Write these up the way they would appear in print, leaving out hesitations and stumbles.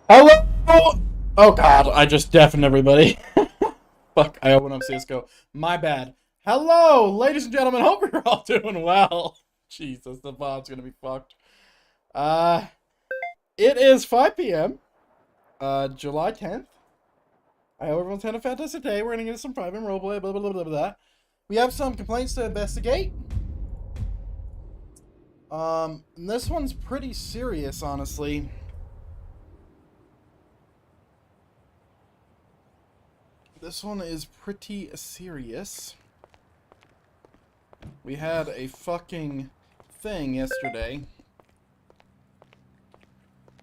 Hello! Oh god, I just deafened everybody. Fuck, I opened up CSGO. My bad. Hello, ladies and gentlemen, hope you're all doing well. Jesus, the bot's gonna be fucked. Uh, it is 5 p.m., July 10th. I hope everyone's had a fantastic day. We're gonna get some private roleplay, blah, blah, blah, blah, blah. We have some complaints to investigate. And this one's pretty serious, honestly. This one is pretty serious. We had a fucking thing yesterday.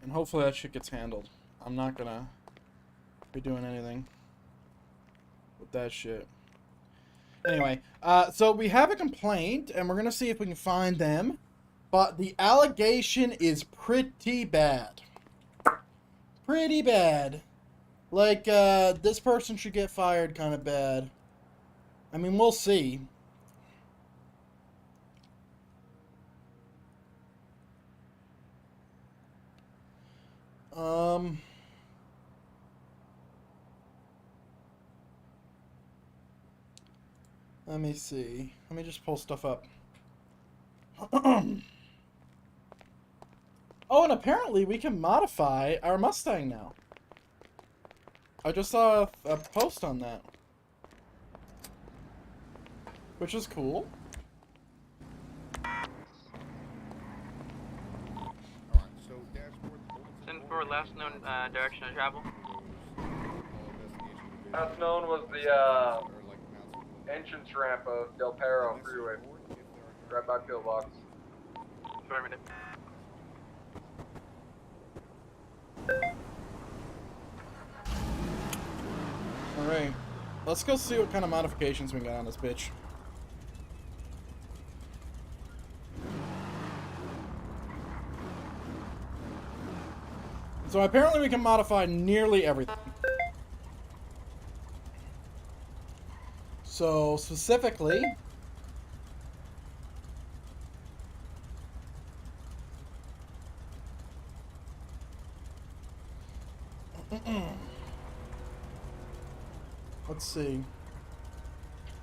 And hopefully that shit gets handled. I'm not gonna be doing anything with that shit. Anyway, so we have a complaint, and we're gonna see if we can find them. But the allegation is pretty bad. Pretty bad. Like, this person should get fired kind of bad. I mean, we'll see. Let me see. Let me just pull stuff up. Oh, and apparently we can modify our Mustang now. I just saw a post on that. Which is cool. Send for last known direction of travel. Last known was the entrance ramp of Del Perro Freeway, right by pillbox. Affirmative. Alright. Let's go see what kind of modifications we got on this bitch. So apparently we can modify nearly everything. So specifically, let's see.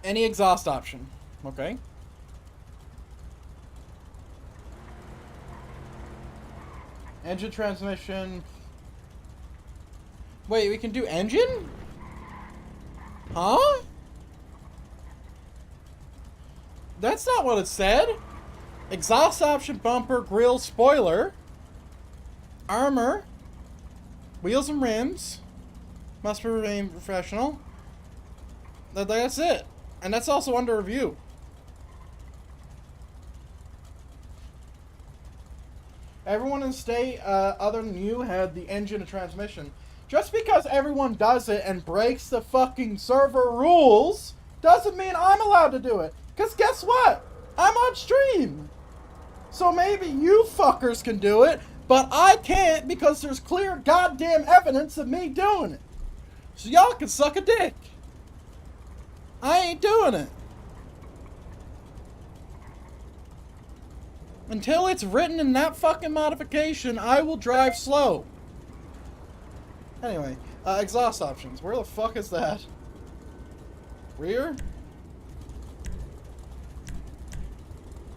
Any exhaust option, okay? Engine transmission. Wait, we can do engine? Huh? That's not what it said. Exhaust option, bumper, grille, spoiler, armor, wheels and rims. Must remain professional. That's it. And that's also under review. Everyone in the state, other than you, had the engine and transmission. Just because everyone does it and breaks the fucking server rules doesn't mean I'm allowed to do it. Because guess what? I'm on stream. So maybe you fuckers can do it, but I can't because there's clear goddamn evidence of me doing it. So y'all can suck a dick. I ain't doing it. Until it's written in that fucking modification, I will drive slow. Anyway, exhaust options. Where the fuck is that? Rear?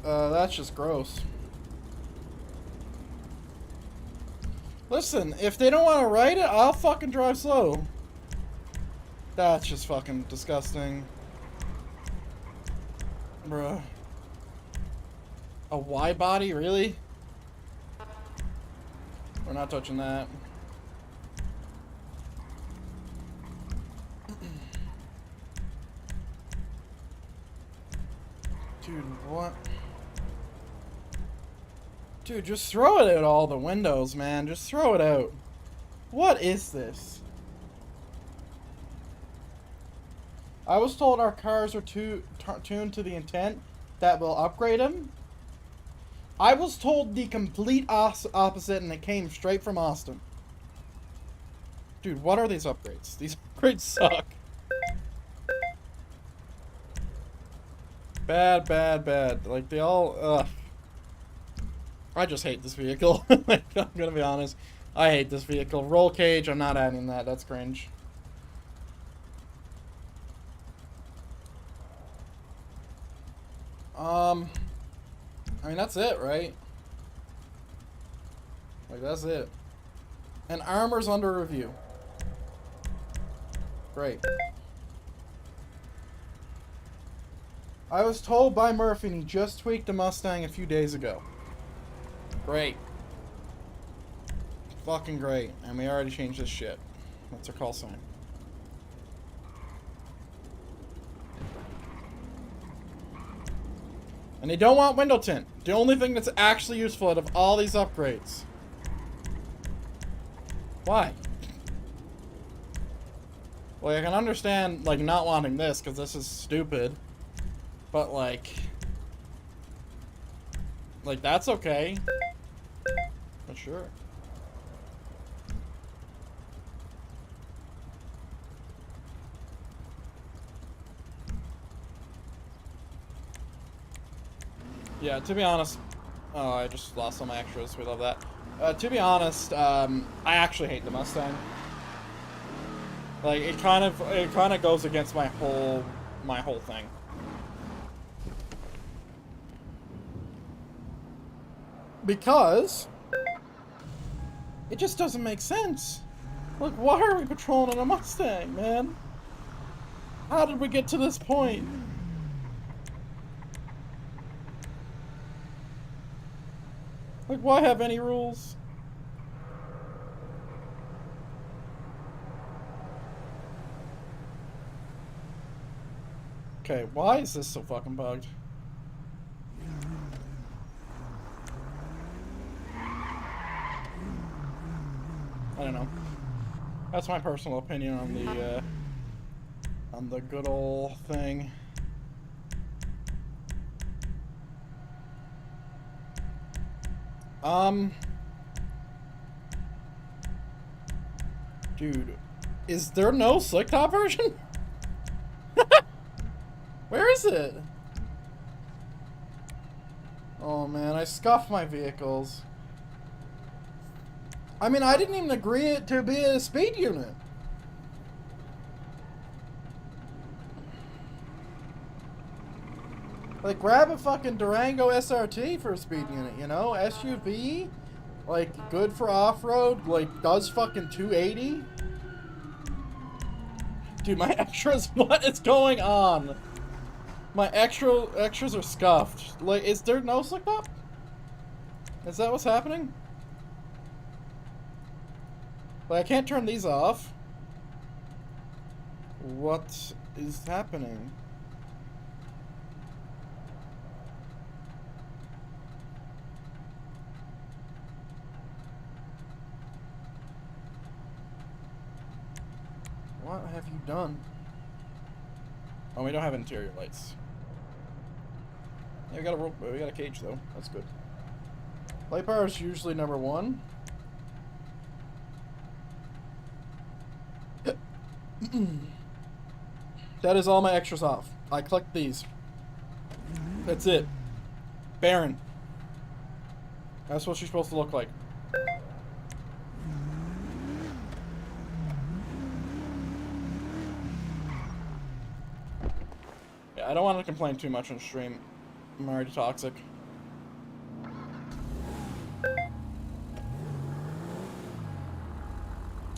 That's just gross. Listen, if they don't want to write it, I'll fucking drive slow. That's just fucking disgusting. Bruh. A Y body, really? We're not touching that. Dude, what? Dude, just throw it at all the windows, man. Just throw it out. What is this? I was told our cars are tuned to the intent that will upgrade them. I was told the complete opposite, and it came straight from Austin. Dude, what are these upgrades? These upgrades suck. Bad, bad, bad. Like, they all, ugh. I just hate this vehicle. Like, I'm gonna be honest. I hate this vehicle. Roll cage, I'm not adding that. That's cringe. I mean, that's it, right? Like, that's it. And armor's under review. Great. I was told by Murphy and he just tweaked a Mustang a few days ago. Great. Fucking great. And we already changed this shit. That's our call sign. And they don't want window tint. The only thing that's actually useful out of all these upgrades. Why? Well, I can understand, like, not wanting this, because this is stupid. But, like, that's okay. But sure. Yeah, to be honest, oh, I just lost all my extras. We love that. To be honest, I actually hate the Mustang. Like, it kind of goes against my whole thing. Because it just doesn't make sense. Like, why are we patrolling in a Mustang, man? How did we get to this point? Like, why have any rules? Okay, why is this so fucking bugged? I don't know. That's my personal opinion on the good old thing. Dude, is there no slick top version? Where is it? Oh man, I scuffed my vehicles. I mean, I didn't even agree it to be a speed unit. Like, grab a fucking Durango SRT for a speed unit, you know? SUV, like, good for off-road, like, does fucking 280. Dude, my extras, what is going on? My extras are scuffed. Like, is there no slick top? Is that what's happening? Like, I can't turn these off. What is happening? What have you done? Oh, we don't have interior lights. Yeah, we got a cage though. That's good. Light bar is usually number 1. That is all my extras off. I clicked these. That's it. Baron. That's what she's supposed to look like. Yeah, I don't want to complain too much on stream. I'm already toxic.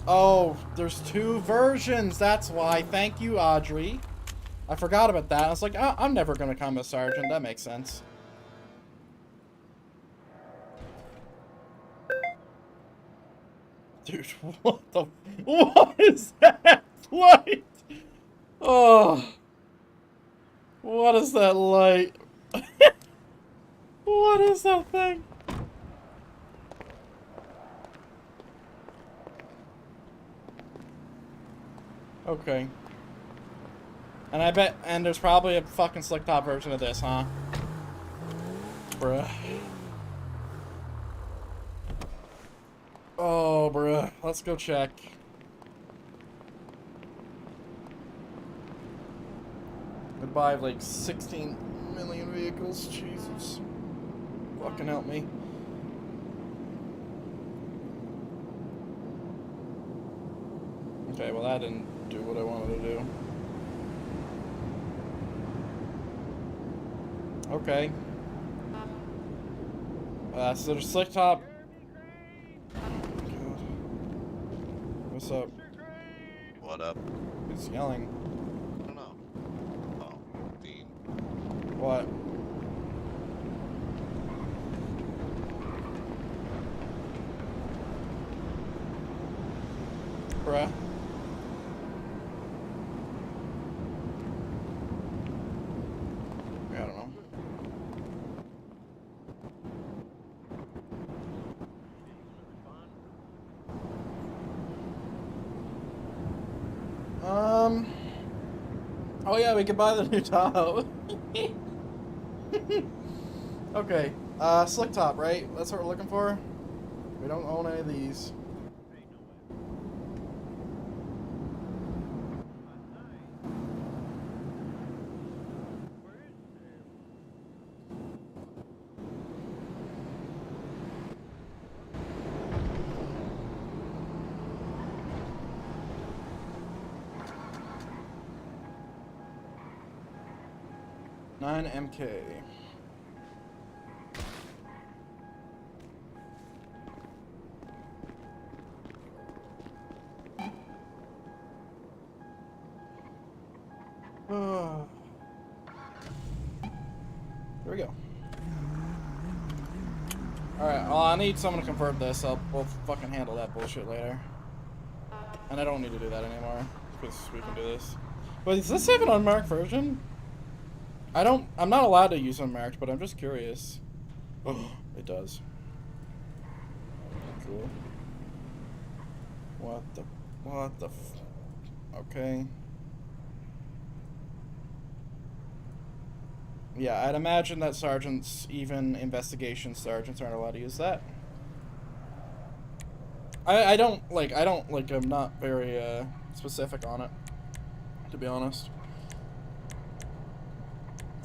Oh, there's 2 versions. That's why. Thank you, Audrey. I forgot about that. I was like, I'm never going to come as Sergeant. That makes sense. Dude, what the... What is that light? Oh. What is that light? What is that thing? Okay. And I bet, and there's probably a fucking slick top version of this, huh? Bruh. Oh, bruh. Let's go check. Goodbye, like 16 million vehicles. Jesus. Fucking help me. Okay, well that didn't do what I wanted to do. Okay. So there's slick top. What's up? What up? Who's yelling? I don't know. Oh, Dean. What? Bruh. I don't know. Oh yeah, we could buy the new Tahoe. Okay. Slick top, right? That's what we're looking for? We don't own any of these. $9MK. Here we go. Alright, well, I need someone to convert this. We'll fucking handle that bullshit later. And I don't need to do that anymore, because we can do this. But does this have an unmarked version? I'm not allowed to use unmarked, but I'm just curious. Oh, it does. Cool. What the okay. Yeah, I'd imagine that sergeants, even investigation sergeants, aren't allowed to use that. I'm not very, specific on it, to be honest.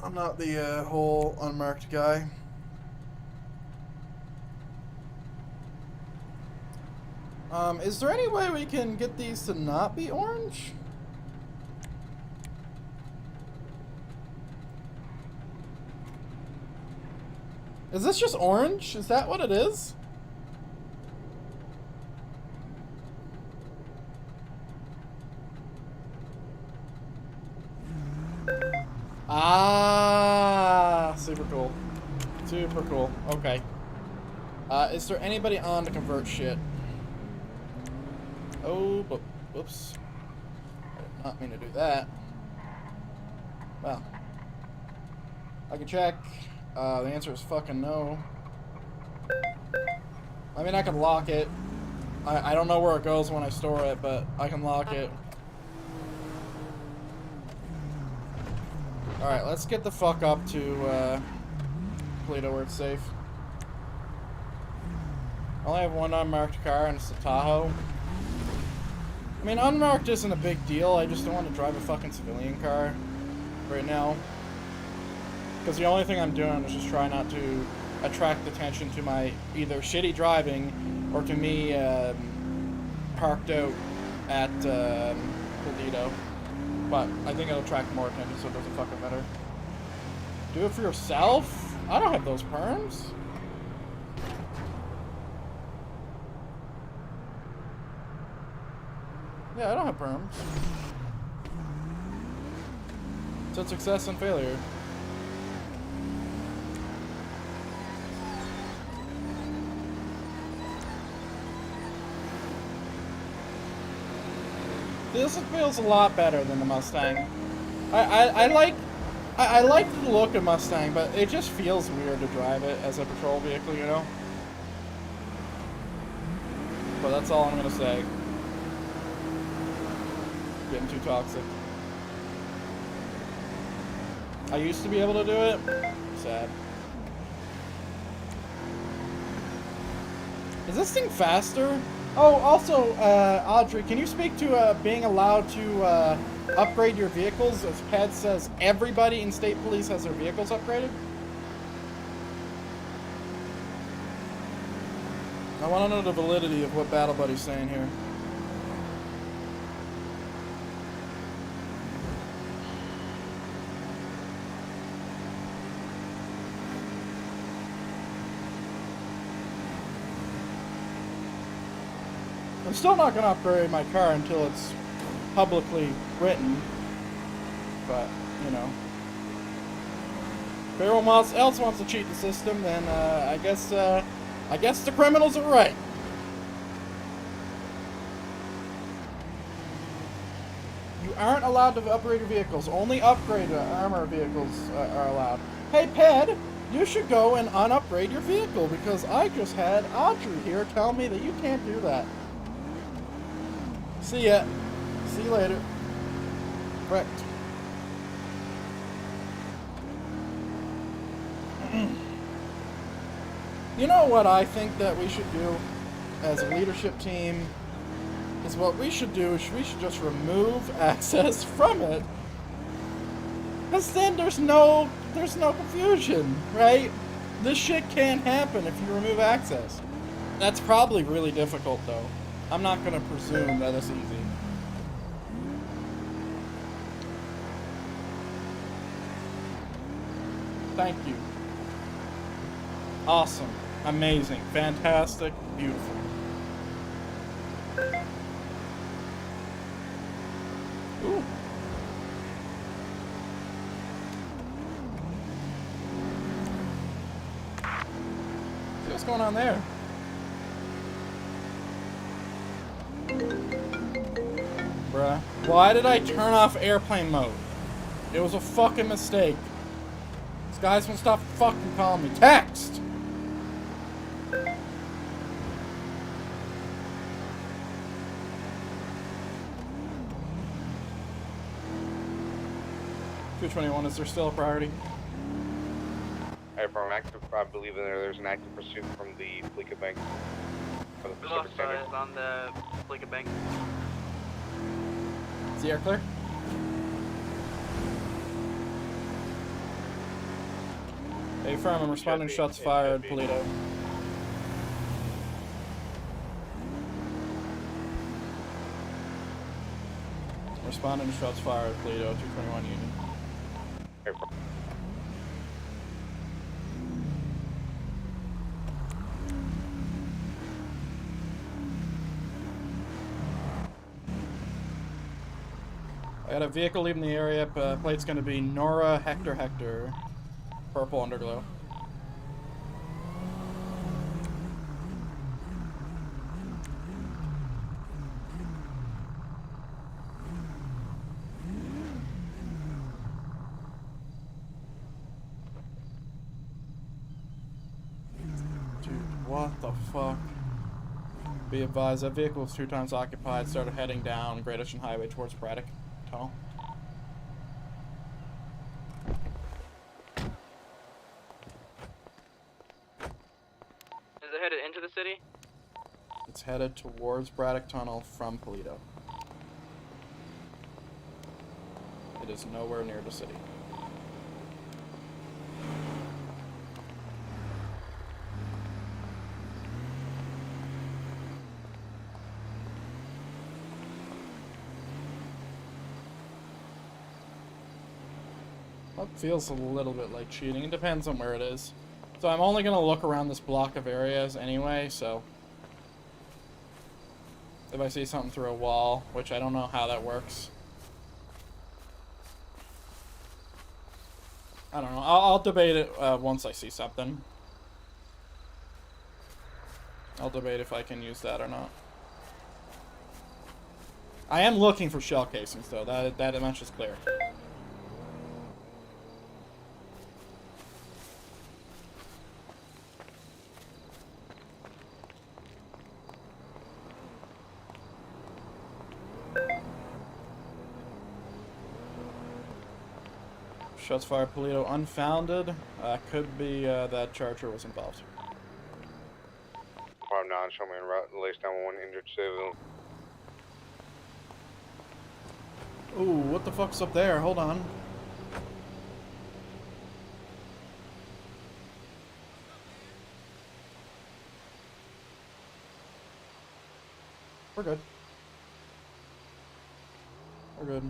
I'm not the, whole unmarked guy. Is there any way we can get these to not be orange? Is this just orange? Is that what it is? Ah, super cool. Super cool. Okay. Is there anybody on to convert shit? Oh, but whoops. I did not mean to do that. Well, I can check. The answer is fucking no. I mean, I can lock it. I don't know where it goes when I store it, but I can lock it. Alright, let's get the fuck up to, Toledo where it's safe. I only have one unmarked car, and it's the Tahoe. I mean, unmarked isn't a big deal, I just don't want to drive a fucking civilian car right now. Because the only thing I'm doing is just try not to attract attention to my either shitty driving or to me parked out at Toledo. But I think it'll attract more attention, so it doesn't fucking matter. Do it for yourself? I don't have those perms. Yeah, I don't have perms. So it's success and failure. This feels a lot better than the Mustang. I like the look of Mustang, but it just feels weird to drive it as a patrol vehicle, you know? But that's all I'm gonna say. Getting too toxic. I used to be able to do it. Sad. Is this thing faster? Oh, also, Audrey, can you speak to being allowed to upgrade your vehicles? As Ped says, everybody in state police has their vehicles upgraded. I want to know the validity of what Battle Buddy's saying here. I'm still not going to upgrade my car until it's publicly written. But, you know. If everyone else wants to cheat the system, then I guess the criminals are right. You aren't allowed to upgrade your vehicles. Only upgrade armor vehicles are allowed. Hey, Ped, you should go and unupgrade your vehicle because I just had Audrey here tell me that you can't do that. See ya. See you later. Correct. You know what I think that we should do as a leadership team is what we should do is we should just remove access from it. Because then there's no confusion, right? This shit can't happen if you remove access. That's probably really difficult though. I'm not gonna presume that it's easy. Thank you. Awesome. Amazing. Fantastic. Beautiful. Ooh. See what's going on there? Bruh. Why did I turn off airplane mode? It was a fucking mistake. These guys won't stop fucking calling me. Text! $221, is there still a priority? From active, I believe there's an active pursuit from the Fleeca Bank. For the We Pacific lost Standard. eyes on the Fleeca Bank. Is the air clear? Hey, firm, I'm responding to shots fired, Polito. Responding to shots fired, Polito, 221 Union. Airport. I got a vehicle leaving the area. Plate's gonna be Nora Hector Hector. Purple underglow. Dude, what the fuck? Be advised, that vehicle was 2 times occupied. Started heading down Great Ocean Highway towards Braddock Tunnel. Is it headed into the city? It's headed towards Braddock Tunnel from Polito. It is nowhere near the city. That feels a little bit like cheating. It depends on where it is. So I'm only going to look around this block of areas anyway, so if I see something through a wall, which I don't know how that works. I don't know. I'll debate it once I see something. I'll debate if I can use that or not. I am looking for shell casings, though. That much is clear. Shots fired, Polito unfounded. Could be that Charger was involved. 5-9, show me en route, lace down 1 injured civil. Ooh, what the fuck's up there? Hold on. We're good. We're good.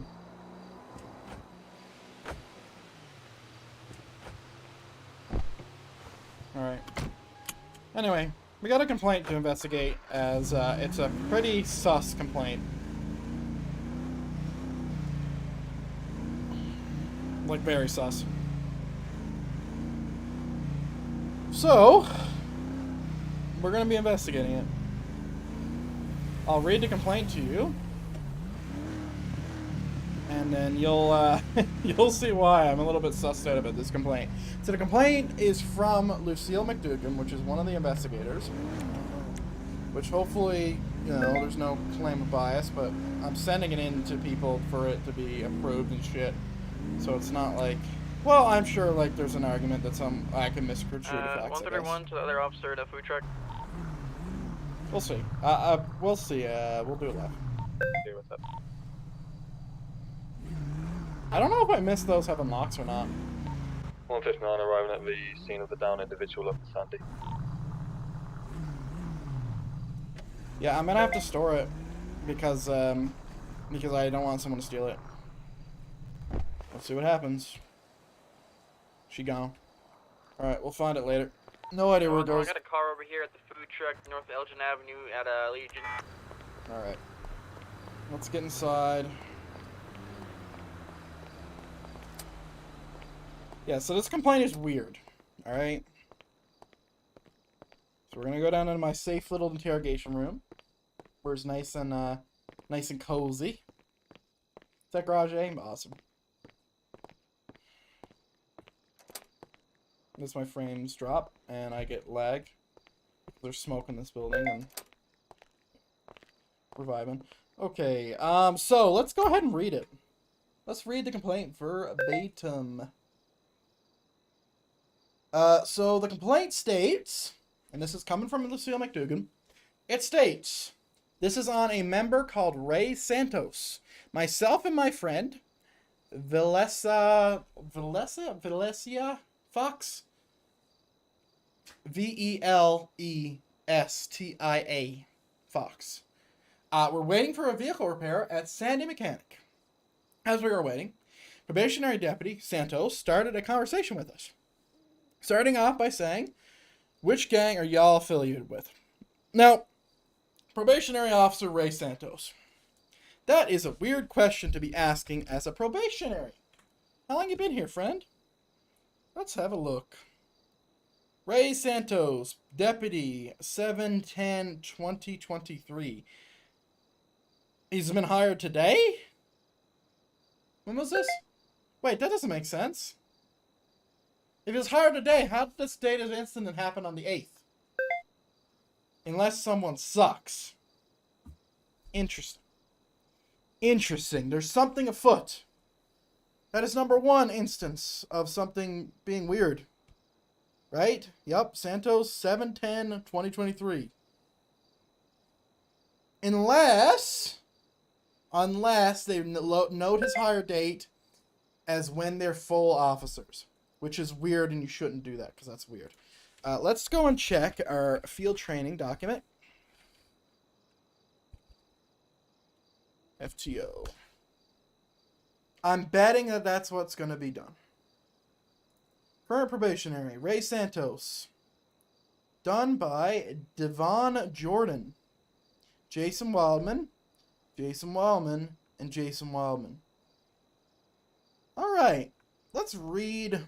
Alright. Anyway, We got a complaint to investigate, as it's a pretty sus complaint. Like, very sus. So, we're gonna be investigating it. I'll read the complaint to you. And then you'll you'll see why I'm a little bit sussed out about this complaint. So the complaint is from Lucille McDougan, which is one of the investigators. Which hopefully, you know, there's no claim of bias, but I'm sending it in to people for it to be approved and shit. So it's not like, well, I'm sure like there's an argument that I can misconstrue the facts. 131 to the other officer in a food truck. We'll see. We'll see. We'll do it live. Okay, what's up? I don't know if I missed those having locks or not. 159 arriving at the scene of the downed individual up in Sandy. Yeah, I'm gonna have to store it because I don't want someone to steal it. Let's see what happens. She gone. Alright, we'll find it later. No idea where it goes. I got a car over here at the food truck north of Elgin Avenue at Legion. Alright. Let's get inside. Yeah, so this complaint is weird. Alright. So we're gonna go down into my safe little interrogation room. Where it's nice and cozy. Is that garage aim? Awesome. This my frames drop and I get lag. There's smoke in this building and we're vibing. Okay, so let's go ahead and read it. Let's read the complaint verbatim. So the complaint states, and this is coming from Lucille McDougan, it states, this is on a member called Ray Santos. Myself and my friend, Valesia Fox? Velestia Fox. We're waiting for a vehicle repair at Sandy Mechanic. As we were waiting, probationary deputy Santos started a conversation with us. Starting off by saying, which gang are y'all affiliated with? Now, probationary officer Ray Santos. That is a weird question to be asking as a probationary. How long you been here, friend? Let's have a look. Ray Santos, Deputy, 7/10/2023. He's been hired today? When was this? Wait, that doesn't make sense. If he was hired today, how did this date of incident happen on the 8th? Unless someone sucks. Interesting. Interesting. There's something afoot. That is number one instance of something being weird. Right? Yep. Santos, 7/10/2023. Unless they note his hire date as when they're full officers. Which is weird, and you shouldn't do that, because that's weird. Let's go and check our field training document. FTO. I'm betting that that's what's going to be done. Current probationary, Ray Santos. Done by Devon Jordan. Jason Wildman, and Jason Wildman. Alright, let's read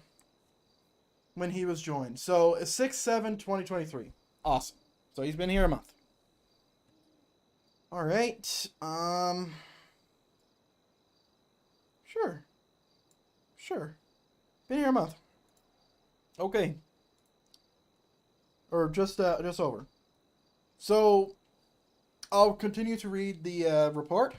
when he was joined. So, 6/7/2023. Awesome. So he's been here a month. Alright, Sure. Been here a month. Okay. Or just over. So, I'll continue to read the report.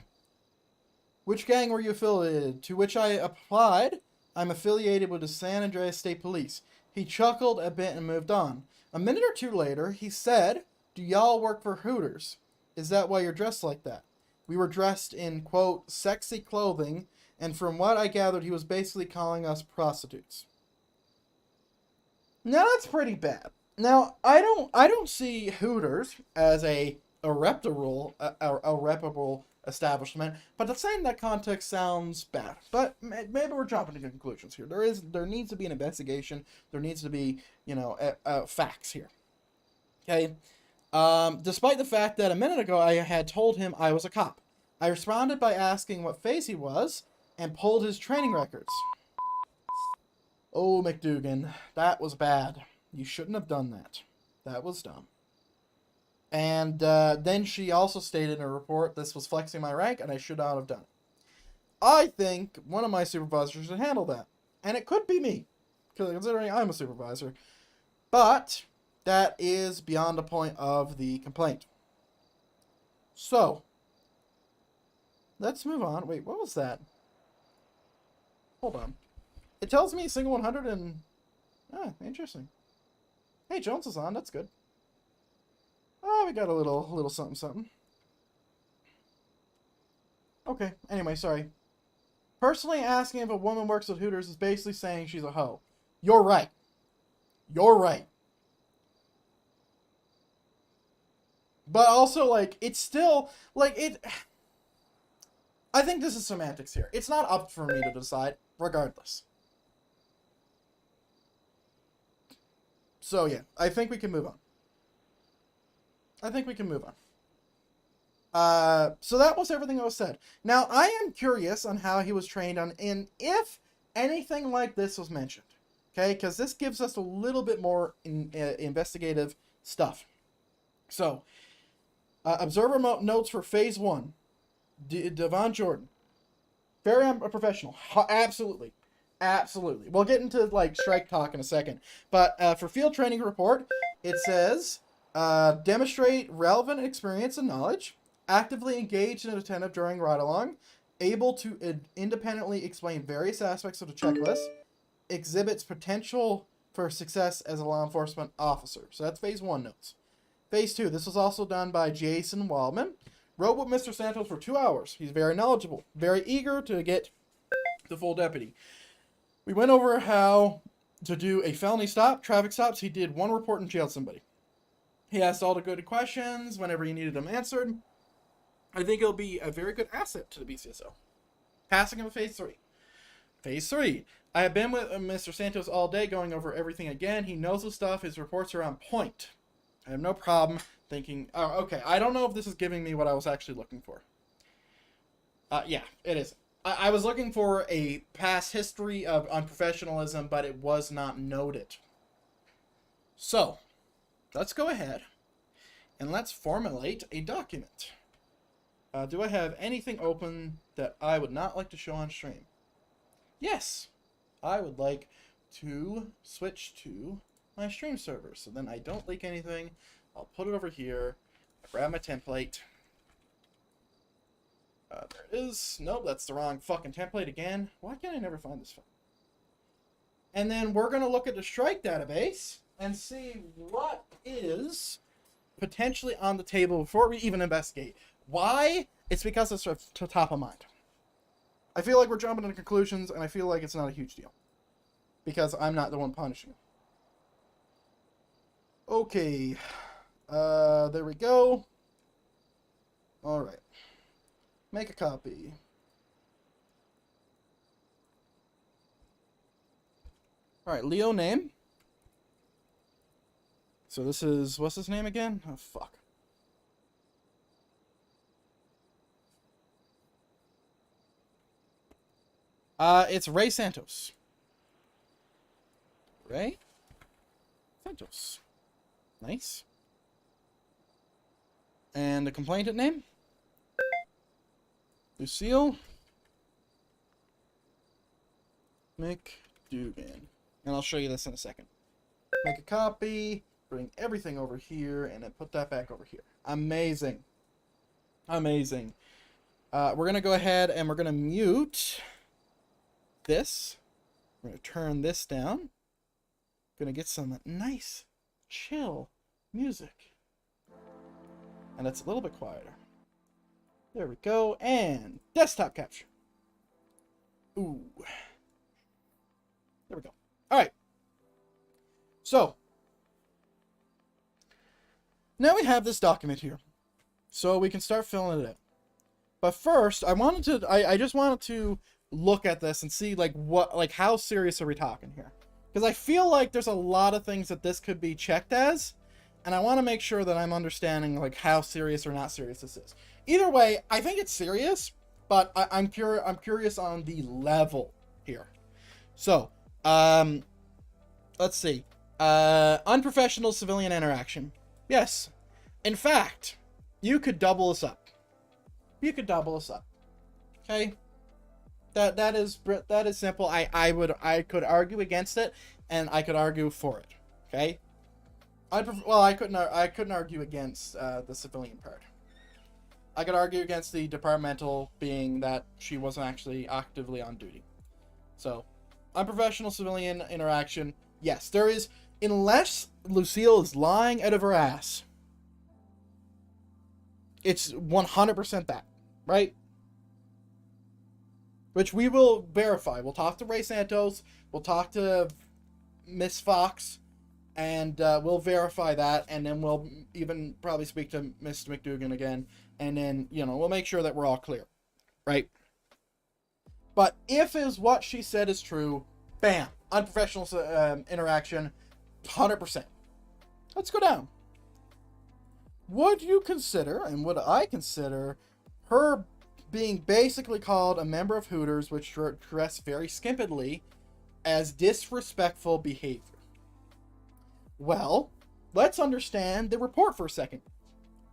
Which gang were you affiliated? To which I applied, I'm affiliated with the San Andreas State Police. He chuckled a bit and moved on. A minute or two later, he said, do y'all work for Hooters? Is that why you're dressed like that? We were dressed in, quote, sexy clothing, and from what I gathered, he was basically calling us prostitutes. Now that's pretty bad. Now, I don't see Hooters as a reputable establishment, but to say in that context sounds bad. But maybe we're jumping to conclusions here. There needs to be an investigation. There needs to be, facts here. Okay? Despite the fact that a minute ago I had told him I was a cop. I responded by asking what phase he was and pulled his training records. Oh, McDougan, that was bad. You shouldn't have done that. That was dumb. And then she also stated in her report this was flexing my rank and I should not have done it. I think one of my supervisors should handle that. And it could be me, considering I'm a supervisor. But that is beyond the point of the complaint. So, let's move on. Wait, what was that? Hold on. It tells me single 100 and... Ah, interesting. Hey, Jones is on. That's good. Oh, we got a little something something. Okay, anyway, sorry. Personally asking if a woman works at Hooters is basically saying she's a hoe. You're right. You're right. But also, like, it's still, like, it... I think this is semantics here. It's not up for me to decide, regardless. So, yeah, I think we can move on. So that was everything that was said. Now, I am curious on how he was trained on, and if anything like this was mentioned. Okay, because this gives us a little bit more investigative stuff. So, observer notes for Phase 1. Devon Jordan. Very unprofessional. Absolutely. Absolutely. We'll get into, like, strike talk in a second. But for field training report, it says, demonstrate relevant experience and knowledge, actively engaged and attentive during ride-along, able to independently explain various aspects of the checklist, exhibits potential for success as a law enforcement officer. So that's Phase 1 notes. Phase 2, this was also done by Jason Waldman. Rode with Mr. Santos for 2 hours. He's very knowledgeable, very eager to get the full deputy. We went over how to do a felony stop, traffic stops. He did 1 report and jailed somebody. He asked all the good questions whenever he needed them answered. I think it'll be a very good asset to the BCSO. Passing him to Phase 3. Phase 3. I have been with Mr. Santos all day going over everything again. He knows the stuff. His reports are on point. I have no problem thinking... Oh, okay. I don't know if this is giving me what I was actually looking for. Yeah, it is. I was looking for a past history of unprofessionalism, but it was not noted. So, let's go ahead and let's formulate a document. Do I have anything open that I would not like to show on stream? Yes, I would like to switch to my stream server. So then I don't leak anything. I'll put it over here. I grab my template. There it is. Nope, that's the wrong fucking template again. Why can't I never find this file? And then we're going to look at the strike database and see what is potentially on the table before we even investigate. Why? It's because it's top of mind. I feel like we're jumping into conclusions, and I feel like it's not a huge deal. Because I'm not the one punishing him. Okay. There we go. Alright. Make a copy. Alright, Leo name. So this is, what's his name again? Oh, fuck. It's Ray Santos. Ray Santos. Nice. And the complainant name? Lucille McDougan. And I'll show you this in a second. Make a copy, bring everything over here, and then put that back over here. Amazing. Amazing. We're going to go ahead and we're going to mute this. We're going to turn this down. Going to get some nice, chill music. And it's a little bit quieter. There we go. And desktop capture. Ooh. There we go. Alright. So. Now we have this document here. So we can start filling it in. But first, I just wanted to look at this and see how serious are we talking here? Because I feel like there's a lot of things that this could be checked as. and I want to make sure that I'm understanding like how serious or not serious this is. Either way, I think it's serious, but I'm curious on the level here. So, let's see. Unprofessional civilian interaction. Yes. In fact, you could double this up. You could double this up. Okay? That is simple. I could argue against it, and I could argue for it. Okay? I couldn't argue against the civilian part. I could argue against the departmental, being that she wasn't actually actively on duty. So, unprofessional civilian interaction. Yes, there is, unless Lucille is lying out of her ass. It's 100% that, right? Which we will verify. We'll talk to Ray Santos. We'll talk to Miss Fox. And we'll verify that. And then we'll even probably speak to Mr. McDougan again. And then, we'll make sure that we're all clear. Right? But if is what she said is true, bam. Unprofessional interaction, 100%. Let's go down. Would you consider, and would I consider, her being basically called a member of Hooters, which dressed very skimpily, as disrespectful behavior? Well, let's understand the report for a second.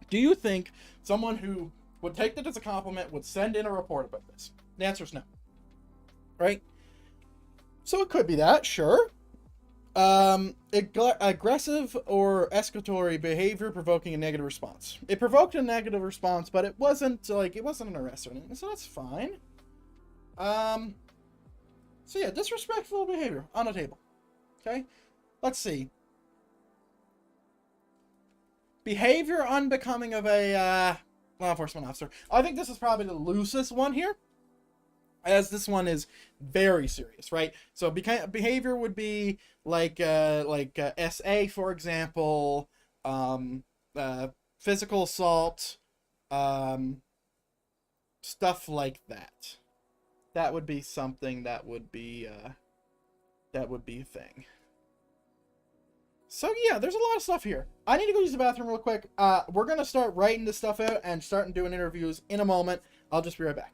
Do you think someone who would take that as a compliment would send in a report about this? The answer is no. Right? So it could be that, sure. Aggressive or escalatory behavior provoking a negative response. It provoked a negative response, but it wasn't an arrest or anything, so that's fine. So yeah, disrespectful behavior on the table. Okay? Let's see. Behavior unbecoming of a law enforcement officer. I think this is probably the loosest one here, as this one is very serious, right? So behavior would be like SA, for example, physical assault, stuff like that. That would be something that would be a thing. So yeah, there's a lot of stuff here. I need to go use the bathroom real quick. We're gonna start writing this stuff out and starting doing interviews in a moment. I'll just be right back.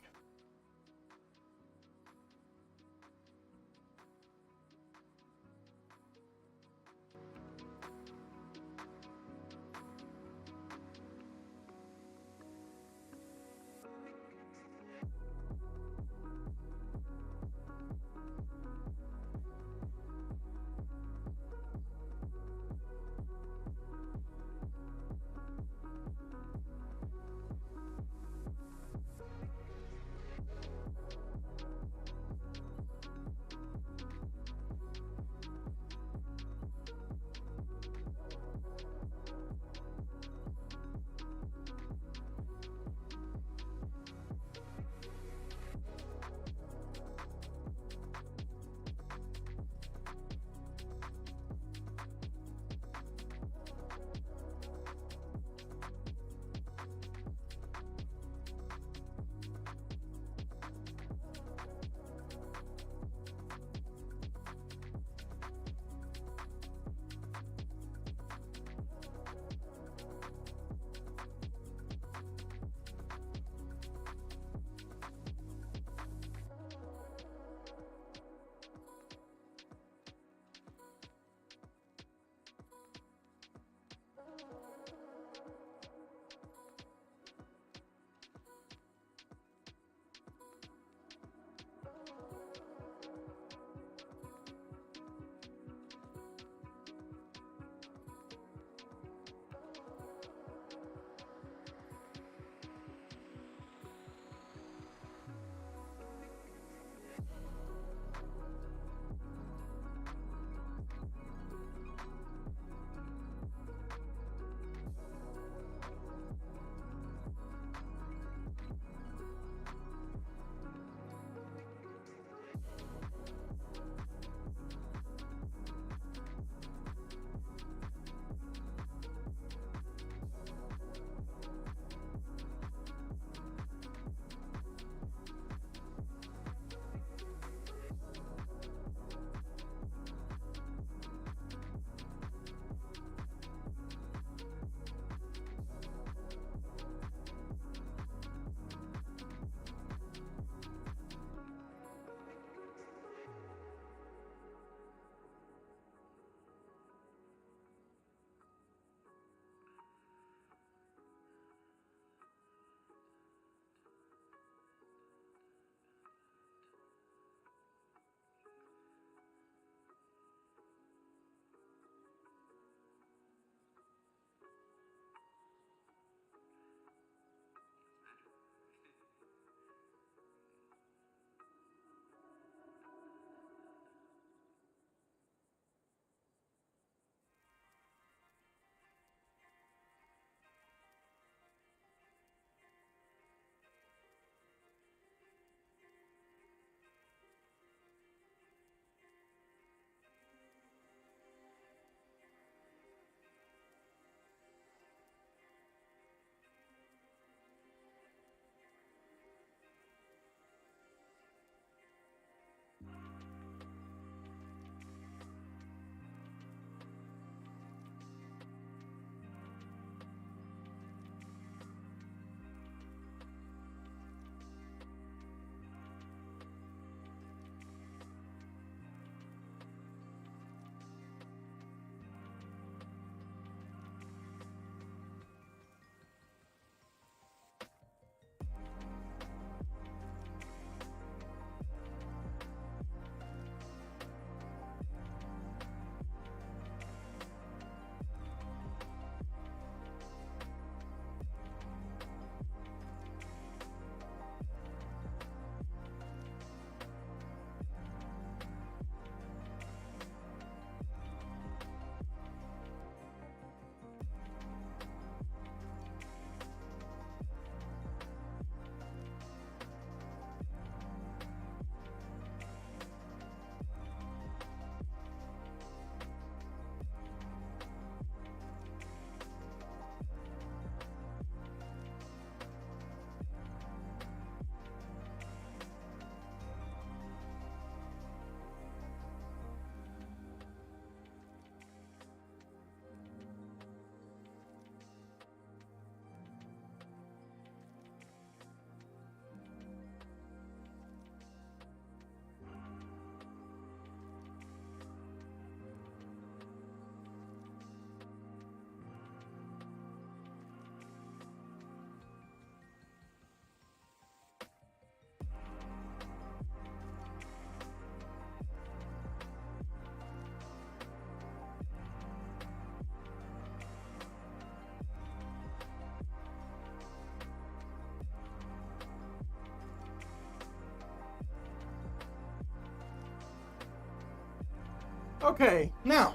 Okay, now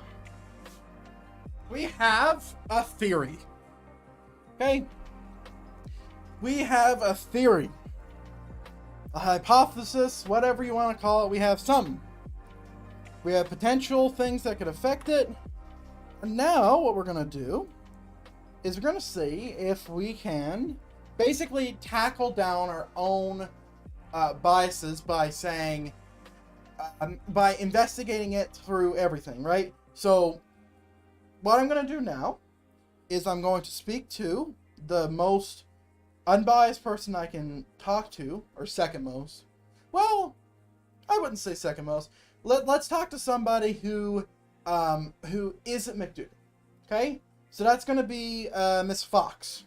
we have a theory. Okay? We have a theory. A hypothesis, whatever you want to call it. We have something. We have potential things that could affect it. And now what we're going to do is we're going to see if we can basically tackle down our own biases by saying, by investigating it through everything, right? So what I'm going to do now is I'm going to speak to the most unbiased person I can talk to, or second most. Well, I wouldn't say second most. Let's talk to somebody who isn't McDougal. Okay? So that's going to be Miss Fox,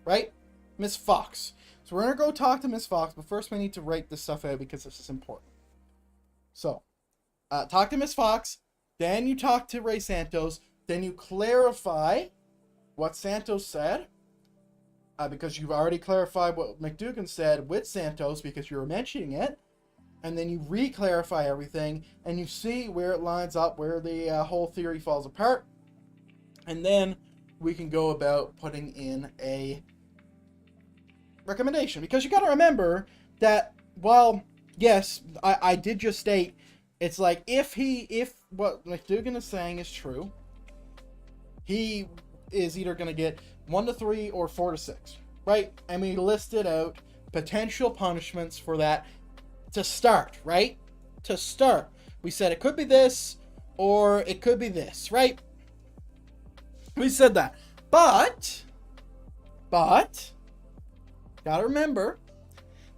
right? Miss Fox. So we're going to go talk to Miss Fox, but first we need to write this stuff out because this is important. So, talk to Miss Fox, then you talk to Ray Santos, then you clarify what Santos said, because you've already clarified what McDougan said with Santos because you were mentioning it, and then you re-clarify everything, and you see where it lines up, where the whole theory falls apart, and then we can go about putting in a recommendation. Because you got to remember that, while, yes, I did just state, it's like, if what McDougan is saying is true, he is either going to get 1 to 3 or 4 to 6, right? And we listed out potential punishments for that to start, right? To start. We said it could be this, or it could be this, right? We said that. But, gotta remember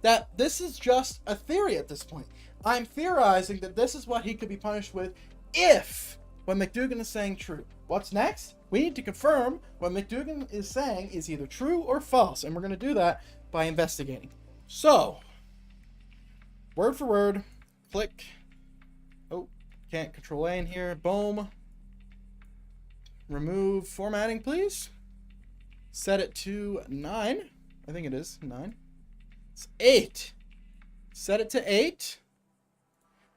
that this is just a theory at this point. I'm theorizing that this is what he could be punished with if what McDougan is saying true. What's next? We need to confirm what McDougan is saying is either true or false, and we're going to do that by investigating. So, word for word, click. Oh, can't control A in here. Boom. Remove formatting, please. Set it to 9. I think it is 9. It's 8. Set it to 8.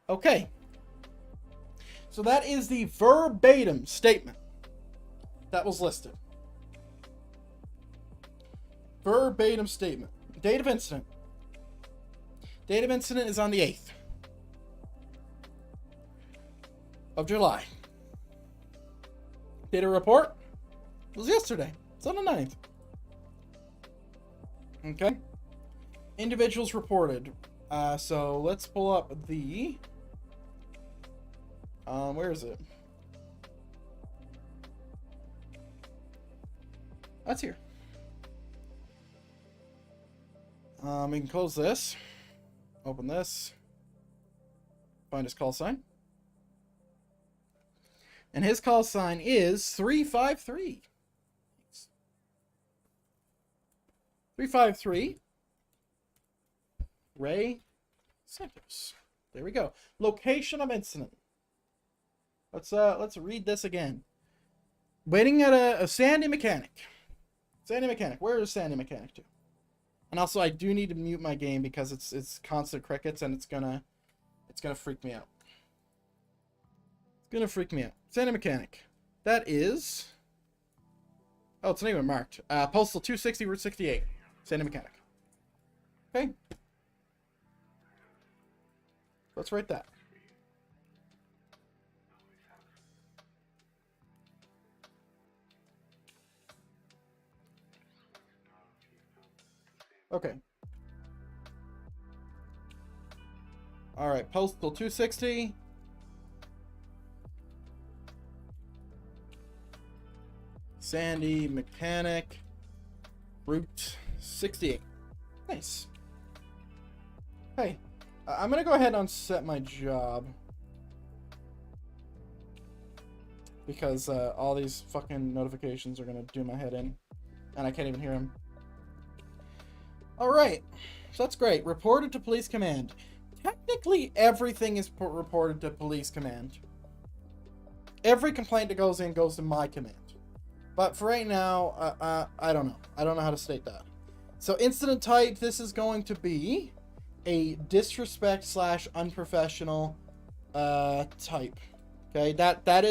Okay. So that is the verbatim statement that was listed. Verbatim statement. Date of incident. Date of incident is on the 8th of July. Date of report was yesterday. It's on the 9th. Okay. Individuals reported. So let's pull up the... where is it? That's here. We can close this. Open this. Find his call sign. And his call sign is 353. 353. Ray Santos. There we go. Location of incident. Let's read this again. Waiting at a Sandy Mechanic. Sandy Mechanic. Where is Sandy Mechanic to? And also, I do need to mute my game because it's constant crickets and it's gonna freak me out. It's gonna freak me out. Sandy Mechanic. That is. Oh, it's not even marked. Postal 260 Route 68. Sandy Mechanic. Okay. Let's write that. Okay. Alright, postal 260. Sandy Mechanic. Route 68. Nice. Hey, I'm gonna go ahead and unset my job. Because all these fucking notifications are gonna do my head in. And I can't even hear them. Alright, so that's great. Reported to police command. Technically, everything is reported to police command. Every complaint that goes in goes to my command. But for right now, I don't know. I don't know how to state that. So incident type, this is going to be a disrespect / unprofessional type. Okay, that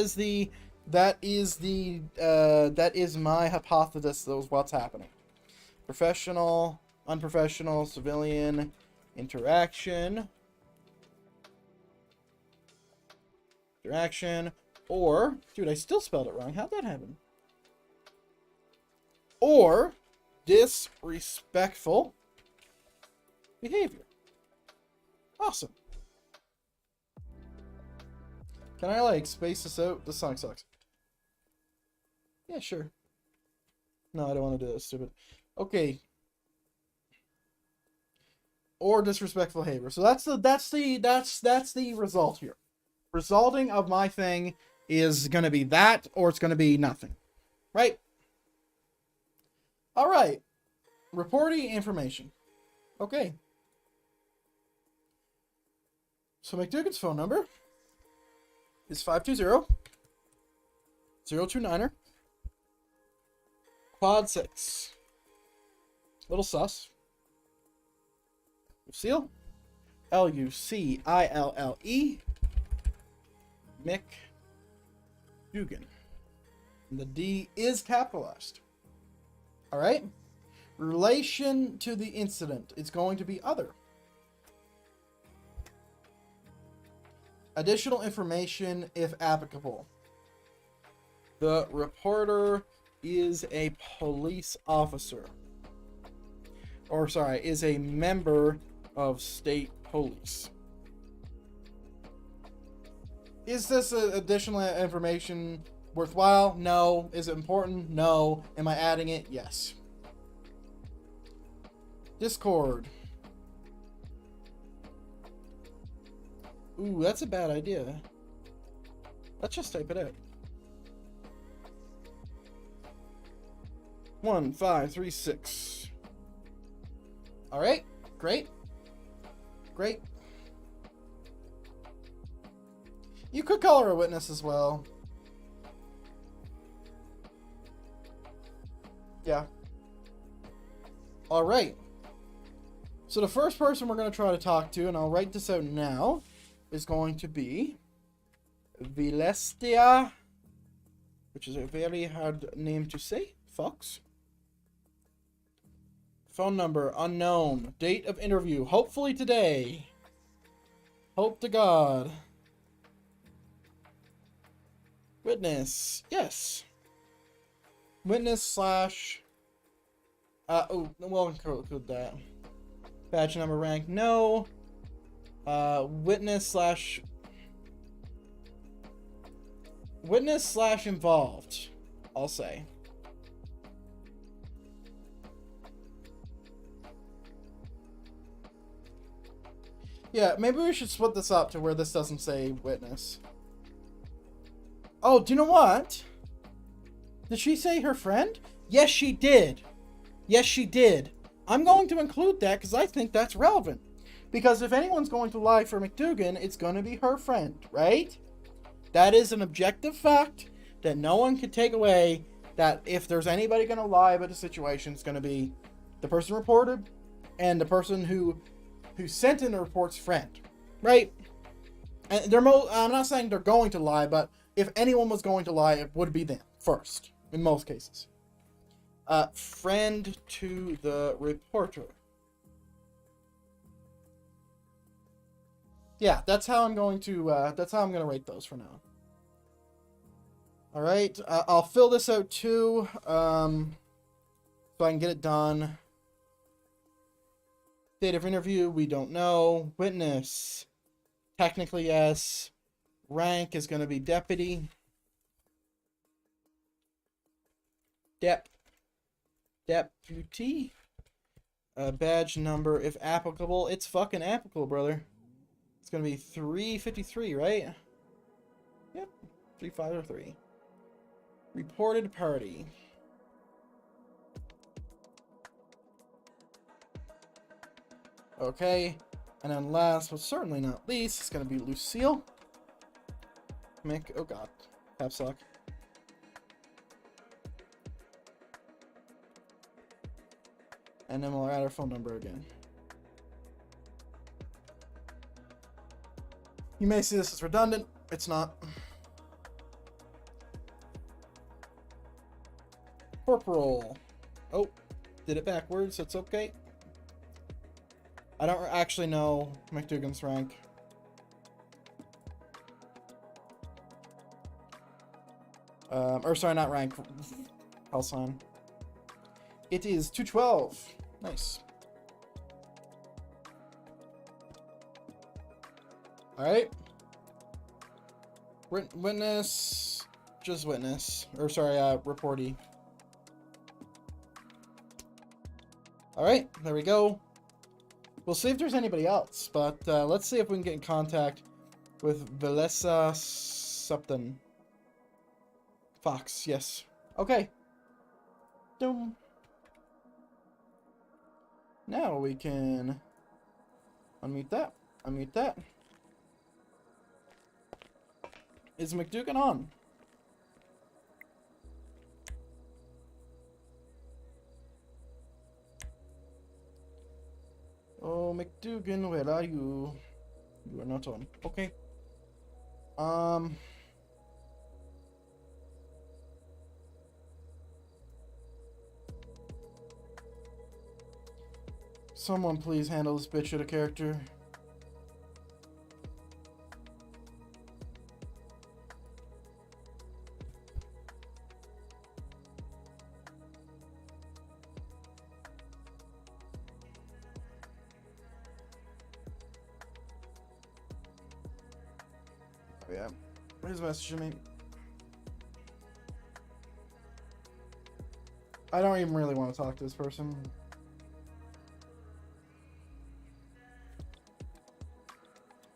is my hypothesis of what's happening. Professional, unprofessional, civilian interaction, or dude, I still spelled it wrong. How'd that happen? Or disrespectful behavior. Awesome. Can I, like, space this out? This song sucks. Yeah, sure. No, I don't want to do that. Stupid. Okay. Or disrespectful behavior. So that's the result here. Resulting of my thing is gonna be that, or it's gonna be nothing. Right? Alright. Reporting information. Okay. So McDougan's phone number is 520-029er quad 6. Little sus. Lucille. Lucille. Mick Dugan. And the D is capitalized. Alright? Relation to the incident is going to be other. Additional information if applicable. The reporter is a police officer. Or, sorry, is a member of state police. Is this additional information worthwhile? No. Is it important? No. Am I adding it? Yes. Discord. Ooh, that's a bad idea. Let's just type it out. 1536. Alright, great. Great. You could call her a witness as well. Yeah. Alright. So the first person we're going to try to talk to, and I'll write this out now, is going to be Vilestia, which is a very hard name to say. Fox. Phone number unknown. Date of interview hopefully today. Hope to God. Witness, yes. Witness slash. Oh, we'll include that. Badge number, rank, no. Witness slash involved, I'll say. Yeah, maybe we should split this up to where this doesn't say witness. Oh, do you know what? Did she say her friend? Yes, she did. Yes, she did. I'm going to include that because I think that's relevant. Because if anyone's going to lie for McDougan, it's going to be her friend, right? That is an objective fact that no one can take away, that if there's anybody going to lie about a situation, it's going to be the person reported and the person who sent in the report's friend, right? And I'm not saying they're going to lie, but if anyone was going to lie, it would be them first, in most cases. Friend to the reporter. Yeah, that's how I'm going to rate those for now. All right, I'll fill this out too, so I can get it done. Date of interview, we don't know. Witness, technically yes. Rank is going to be deputy. Deputy. Badge number, if applicable. It's fucking applicable, brother. It's going to be 353, right? Yep, 353. Reported party. Okay, and then last but certainly not least, it's going to be Lucille. Mick, oh god, caps lock. And then we'll add our phone number again. You may see this as redundant. It's not. Corporal. Oh, did it backwards. That's okay. I don't actually know McDougan's rank. Or sorry, not rank. Call sign. It is 212. Nice. Alright. Witness. Just witness. Or sorry, reportee. Alright, there we go. We'll see if there's anybody else, but let's see if we can get in contact with Velesa something. Fox, yes. Okay. Doom. Now we can unmute that. Unmute that. Is McDougan on? Oh, McDougan, where are you? You are not on. Okay. Someone please handle this bitch out of character. Oh yeah. Where's messaging me? I don't even really want to talk to this person.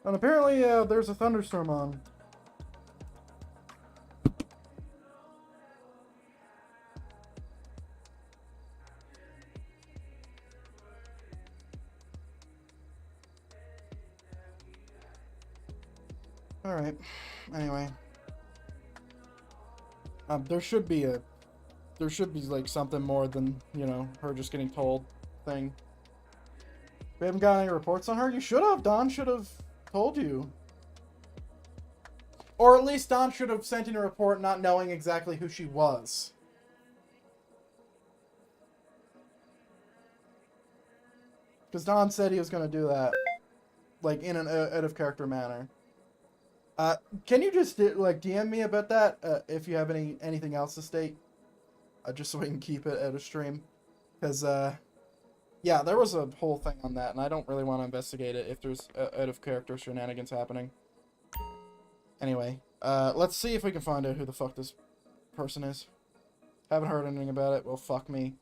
And apparently, there's a thunderstorm on. Alright. Anyway. There should be like something more than, you know, her just getting told thing. We haven't got any reports on her? You should have. Don should have told you. Or at least Don should have sent in a report not knowing exactly who she was. Because Don said he was going to do that. Like, in an out-of-character manner. Can you just, like, DM me about that? If you have anything else to state? Just so we can keep it out of stream. Because, yeah, there was a whole thing on that, and I don't really want to investigate it if there's out-of-character shenanigans happening. Anyway, let's see if we can find out who the fuck this person is. Haven't heard anything about it. Well, fuck me.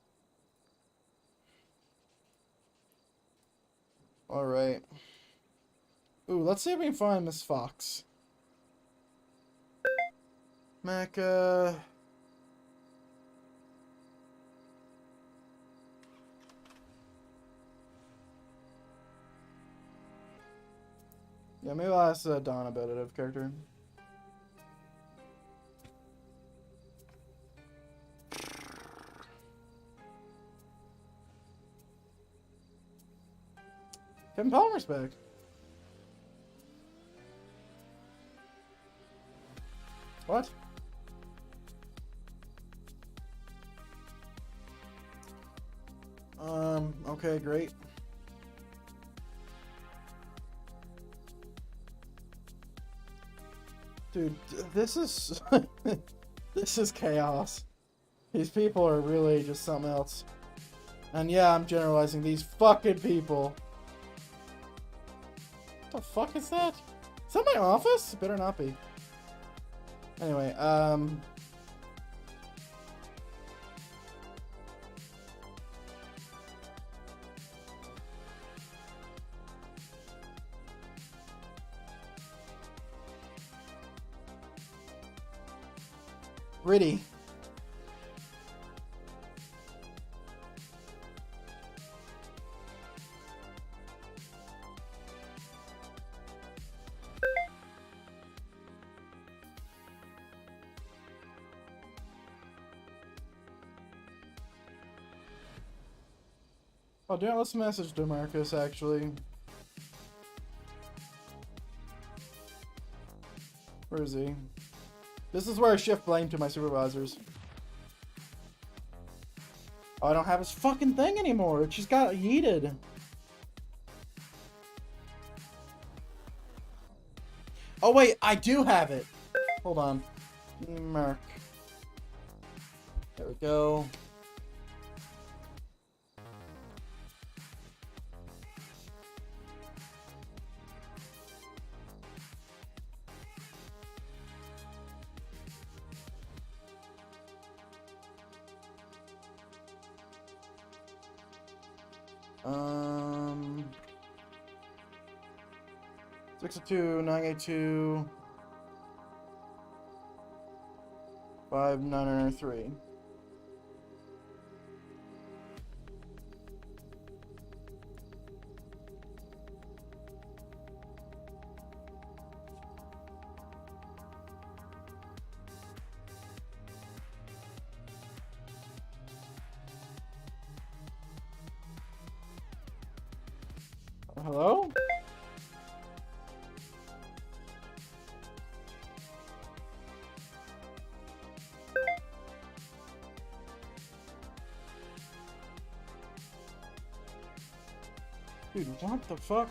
Alright. Ooh, let's see if we can find Miss Fox. Mac, yeah, maybe I'll ask Don about it, of character. Kevin Palmer's back. What? Okay, great. Dude, this is this is chaos. These people are really just something else. And yeah, I'm generalizing these fucking people. What the fuck is that? Is that my office? It better not be. Anyway, Gritty. Oh, damn, let's message DeMarcus, actually. Where is he? This is where I shift blame to my supervisors. Oh, I don't have his fucking thing anymore. It just got yeeted. Oh wait, I do have it. Hold on. Mark. There we go. Um, 602, 982, 5993. Hello? Dude, what the fuck?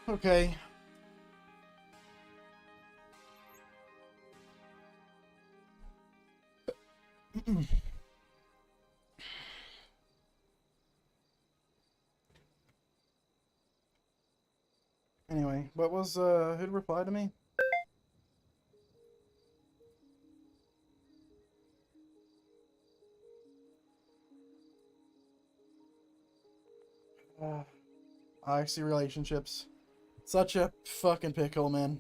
Okay. Anyway, what was, who'd reply to me? I see relationships. Such a fucking pickle, man.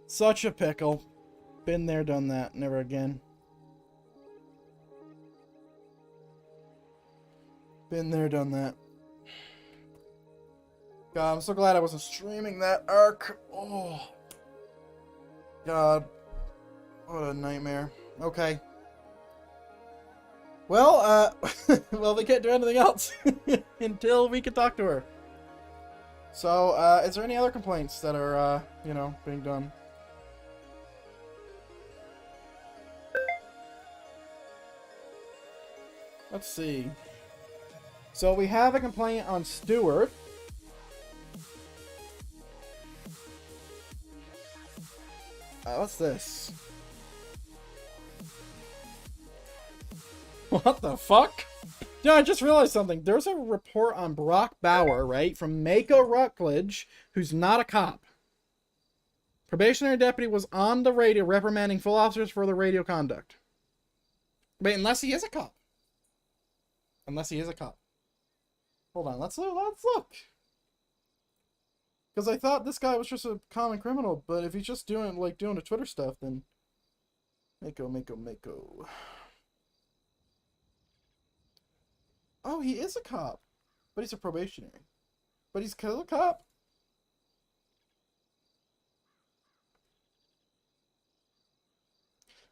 Such a pickle. Been there, done that. Never again. Been there, done that. God, I'm so glad I wasn't streaming that arc. Oh. God. What a nightmare. Okay. Well, well, we can't do anything else until we can talk to her. So, is there any other complaints that are, you know, being done? Let's see. So, we have a complaint on Stewart. What's this? What the fuck? Yeah, I just realized something. There's a report on Brock Bauer, right? From Mako Rutledge, who's not a cop. Probationary deputy was on the radio reprimanding full officers for the radio conduct. Wait, unless he is a cop. Unless he is a cop. Hold on, let's look. Because I thought this guy was just a common criminal, but if he's just doing the Twitter stuff, then Mako. Oh, he is a cop, but he's a probationary. But he's still a cop.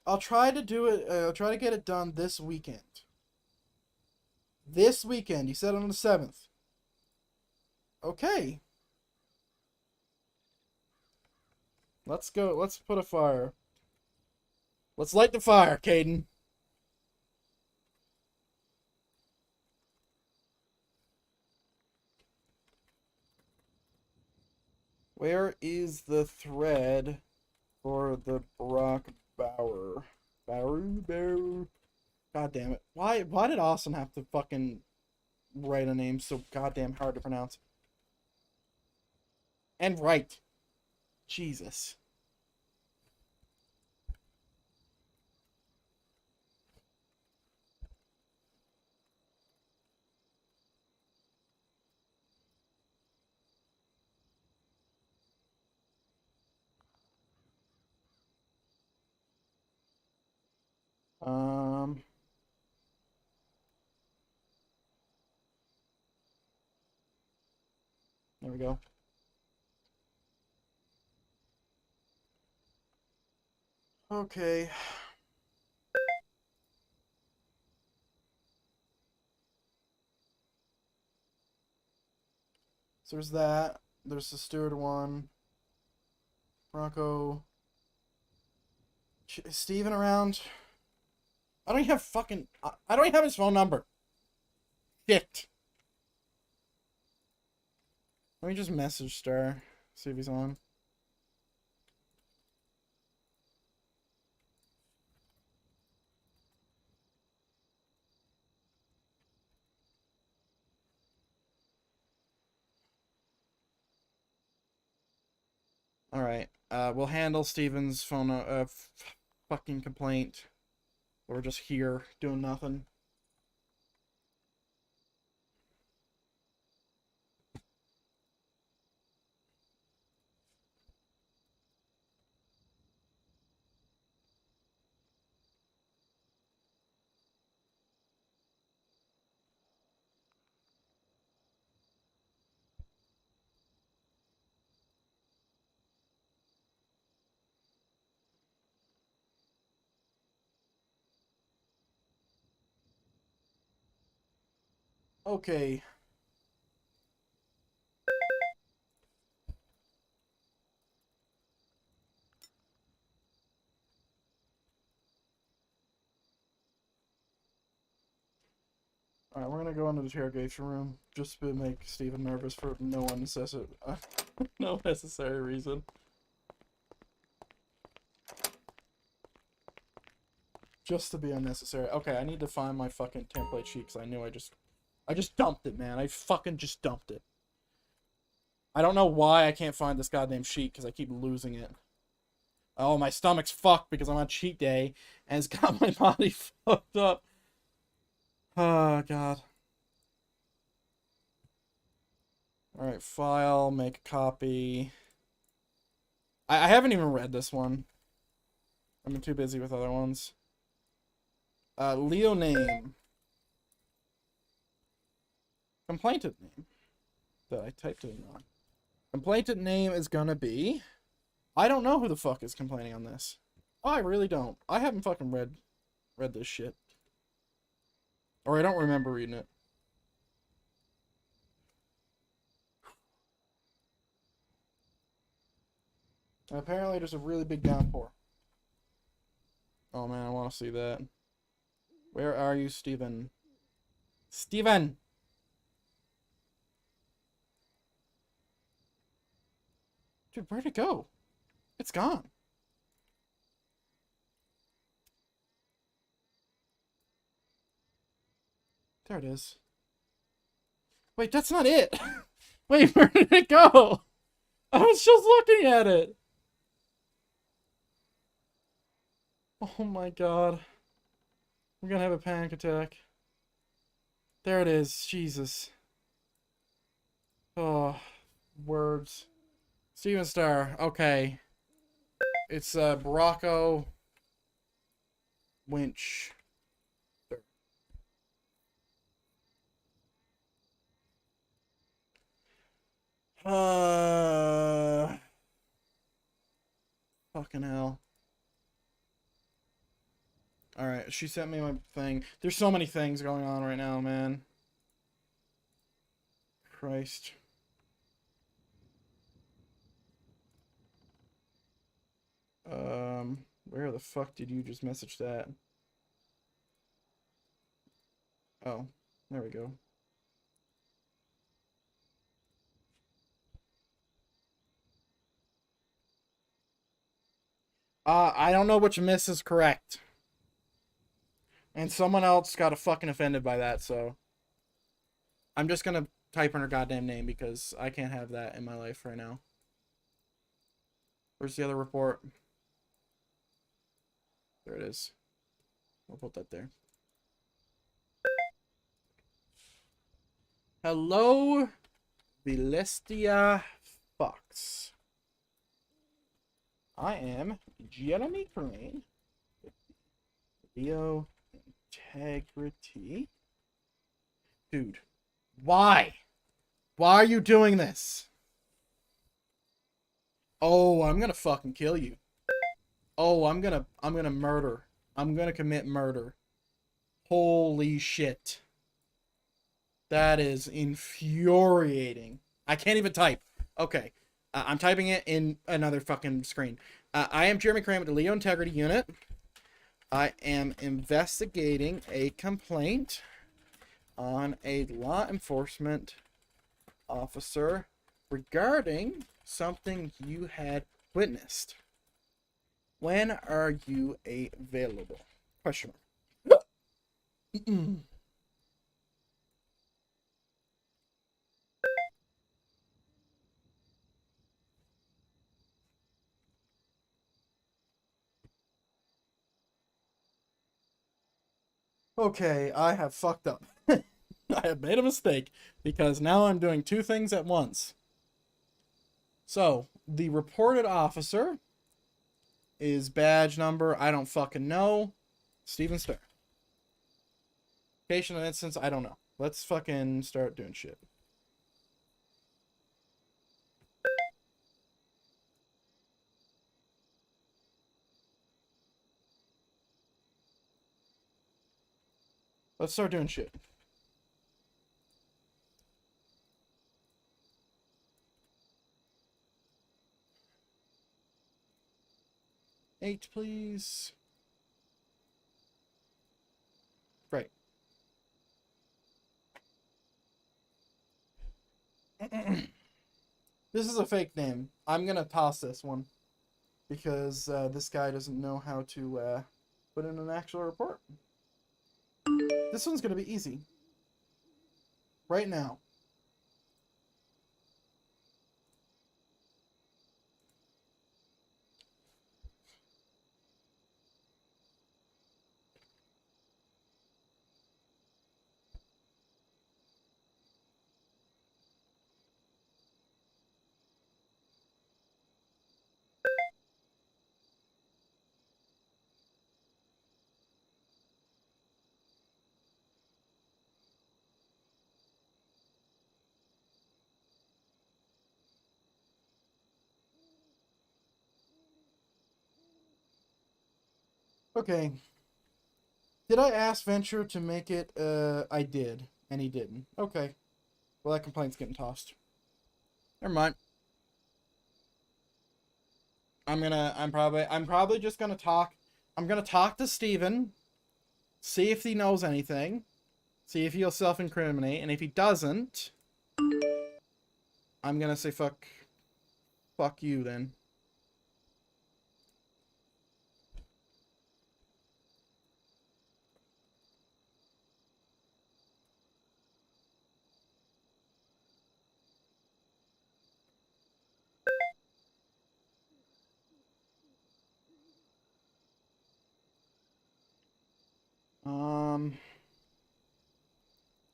I'll try to do it. I'll try to get it done this weekend. This weekend. You said on the 7th. Okay. Let's go. Let's put a fire. Let's light the fire, Caden. Where is the thread for the Brock Bauer? Bauer. God damn it. Why did Austin have to fucking write a name so goddamn hard to pronounce? And right. Jesus. There we go. Okay. So there's that. There's the Stewart one. Bronco. Is Steven around? I don't even have fucking... I don't even have his phone number. Shit. Let me just message Star. See if he's on. Alright. We'll handle Steven's phone fucking complaint. We're just here doing nothing. Okay. Alright, we're gonna go into the interrogation room just to make Steven nervous for no necessary reason. Just to be unnecessary. Okay, I need to find my fucking template sheet because I knew I just dumped it, man. I fucking just dumped it. I don't know why I can't find this goddamn sheet because I keep losing it. Oh, my stomach's fucked because I'm on cheat day and it's got my body fucked up. Oh, God. Alright, file, make a copy. I haven't even read this one. I've been too busy with other ones. Leo name. Complainant name. That I typed it wrong. Complainant name is gonna be... I don't know who the fuck is complaining on this. Oh, I really don't. I haven't fucking read this shit. Or I don't remember reading it. Apparently there's a really big downpour. Oh man, I want to see that. Where are you, Steven? Steven! Dude, where'd it go? It's gone. There it is. Wait, that's not it! Wait, where did it go? I was just looking at it! Oh my god. I'm gonna have a panic attack. There it is. Jesus. Oh, words. Steven Star. Okay. It's Baracco Winch. Fucking hell. Alright, she sent me my thing. There's so many things going on right now, man. Christ. Where the fuck did you just message that? Oh, there we go. I don't know which miss is correct. And someone else got fucking offended by that, so... I'm just gonna type in her goddamn name because I can't have that in my life right now. Where's the other report? There it is. I'll put that there. Hello, Vilestia Fox. I am Jeremy Crane. Video integrity. Dude, why? Why are you doing this? Oh, I'm gonna fucking kill you. Oh, I'm gonna murder. I'm gonna commit murder. Holy shit. That is infuriating. I can't even type. Okay. I'm typing it in another fucking screen. I am Jeremy Cram with the Leo Integrity Unit. I am investigating a complaint on a law enforcement officer regarding something you had witnessed. When are you available? Question mark. Okay, I have fucked up. I have made a mistake because now I'm doing two things at once. So, the reported officer is badge number, I don't fucking know, Steven Starr. Location of instance, I don't know. Let's fucking start doing shit. Let's start doing shit. Eight, please. Right. This is a fake name. I'm gonna toss this one because this guy doesn't know how to put in an actual report. This one's gonna be easy. Right now. Okay. Did I ask Venture to make it? I did, and he didn't. Okay. Well, that complaint's getting tossed. Never mind. I'm probably just gonna talk. I'm gonna talk to Steven, see if he knows anything, see if he'll self-incriminate, and if he doesn't, I'm gonna say fuck you then.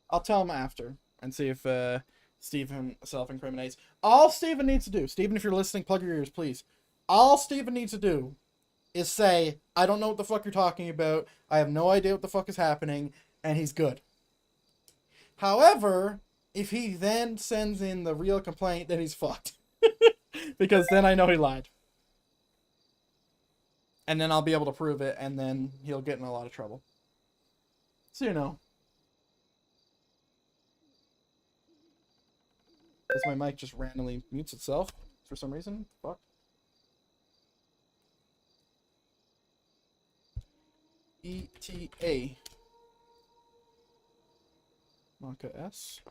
I'll tell him after and see if Steven self-incriminates. All Steven needs to do, Steven, if you're listening, plug your ears, please. All Steven needs to do is say, I don't know what the fuck you're talking about. I have no idea what the fuck is happening, and he's good. However, if he then sends in the real complaint, then he's fucked. Because then I know he lied. And then I'll be able to prove it, and then he'll get in a lot of trouble. So you know. Does my mic just randomly mutes itself for some reason? Fuck. ETA. Monka S.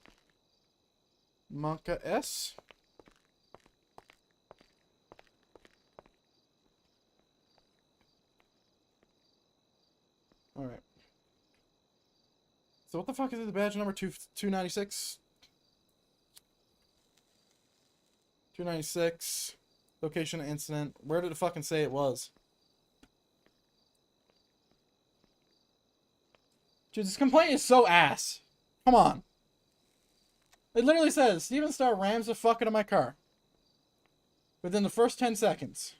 Monka S. Alright. So what the fuck is the badge number? 296? 296. Location of incident. Where did it fucking say it was? Dude, this complaint is so ass. Come on. It literally says, Steven Starr rams the fuck out of my car. Within the first 10 seconds.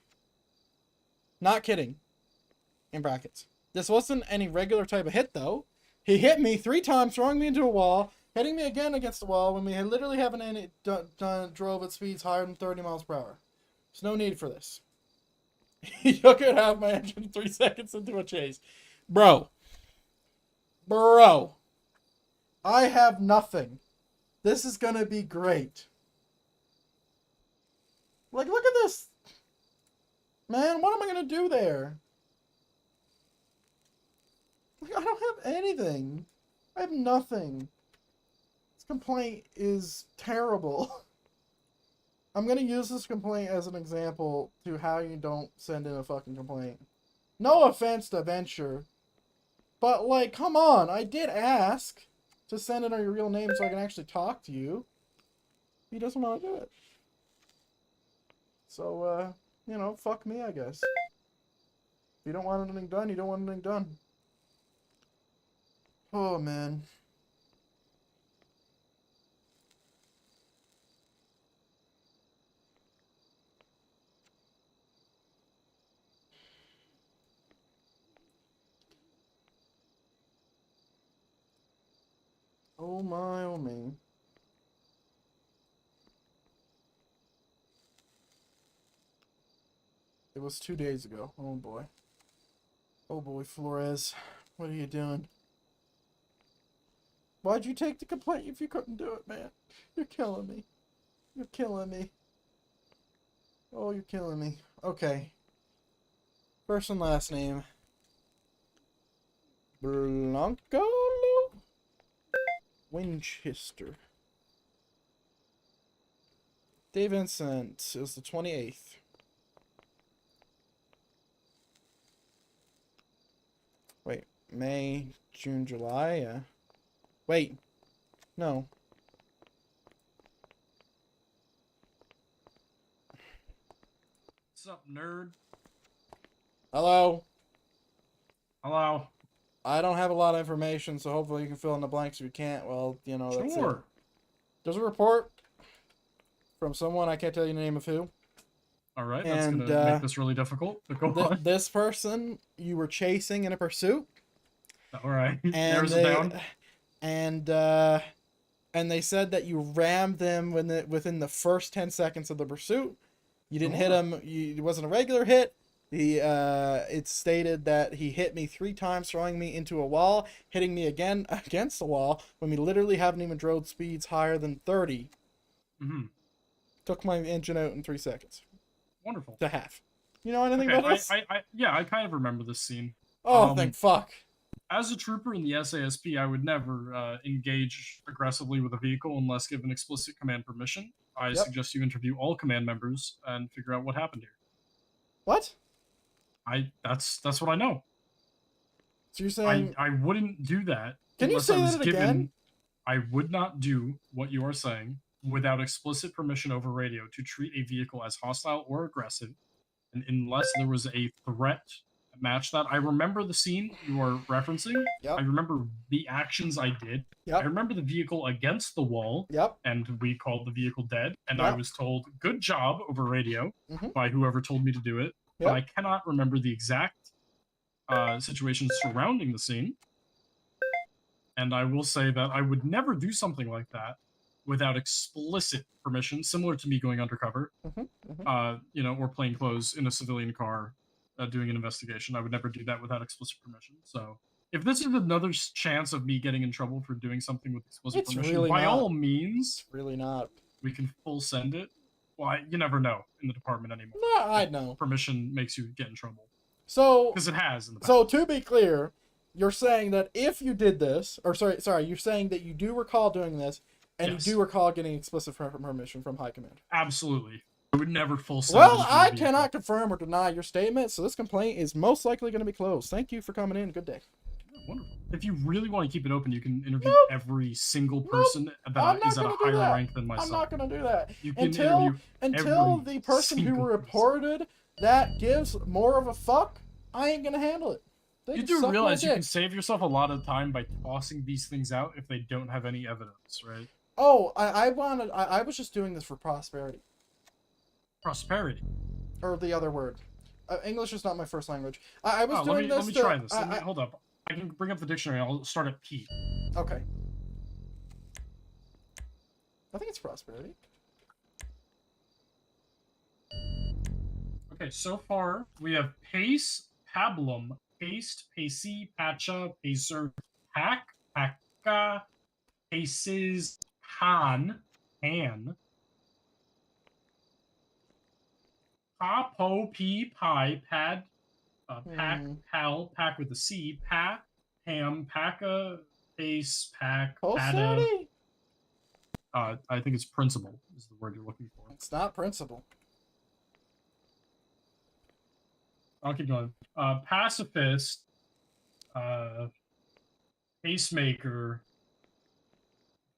Not kidding. In brackets. This wasn't any regular type of hit, though. He hit me 3 times, throwing me into a wall, hitting me again against the wall when we literally haven't drove at speeds higher than 30 miles per hour. There's no need for this. You could have my engine 3 seconds into a chase. Bro. Bro. I have nothing. This is gonna be great. Like, look at this. Man, what am I gonna do there? Like, I don't have anything. I have nothing. This complaint is terrible. I'm gonna use this complaint as an example to how you don't send in a fucking complaint. No offense to Venture, but like, come on, I did ask to send in your real name so I can actually talk to you. He doesn't want to do it. So, you know, fuck me, I guess. If you don't want anything done, you don't want anything done. Oh, man. Oh my, oh me. It was 2 days ago. Oh boy. Oh boy, Flores. What are you doing? Why'd you take the complaint if you couldn't do it, man? You're killing me. You're killing me. Oh, you're killing me. Okay. First and last name. Blanco Winchester. Day Vincent is the 28th. Wait, May, June, July? Yeah. Wait. No. What's up, nerd? Hello? Hello? I don't have a lot of information, so hopefully you can fill in the blanks. If you can't, well, you know, that's it. Sure. There's a report from someone, I can't tell you the name of who. Alright, that's And, gonna make this really difficult, but go on. This person you were chasing in a pursuit. Alright, And narrows it down. And they said that you rammed them within the first 10 seconds of the pursuit. You didn't hit him. It wasn't a regular hit. It stated that he hit me 3 times, throwing me into a wall, hitting me again against the wall when we literally haven't even drove speeds higher than 30. Mm-hmm. Took my engine out in 3 seconds. Wonderful. To half. You know anything Okay, about this? yeah, I kind of remember this scene. Oh, thank fuck. As a trooper in the SASP, I would never engage aggressively with a vehicle unless given explicit command permission. I suggest you interview all command members and figure out what happened here. What? That's what I know. So you're saying I wouldn't do that. Can you say that again? I would not do what you are saying without explicit permission over radio to treat a vehicle as hostile or aggressive, and unless there was a threat match that. I remember the scene you are referencing. Yep. I remember the actions I did. Yep. I remember the vehicle against the wall. Yep. And we called the vehicle dead. And Yep. I was told, good job over radio Mhm. by whoever told me to do it. Yep. But I cannot remember the exact situation surrounding the scene. And I will say that I would never do something like that without explicit permission, similar to me going undercover, you know, or plain clothes in a civilian car doing an investigation. I would never do that without explicit permission. So if this is another chance of me getting in trouble for doing something with explicit permission, really by not. all means, It's really not. we can full send it. Well, you never know in the department anymore. No, I know. Permission makes you get in trouble. So, because it has in the past. So to be clear, you're saying that if you did this, or sorry, you're saying that you do recall doing this, and Yes. you do recall getting explicit permission from High Command. Absolutely. I would never full send Well, it I to a cannot confirm or deny your statement, so this complaint is most likely going to be closed. Thank you for coming in. Good day. Wonderful. If you really want to keep it open, you can interview every single person I'm that not is at a gonna do higher that. rank than myself. I'm not going to do that. You can Until interview the person who single reported that gives more of a fuck, I ain't going to handle it. They You can do suck my realize you dick. can save yourself a lot of time by tossing these things out if they don't have any evidence, right? Oh, I was just doing this for prosperity. Prosperity. Or the other word. English is not my first language. I was doing this Let me try this. Hold up. I can bring up the dictionary. I'll start at P. Okay. I think it's prosperity. Okay, so far we have Pace, Pablum, Paste, Pacey, Pacha, Pacer, Pack, Packa, Paces, Han, Pa, Po, P, Pie, Pad, Pack, Pal, Pack with a C, Pa, Ham, Packa, Pace, Pack, Post Pada. 30? I think it's principal is the word you're looking for. It's not principal. I'll keep going. Pacifist, Pacemaker,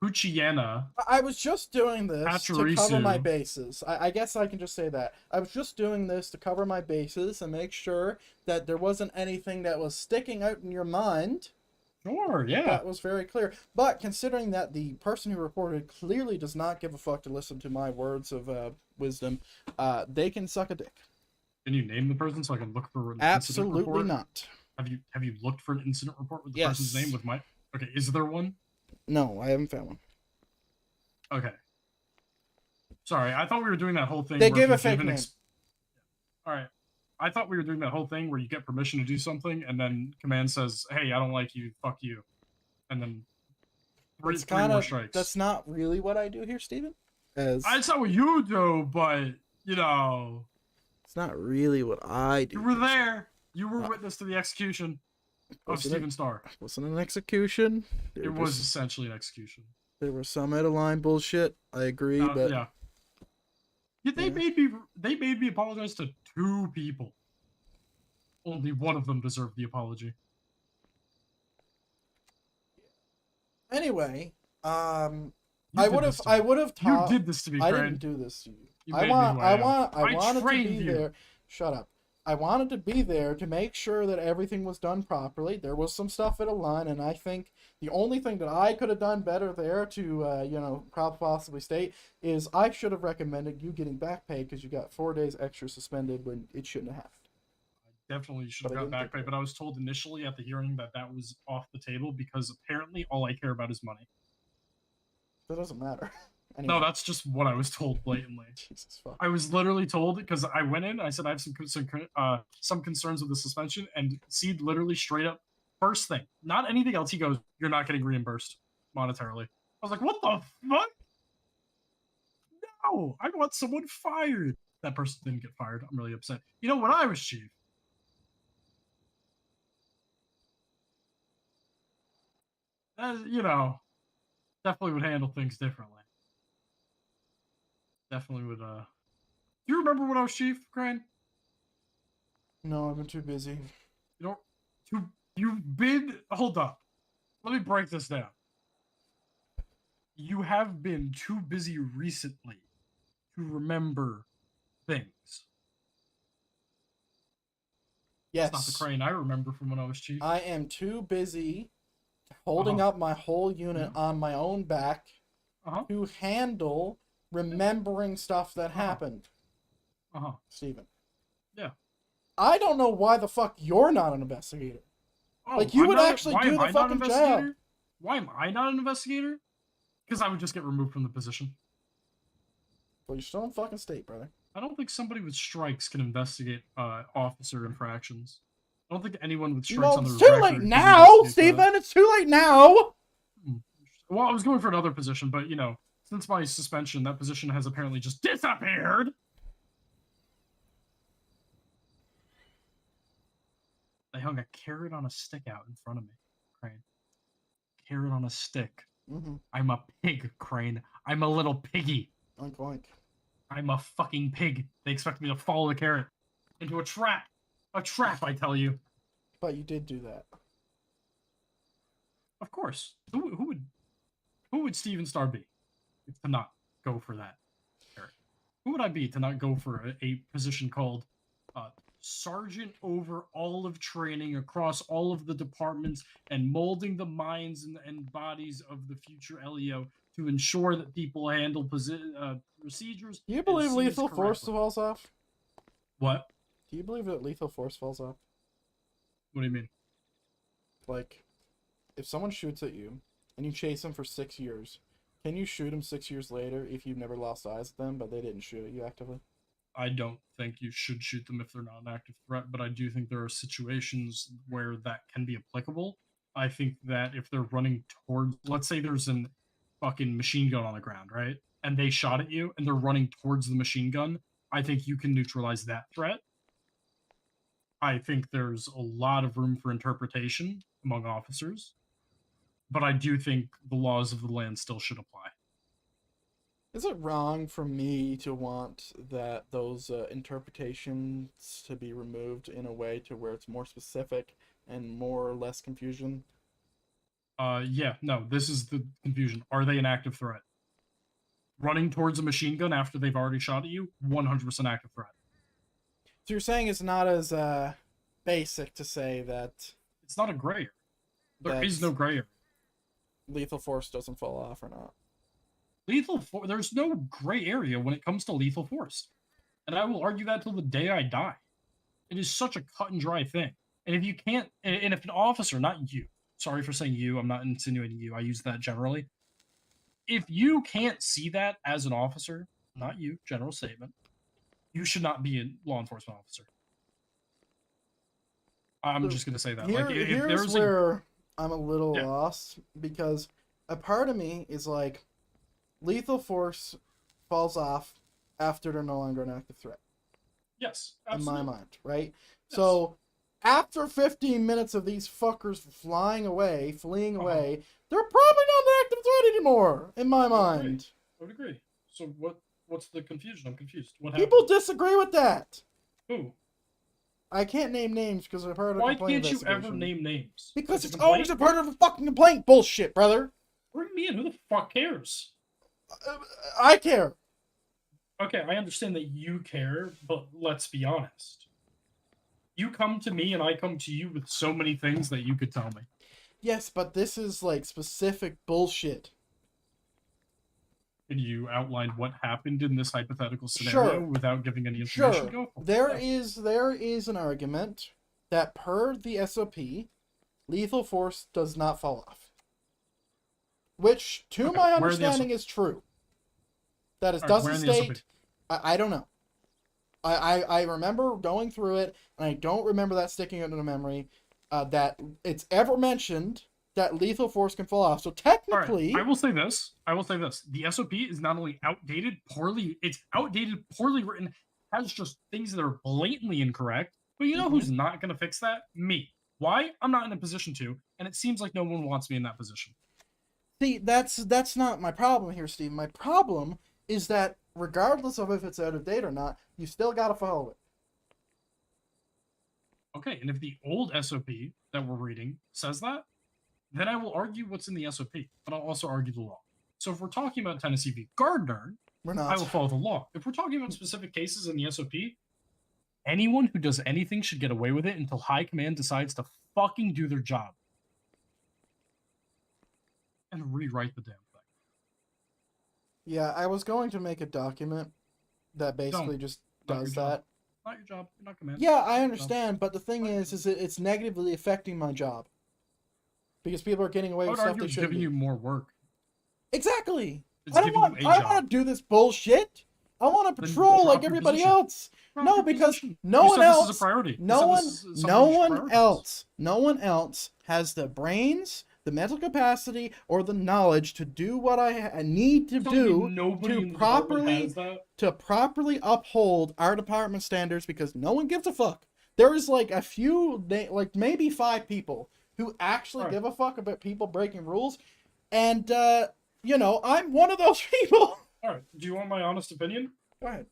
Puchiena. I was just doing this to cover my Pachirisu. bases. I guess I can just say that. I was just doing this to cover my bases and make sure that there wasn't anything that was sticking out in your mind. Sure, yeah. That was very clear. But considering that the person who reported clearly does not give a fuck to listen to my words of wisdom, they can suck a dick. Can you name the person so I can look for an incident Absolutely report? not. Have you looked for an incident report with the Yes. person's name with my? Okay, is there one? No, I haven't found one. Okay. Sorry, I thought we were doing that whole thing. They where give if a you fake give an name. All right. I thought we were doing that whole thing where you get permission to do something, and then command says, "Hey, I don't like you. Fuck you," and then three more strikes. That's not really what I do here, Steven. As That's not what you do, but you know, it's not really what I do. you were there. You were witness to the execution of Wasn't Steven Starr. It wasn't an execution. It was essentially an execution. There was some out of line bullshit. I agree, but yeah. They made me apologize to 2 people. Only one of them deserved the apology. anyway, I You would did this have to me. taught. You did this to me, I Crane. didn't do this to you. You I made me who I am. wanted to trained be you. there. Shut up. I wanted to be there to make sure that everything was done properly. There was some stuff out of line, and I think the only thing that I could have done better there to, possibly state is I should have recommended you getting back pay because you got 4 days extra suspended when it shouldn't have happened. Definitely should But I have got didn't back think pay, that. but I was told initially at the hearing that that was off the table because apparently all I care about is money. That doesn't matter. Anyway. No, that's just what I was told blatantly. Jesus fuck. I was literally told because I went in, I said I have some concerns with the suspension, and Seed literally straight up first thing, not anything else. He goes, "You're not getting reimbursed monetarily." I was like, "What the fuck? No, I want someone fired." That person didn't get fired. I'm really upset. You know, when I was chief, definitely would handle things differently. Definitely would. Do you remember when I was chief, Crane? No, I've been too busy. You've been. Hold up. Let me break this down. You have been too busy recently to remember things. Yes. It's not the Crane I remember from when I was chief. I am too busy holding up my whole unit on my own back to handle remembering stuff that happened. Steven. Yeah. I don't know why the fuck you're not an investigator. Oh, Like, you I'm would not- actually why do am the I not an fucking job. investigator? Why am I not an investigator? Because I would just get removed from the position. Well, you're still in fucking state, brother. I don't think somebody with strikes can investigate officer infractions. I don't think anyone with strikes No, on their it's too record late can now, investigate Steven! It's too late now! Well, I was going for another position, but, since my suspension, that position has apparently just disappeared! They hung a carrot on a stick out in front of me, Crane. Carrot on a stick. Mm-hmm. I'm a pig, Crane. I'm a little piggy. Oink, oink. I'm a fucking pig. They expect me to follow the carrot into a trap. A trap, I tell you. But you did do that. Of course. Who would Steven Starr be to not go for that carrot? Who would I be to not go for a position called Sergeant over all of training across all of the departments and molding the minds and bodies of the future LEO to ensure that people handle procedures? Do you believe and lethal scenes force correctly? falls off? What? Do you believe that lethal force falls off? What do you mean? Like, if someone shoots at you and you chase them for 6 years, can you shoot them 6 years later if you've never lost eyes at them, but they didn't shoot at you actively? I don't think you should shoot them if they're not an active threat, but I do think there are situations where that can be applicable. I think that if they're running towards, let's say there's an fucking machine gun on the ground, right? And they shot at you and they're running towards the machine gun, I think you can neutralize that threat. I think there's a lot of room for interpretation among officers, but I do think the laws of the land still should apply. Is it wrong for me to want that those interpretations to be removed in a way to where it's more specific and more or less confusion? Yeah, no, this is the confusion. Are they an active threat? Running towards a machine gun after they've already shot at you, 100% active threat. So you're saying it's not as basic to say that It's not a gray area. There is That's- no gray area. lethal force doesn't fall off or not. There's no gray area when it comes to lethal force. And I will argue that till the day I die. It is such a cut and dry thing. And if you can't, and if an officer, not you, sorry for saying you, I'm not insinuating you, I use that generally. If you can't see that as an officer, not you, general statement, you should not be a law enforcement officer. I'm So just going to say that. Here, Like, if here's there's a, where I'm a little Yeah. lost, because a part of me is like, lethal force falls off after they're no longer an active threat. yes, In absolutely. my mind, right? So after 15 minutes of these fuckers fleeing away, they're probably not an active threat anymore, in my I would agree. mind. I would agree. So what's the confusion? I'm confused. What happened? People disagree with that. Who? I can't name names because I've heard of Why complaint can't you ever investigation. name names? Because It's it's a always a complaint? part of a fucking complaint bullshit, brother. Bring me in. Who the fuck cares? I care. Okay, I understand that you care, but let's be honest. You come to me and I come to you with so many things that you could tell me. Yes, but this is like specific bullshit. Can you outline what happened in this hypothetical scenario Sure. without giving any information? Sure. Go for it. There is an argument that per the SOP, lethal force does not fall off. Which, to Okay, my where in the understanding, is true. That it Alright, doesn't where in the SOP? state. I don't know. I remember going through it, and I don't remember that sticking into the memory. That it's ever mentioned that lethal force can fall off. So technically, I will say this. The SOP is not only outdated, it's outdated, poorly written, has just things that are blatantly incorrect. But you know who's not going to fix that? Me. Why? I'm not in a position to, and it seems like no one wants me in that position. see, that's not my problem here, Steve. My problem is that regardless of if it's out of date or not, you still gotta follow it. Okay, and if the old SOP that we're reading says that, then I will argue what's in the SOP, but I'll also argue the law. So if we're talking about Tennessee v. Gardner, We're I not. will follow the law. If we're talking about specific cases in the SOP, anyone who does anything should get away with it until high command decides to fucking do their job. And rewrite the damn thing. Yeah, I was going to make a document that basically Don't. just Not your does job. that. Not your job. You're not command. Yeah, I Not your job. understand, but the thing is it's negatively affecting my job because people are getting away I with would stuff argue they it's shouldn't. giving be. you more work. Exactly. It's I don't giving want. you a I job. don't want to do this bullshit. I want to Then patrol drop like your everybody position. else. Drop No, your because position. no You one said else. This is a priority. You No said one. this is something No you should one prioritize. else. No one else has the brains, the mental capacity, or the knowledge to do what I need to You're telling me do nobody to in the department properly has that? to properly uphold our department standards because no one gives a fuck. There is like a few, like maybe 5 people who actually Right. give a fuck about people breaking rules, and you know, I'm one of those people. All right. Do you want my honest opinion? Go ahead.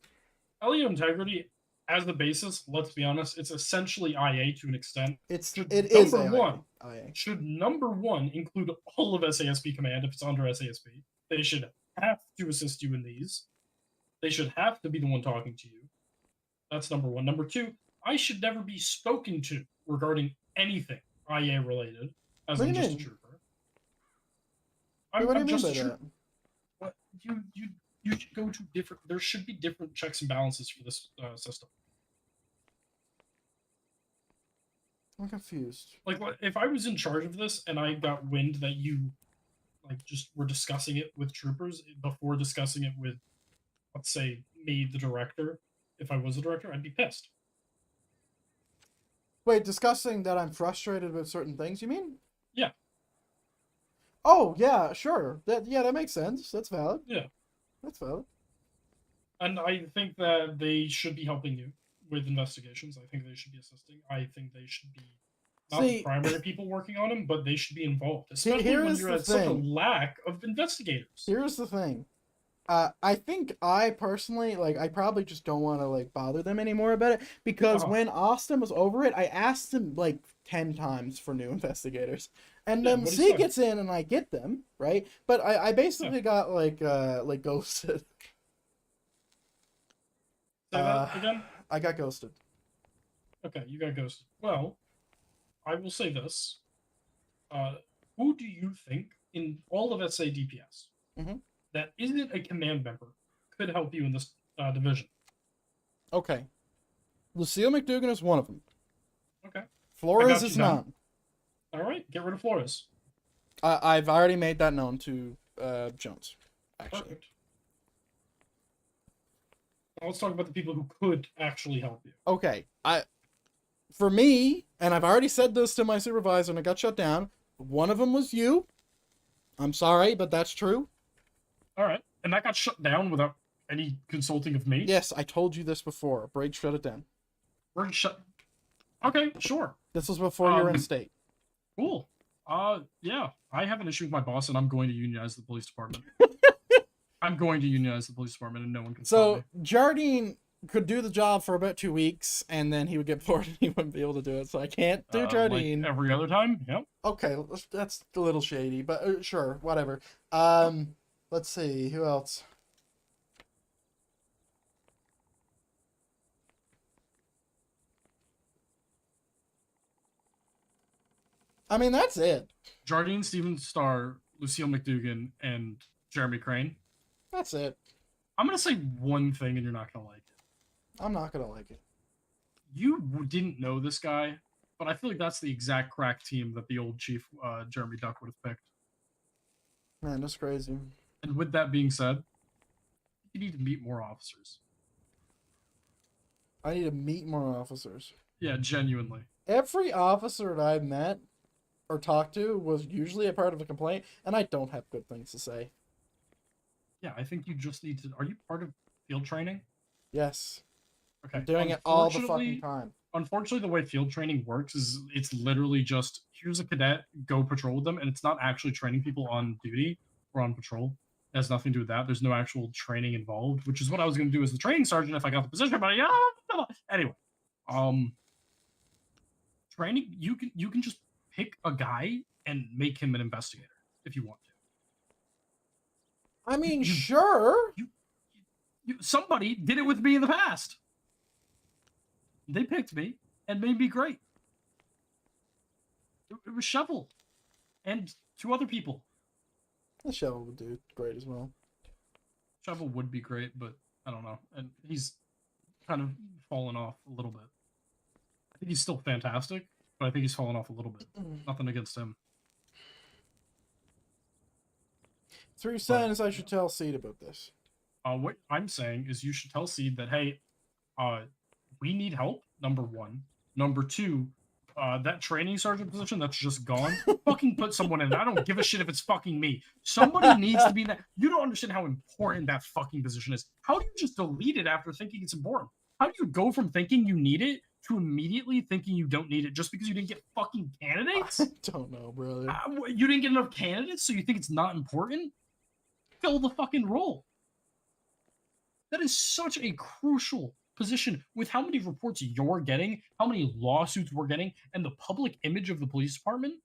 LEO integrity, as the basis, let's be honest, it's essentially IA to an extent. It Should is number AI. one. IA. Should number one include all of SASP command if it's under SASP? They should have to assist you in these. They should have to be the one talking to you. That's number one. Number two, I should never be spoken to regarding anything IA related as What I'm do you just a mean? trooper. What do you I'm mean just by a that? trooper. What? You should go to different. There should be different checks and balances for this system. I'm confused. Like, if I was in charge of this and I got wind that you, like, just were discussing it with troopers before discussing it with, let's say, me, the director, If I was the director, I'd be pissed. Wait, discussing that I'm frustrated with certain things, you mean? Yeah. Oh, yeah, sure. That makes sense. That's valid. Yeah. That's valid. And I think that they should be helping you with investigations. I think they should be assisting. I think they should be not the primary people working on them, but they should be involved, especially when you're at such a lack of investigators. Here's the thing. I think I personally, like, I probably just don't want to, like, bother them anymore about it, because when Austin was over it, I asked him, like, 10 times for new investigators. And then C gets in and I get them, right? But I basically got, like, ghosted. Say that again? I got ghosted. Okay, you got ghosted. Well, I will say this. Who do you think in all of SA DPS that isn't a command member could help you in this division? Okay. Lucille McDougan is one of them. Okay. Flores is not. All right, get rid of Flores. I've already made that known to Jones, actually. Perfect. Now let's talk about the people who could actually help you. Okay, for me, and I've already said this to my supervisor and I got shut down, one of them was you. I'm sorry, but that's true. All right, and that got shut down without any consulting of me? Yes, I told you this before. Braid shut it down. Braid shut... Okay, sure. This was before you were in state. Cool. Yeah, I have an issue with my boss and I'm going to unionize the police department. I'm going to unionize the police department and no one can stop me. So, Jardine could do the job for about 2 weeks and then he would get bored and he wouldn't be able to do it. So I can't do Jardine. Like every other time? Yep. Okay, that's a little shady, but sure, whatever. Let's see, who else? I mean, that's it. Jardine, Steven Starr, Lucille McDougan, and Jeremy Crane. That's it. I'm going to say one thing and you're not going to like it. I'm not going to like it. You didn't know this guy, but I feel like that's the exact crack team that the old chief, Jeremy Duck, would have picked. Man, that's crazy. And with that being said, you need to meet more officers. I need to meet more officers. Yeah, genuinely. Every officer that I've met or talked to was usually a part of a complaint, and I don't have good things to say. Yeah, I think you just need to... Are you part of field training? Yes. Okay. I'm doing it all the fucking time. Unfortunately, the way field training works is it's literally just, here's a cadet, go patrol with them, and it's not actually training people on duty or on patrol. It has nothing to do with that. There's no actual training involved, which is what I was going to do as the training sergeant if I got the position, but anyway. Training, you can just pick a guy and make him an investigator if you want to. I mean, sure. Somebody did it with me in the past. They picked me and made me great. It was Shovel and 2 other people. The Shovel would do great as well. Shovel would be great, but I don't know. And he's kind of fallen off a little bit. I think he's still fantastic, but I think he's fallen off a little bit. Nothing against him. 3 cents, I should tell Seed about this. What I'm saying is you should tell Seed that, hey, we need help, number 1. Number 2, that training sergeant position that's just gone, fucking put someone in. I don't give a shit if it's fucking me. Somebody needs to be in that. You don't understand how important that fucking position is. How do you just delete it after thinking it's important? How do you go from thinking you need it to immediately thinking you don't need it just because you didn't get fucking candidates? I don't know, brother. You didn't get enough candidates, so you think it's not important? Fill the fucking role. That is such a crucial position with how many reports you're getting, how many lawsuits we're getting, and the public image of the police department.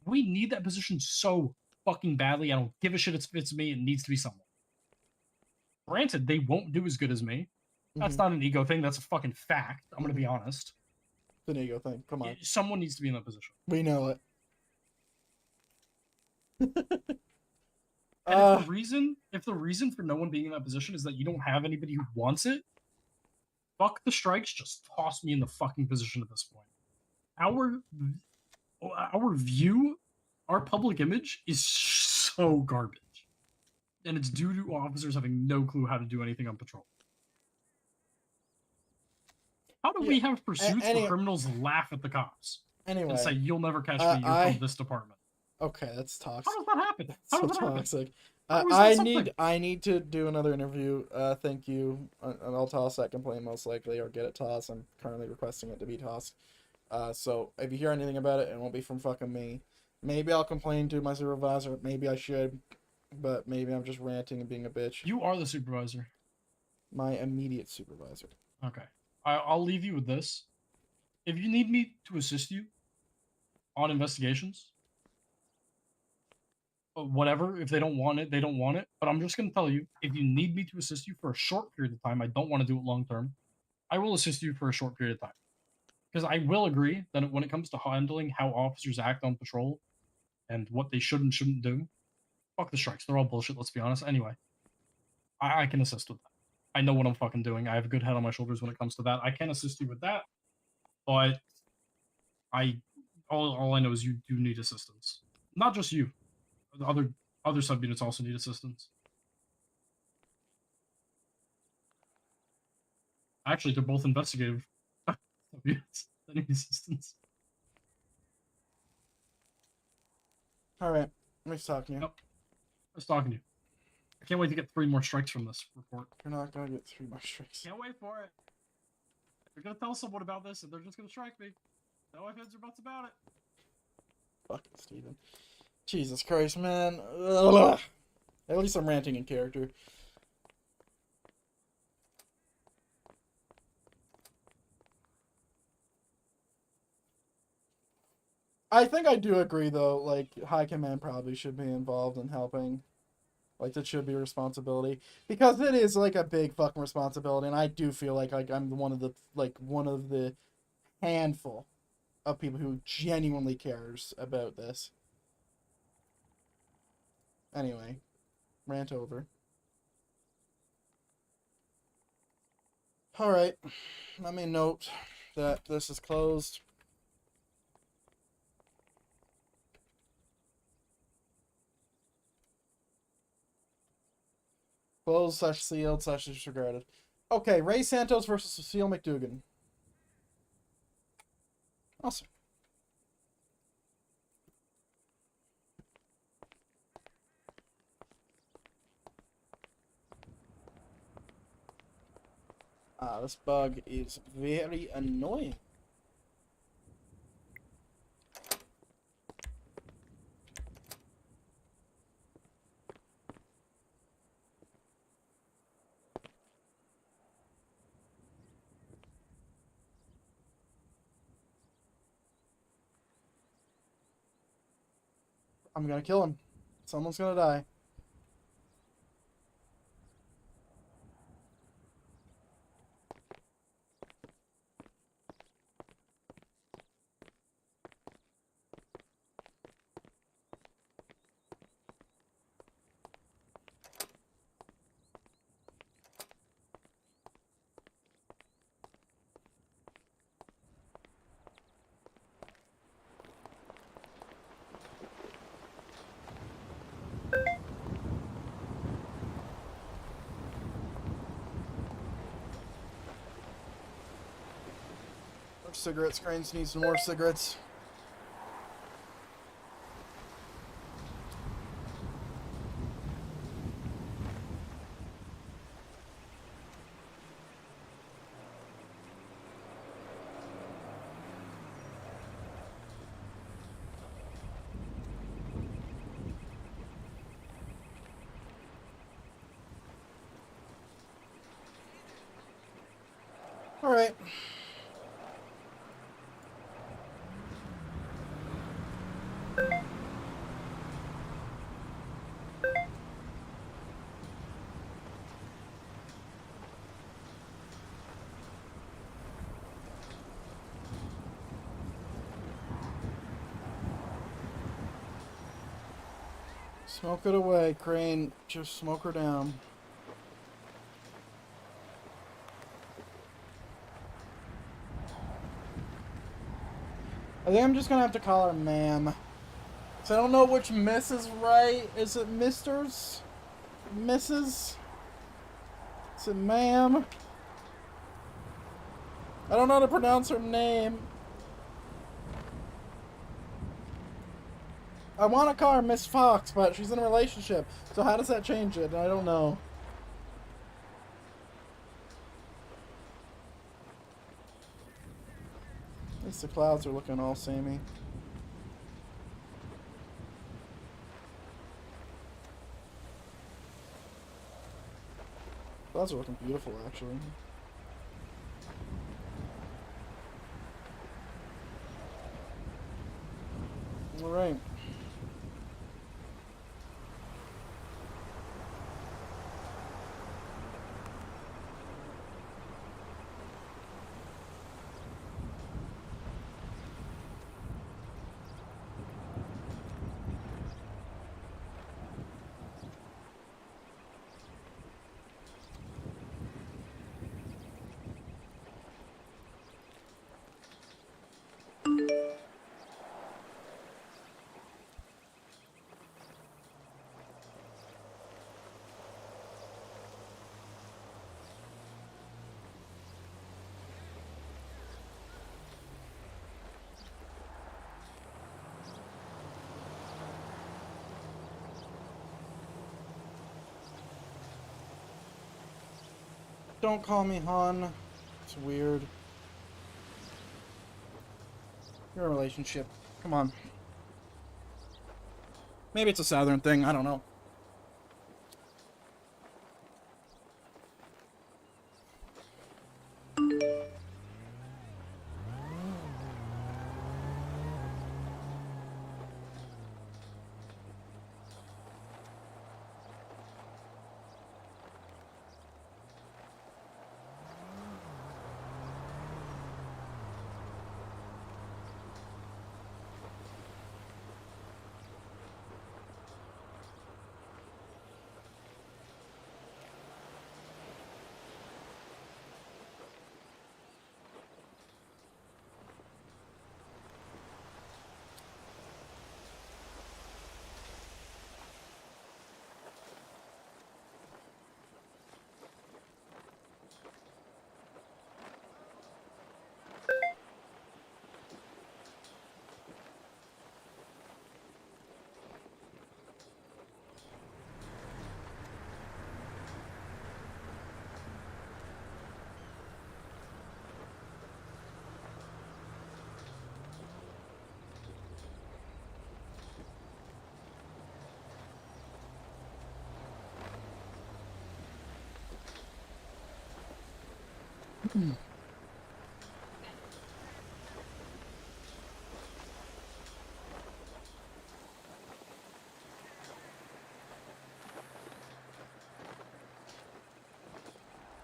We need that position so fucking badly. I don't give a shit if it's me. It needs to be someone. Granted, they won't do as good as me. That's not an ego thing. That's a fucking fact. I'm going to be honest. It's an ego thing. Come on. Someone needs to be in that position. We know it. And if the reason for no one being in that position is that you don't have anybody who wants it, fuck the strikes, just toss me in the fucking position at this point. Our view, our public image is so garbage. And it's due to officers having no clue how to do anything on patrol. How do we have pursuits any- where criminals laugh at the cops Anyway, and say, "You'll never catch me. You're from this department"? okay, that's toxic. How does that happen? How So does that happen? toxic. How is that something? I need to do another interview. Thank you. And I'll toss that complaint most likely, or get it tossed. I'm currently requesting it to be tossed. So if you hear anything about it, it won't be from fucking me. Maybe I'll complain to my supervisor. Maybe I should, but maybe I'm just ranting and being a bitch. You are the supervisor. My immediate supervisor. Okay. I'll leave you with this. If you need me to assist you on investigations, whatever, if they don't want it, they don't want it. But I'm just going to tell you, if you need me to assist you for a short period of time, I don't want to do it long term, I will assist you for a short period of time. Because I will agree that when it comes to handling how officers act on patrol and what they should and shouldn't do, fuck the strikes. They're all bullshit, let's be honest. Anyway, I can assist with that. I know what I'm fucking doing. I have a good head on my shoulders when it comes to that. I can assist you with that, but all I know is you do need assistance. Not just you. The other subunits also need assistance. Actually, they're both investigative subunits that need assistance. Alright, nice talking to you. Yep. Nice talking to you. I can't wait to get 3 more strikes from this report. You're not gonna get 3 more strikes. Can't wait for it. They're gonna tell someone about this, and they're just gonna strike me. No ifs or buts about it. Fucking Steven. Jesus Christ, man. Ugh. At least I'm ranting in character. I think I do agree, though, like, High Command probably should be involved in helping. Like, that should be a responsibility. Because it is, like, a big fucking responsibility, and I do feel like I'm one of the handful of people who genuinely cares about this. Anyway, rant over. Alright, let me note that this is closed. Closed / sealed / disregarded. Okay, Ray Santos versus Cecile McDougan. Awesome. This bug is very annoying. I'm gonna kill him. Someone's gonna die. Cigarettes. Cranes needs some more cigarettes. All right. Smoke it away, Crane. Just smoke her down. I think I'm just gonna have to call her ma'am. So I don't know which Miss is right. Is it Misters? Mrs.? Is it ma'am? I don't know how to pronounce her name. I want to call her Miss Fox, but she's in a relationship. So how does that change it? I don't know. At least the clouds are looking all samey. Clouds are looking beautiful, actually. All right. Don't call me hon. It's weird. You're in a relationship. Come on. Maybe it's a southern thing. I don't know.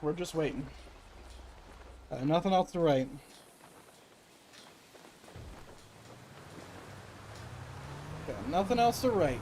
We're just waiting. Nothing else to write. Got nothing else to write.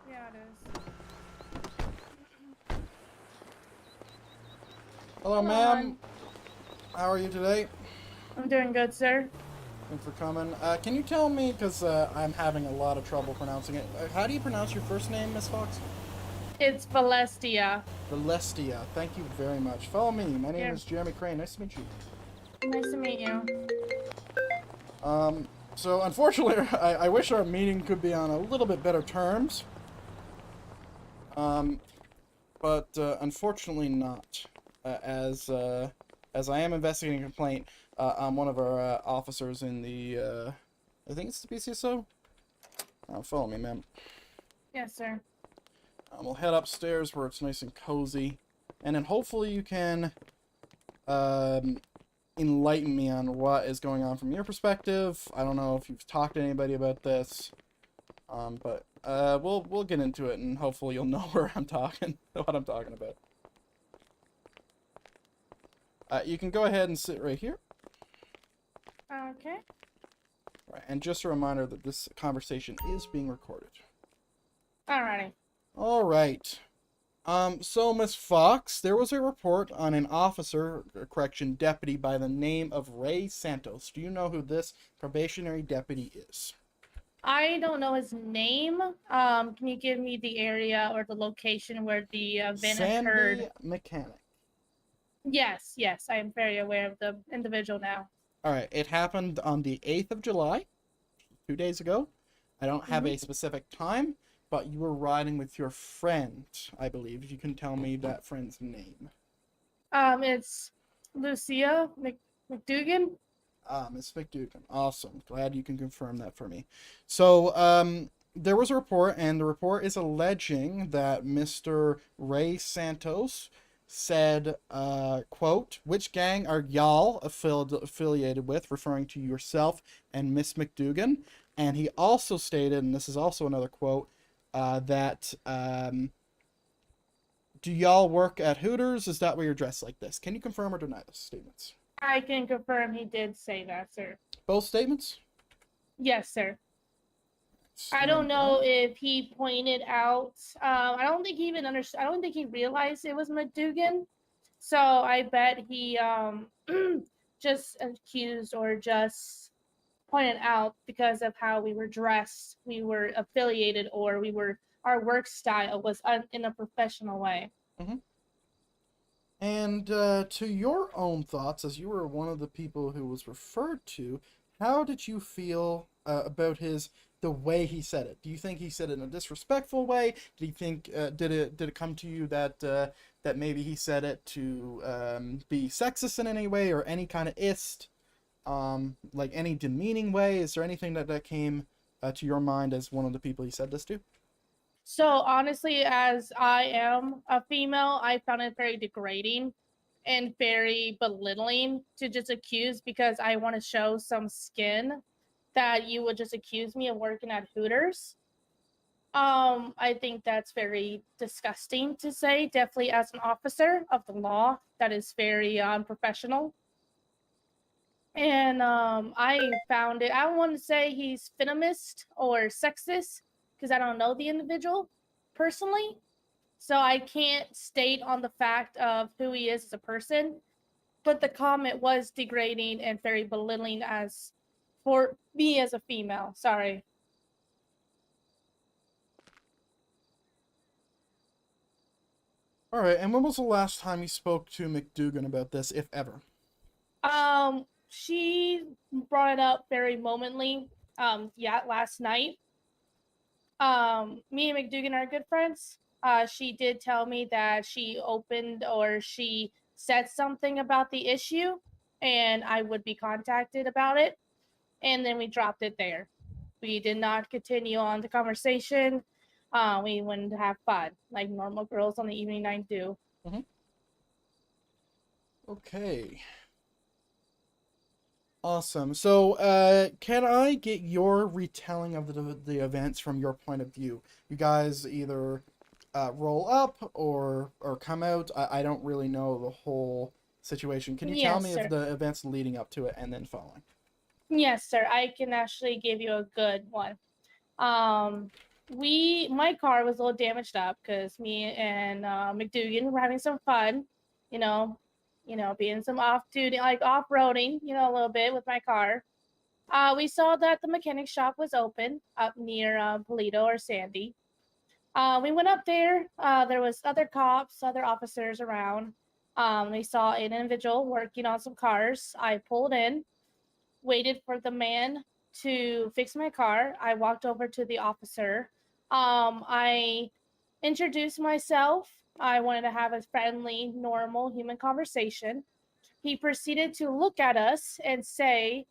Yeah, it is. Hello, ma'am. How are you today? I'm doing good, sir. Thanks for coming. Can you tell me, because I'm having a lot of trouble pronouncing it, how do you pronounce your first name, Miss Fox? It's Celestia. Celestia. Thank you very much. Follow me. My name is Jeremy Crane. Nice to meet you. Nice to meet you. So unfortunately, I wish our meeting could be on a little bit better terms. But unfortunately not. As I am investigating a complaint on one of our officers in the, I think it's the PCSO? Follow me, ma'am. Yes, sir. We'll head upstairs where it's nice and cozy, and then hopefully you can enlighten me on what is going on from your perspective. I don't know if you've talked to anybody about this, but we'll get into it, and hopefully you'll know what I'm talking about. You can go ahead and sit right here. Okay. Right, and just a reminder that this conversation is being recorded. Alrighty. All right. So Miss Fox, there was a report on an officer, correction, deputy by the name of Ray Santos. Do you know who this probationary deputy is? I don't know his name. Can you give me the area or the location where the event occurred? Sandy Mechanic. Yes, I am very aware of the individual now. All right, it happened on the 8th of July, 2 days ago. I don't have a specific time, but you were riding with your friend, I believe. If you can tell me that friend's name. It's Lucia McDougan. Miss McDougan. Awesome. Glad you can confirm that for me. So, there was a report, and the report is alleging that Mr. Ray Santos said, quote, "Which gang are y'all affiliated with?" referring to yourself and Miss McDougan. And he also stated, and this is also another quote, that, do y'all work at Hooters? Is that why you're dressed like this? Can you confirm or deny those statements? I can confirm he did say that, sir. Both statements? Yes, sir. I don't know if he pointed out. I don't think he even understood. I don't think he realized it was McDougan. So I bet he just accused or just pointed out because of how we were dressed, we were affiliated, or our work style was in a professional way. Mm-hmm. And to your own thoughts, as you were one of the people who was referred to, how did you feel about the way he said it? Do you think he said it in a disrespectful way? Did you think did it come to you that that maybe he said it to be sexist in any way, or any kind of like any demeaning way? Is there anything that came to your mind as one of the people he said this to? So honestly, as I am a female, I found it very degrading and very belittling to just accuse, because I want to show some skin, that you would just accuse me of working at Hooters. I think that's very disgusting to say. Definitely, as an officer of the law, that is very unprofessional. And I found it. I don't want to say he's feminist or sexist, because I don't know the individual personally. So I can't state on the fact of who he is as a person. But the comment was degrading and very belittling as for me as a female. Sorry. All right, and when was the last time you spoke to McDougan about this, if ever? She brought it up very momently. Last night. Me and McDougan are good friends. She did tell me that she said something about the issue, and I would be contacted about it. And then we dropped it there. We did not continue on the conversation. We went to have fun, like normal girls on the evening night do. Mm-hmm. Okay. Awesome. So, can I get your retelling of the events from your point of view? You guys either roll up or come out. I don't really know the whole situation. Can you tell me of the events leading up to it and then following? Yes, sir. I can actually give you a good one. My car was a little damaged up because me and McDougan were having some fun, being some off-duty, like off-roading, a little bit with my car. We saw that the mechanic shop was open up near Polito or Sandy. We went up there. There was other cops, other officers around. We saw an individual working on some cars. I pulled in, waited for the man to fix my car. I walked over to the officer. I introduced myself. I wanted to have a friendly, normal human conversation. He proceeded to look at us and say,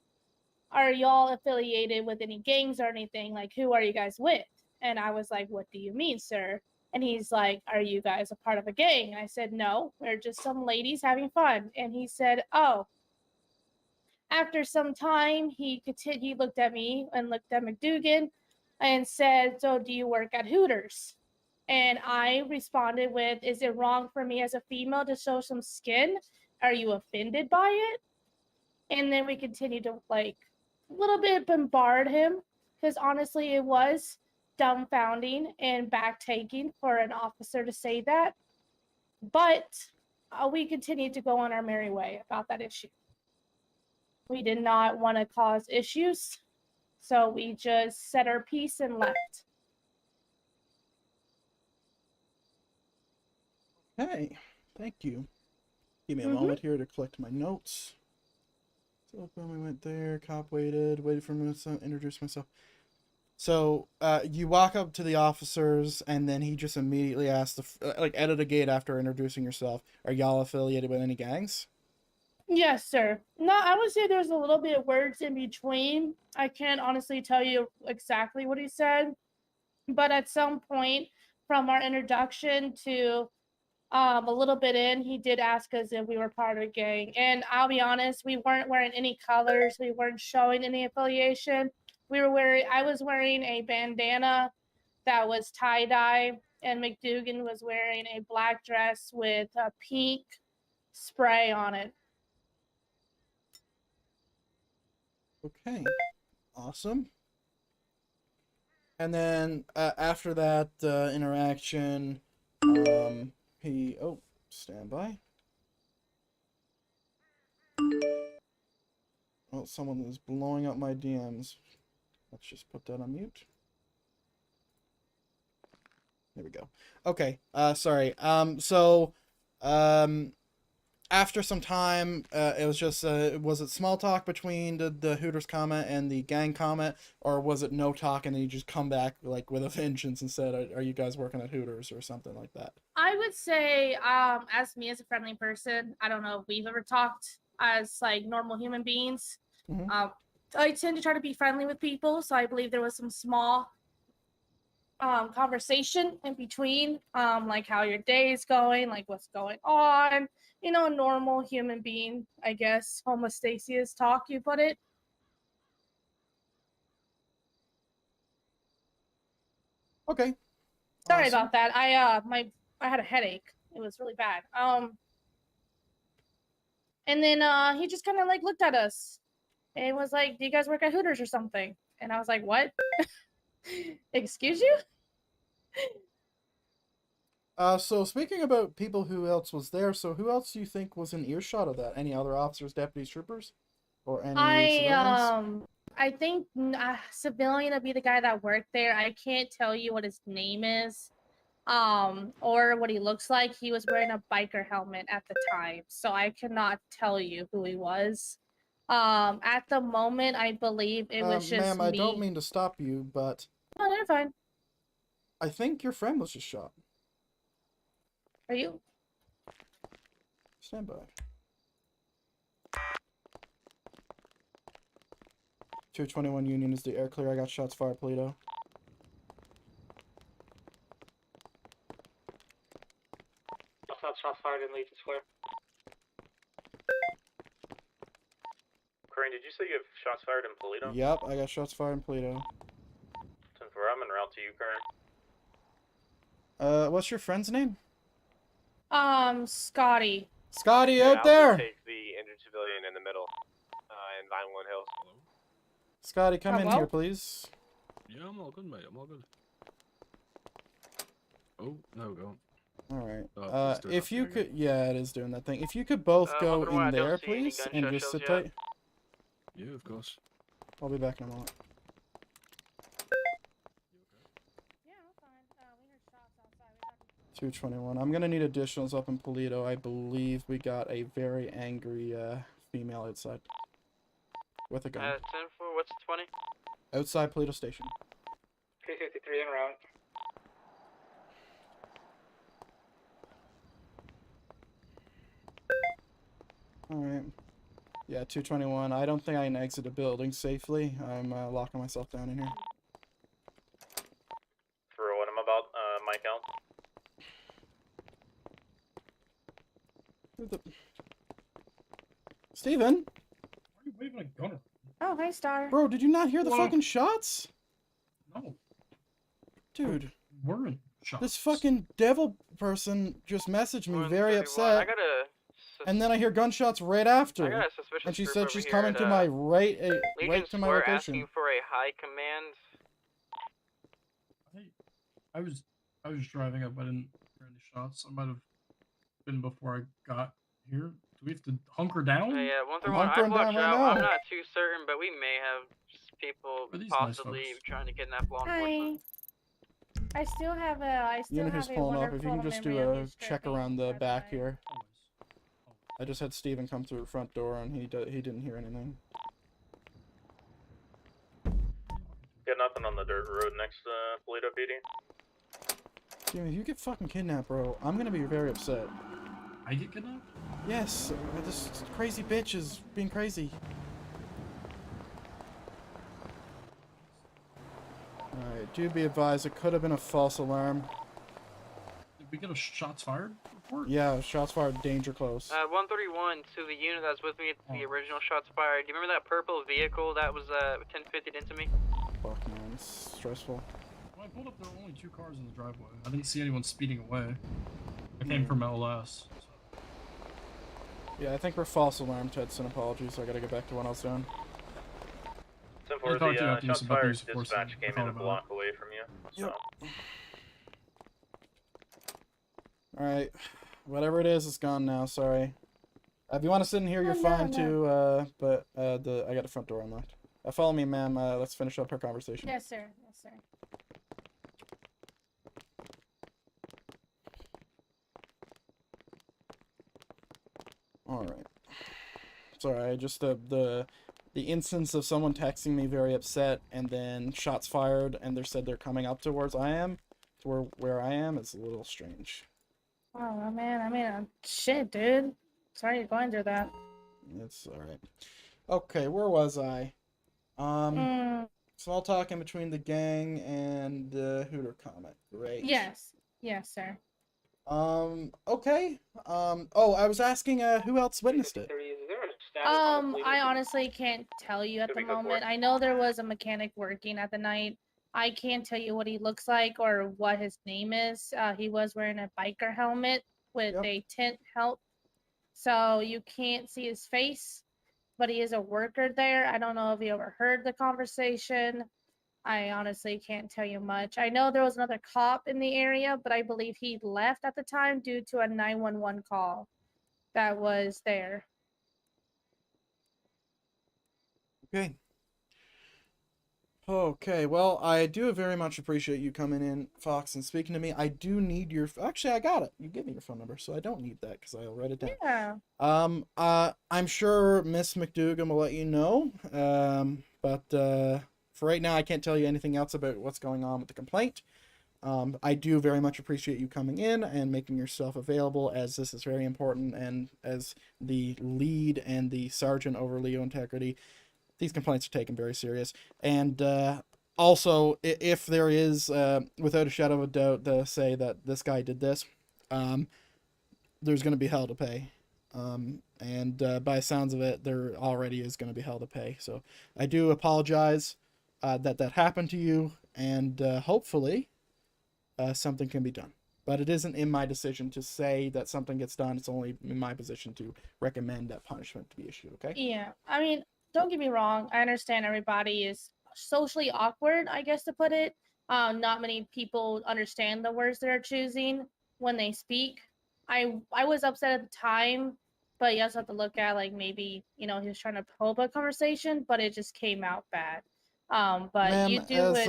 "Are y'all affiliated with any gangs or anything? Like, who are you guys with?" And I was like, "What do you mean, sir?" And he's like, "Are you guys a part of a gang?" And I said, "No, we're just some ladies having fun." And he said, "Oh." After some time, he looked at me and looked at McDougan and said, "So do you work at Hooters?" And I responded with, "Is it wrong for me as a female to show some skin? Are you offended by it?" And then we continued to like a little bit bombard him because honestly, it was dumbfounding and back-taking for an officer to say that. But we continued to go on our merry way about that issue. We did not want to cause issues, so we just said our piece and left. Okay, thank you. Give me a moment here to collect my notes. So when we went there, cop waited for me to introduce myself. So you walk up to the officers, and then he just immediately asked, at a gate after introducing yourself, "Are y'all affiliated with any gangs?" Yes, sir. No, I would say there's a little bit of words in between. I can't honestly tell you exactly what he said, but at some point from our introduction to a little bit in, he did ask us if we were part of a gang. And I'll be honest, we weren't wearing any colors. We weren't showing any affiliation. I was wearing a bandana that was tie-dye, and McDougan was wearing a black dress with a pink spray on it. Okay, awesome. And then after that interaction, stand by. Oh, someone is blowing up my DMs. Let's just put that on mute. There we go. Okay, sorry. After some time, it was just, was it small talk between the Hooters comment and the gang comment, or was it no talk and then you just come back like with a vengeance and said, "Are you guys working at Hooters?" or something like that? I would say, as me as a friendly person, I don't know if we've ever talked as like normal human beings. I tend to try to be friendly with people, so I believe there was some small conversation in between, like how your day is going, like what's going on, you know, normal human being, I guess, homostasis talk, you put it. Okay. Sorry Awesome. about that. I had a headache. It was really bad. And then he just kind of like looked at us and was like, "Do you guys work at Hooters or something?" And I was like, "What?" Excuse you? So speaking about people who else was there, so who else do you think was in earshot of that? Any other officers, deputies, troopers? Or any civilians? I think civilian would be the guy that worked there. I can't tell you what his name is, or what he looks like. He was wearing a biker helmet at the time, so I cannot tell you who he was. At the moment, I believe it was just ma'am, me. I don't mean to stop you, but No, they're fine. I think your friend was just shot. Are you? Stand by. 221 Union is the air clear. I got shots fired, Polito. Shots fired in Legion Square. Crane, did you say you have shots fired in Polito? Yep, I got shots fired in Polito. 10-4, I'm en route to you, Crane. What's your friend's name? Scotty. Scotty, out there! Take the injured civilian in the middle, in Vinewood Hills. Scotty, come in Hello? here, please. Yeah, I'm all good, mate. I'm all good. Oh, no, go on. Alright. Oh, it's doing if that you thing could... Yeah, it is doing that thing. If you could both go Welcome to in I don't there, see any please, and gunshot just sit shells tight. Yeah, of course. I'll be back in a moment. Yeah, I'm fine. We heard shots outside. 221. I'm gonna need additionals up in Polito. I believe we got a very angry female outside. With a gun. 10-4, what's 20? Outside Polito Station. 353 en route. Alright. Yeah, 221. I don't think I can exit the building safely. I'm locking myself down in here. For what I'm about, Mike out. Steven? Why are you waving a gun around? Oh, hi, Star. Bro, did you not hear the Well- fucking shots? No. Dude, Weren't shots. this fucking devil person just messaged me very 131. I upset, got a. and then I hear gunshots right I after. got a suspicious And she group said over she's here coming at, to my right Legion to my Square location. asking for a high command. I was driving up. I didn't hear any shots. I might have been before I got here. Do we have to hunker down? Yeah, I'm 131. I'd hunkering watch down right out. now. I'm not too certain, but we may have people Are these nice possibly folks? trying to kidnap law Hi. enforcement. I still have a. You know who's pulling up. If you can just do a check around the back here. Always. I just had Steven come through the front door, and he didn't hear anything. Got nothing on the dirt road next to Toledo PD. Steven, if you get fucking kidnapped, bro, I'm gonna be very upset. I get kidnapped? Yes, this crazy bitch is being crazy. Alright, do be advised, it could have been a false alarm. Did we get a shots fired report? Yeah, shots fired, danger close. 131 to the unit that was with me at the original shots fired. Do you remember that purple vehicle that was 1050'd into me? Fuck, man, it's stressful. When I pulled up, there were only 2 cars in the driveway. I didn't see anyone speeding away. I came from LS. So. Yeah, I think we're false alarm, Tedson. Apologies, I gotta get back to what I was doing. So far, thought you the had to use shots some fired use of force dispatch then. came in a block away from you. So. Alright, whatever it is, it's gone now, sorry. If you want to sit in here, you're Oh, fine no. too, but I got the front door unlocked. Follow me, ma'am, let's finish up our conversation. Yes, sir. Yes, sir. Alright. Sorry, just the instance of someone texting me very upset and then shots fired and they said they're coming up towards where I am is a little strange. Oh, man. I mean, shit, dude. Sorry you're going through that. It's alright. Okay, where was I? Mm, Small talk in between the gang and the Hooter comment. Great. yes. Yes, sir. Okay. Oh, I was asking, who else witnessed it? I honestly can't tell you at the moment. I know there was a mechanic working at the night. I can't tell you what he looks like or what his name is. He was wearing a biker helmet with a tent help, so you can't see his face, but he is a worker there. I don't know if you overheard the conversation. I honestly can't tell you much. I know there was another cop in the area, but I believe he left at the time due to a 911 call that was there. Okay. Okay, well, I do very much appreciate you coming in, Fox, and speaking to me. I do need your... Actually, I got it. You gave me your phone number, so I don't need that, because I'll write it down. Yeah. I'm sure Miss McDougan will let you know, but for right now, I can't tell you anything else about what's going on with the complaint. I do very much appreciate you coming in and making yourself available, as this is very important, and as the lead and the sergeant over Leo Integrity, these complaints are taken very serious. And also, if there is, without a shadow of a doubt, to say that this guy did this, there's going to be hell to pay. And by sounds of it, there already is going to be hell to pay. So I do apologize that happened to you, and hopefully something can be done. But it isn't in my decision to say that something gets done. It's only in my position to recommend that punishment to be issued, okay? Yeah. I mean, don't get me wrong. I understand everybody is socially awkward, I guess to put it. Not many people understand the words they're choosing when they speak. I was upset at the time, but you also have to look at, like, maybe, he was trying to probe a conversation, but it just came out bad. But Ma'am, you do it.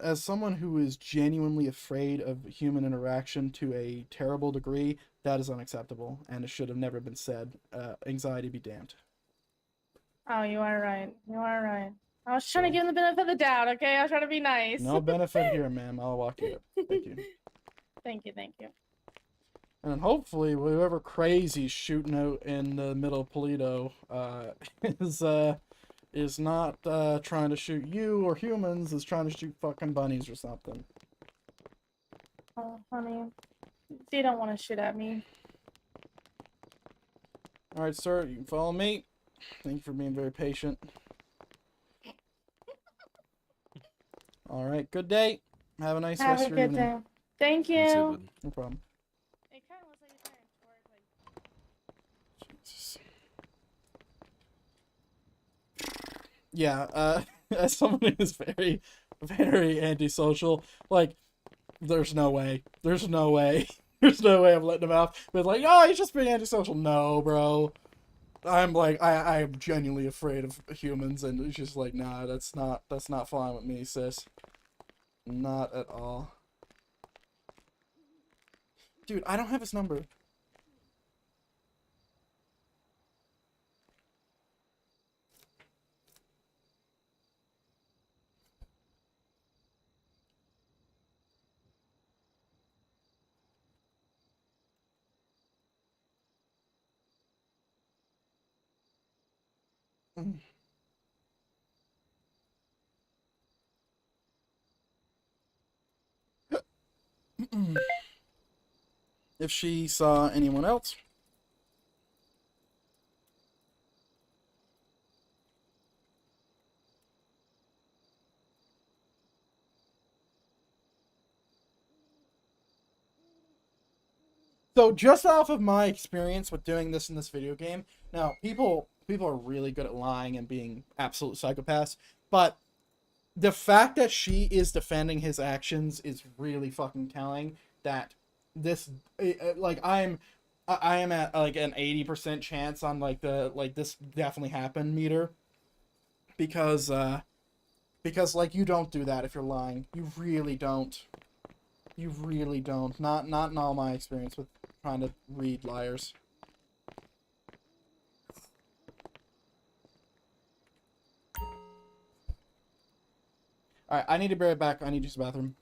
as someone who is genuinely afraid of human interaction to a terrible degree, that is unacceptable, and it should have never been said. Anxiety be damned. Oh, you are right. You are right. I was trying to give him the benefit of the doubt, okay? I was trying to be nice. No benefit here, ma'am. I'll walk you up. Thank you. Thank you, thank you. And then hopefully, whoever crazy's shooting out in the middle of Toledo is not trying to shoot you or humans, is trying to shoot fucking bunnies or something. Oh, honey. They don't want to shoot at me. Alright, sir, you can follow me. Thank you for being very patient. Alright, good day. Have a nice Have rest a of your good evening. day. Thank you. You too, bud. No problem. It kind of looks like you're trying to twerk, like. Jesus. Yeah, as someone who's very, very antisocial, like, there's no way. There's no way. There's no way I'm letting him out. But like, oh, he's just being antisocial. No, bro. I'm like, I'm genuinely afraid of humans, and it's just like, nah, that's not fine with me, sis. Not at all. Dude, I don't have his number. If she saw anyone else. So just off of my experience with doing this in this video game, now people are really good at lying and being absolute psychopaths, but the fact that she is defending his actions is really fucking telling that this, like, I am at like an 80% chance on like the, like, this definitely happened meter, because like, you don't do that if you're lying. You really don't. You really don't. Not in all my experience with trying to read liars. Alright, I need to be right back. I need to use the bathroom.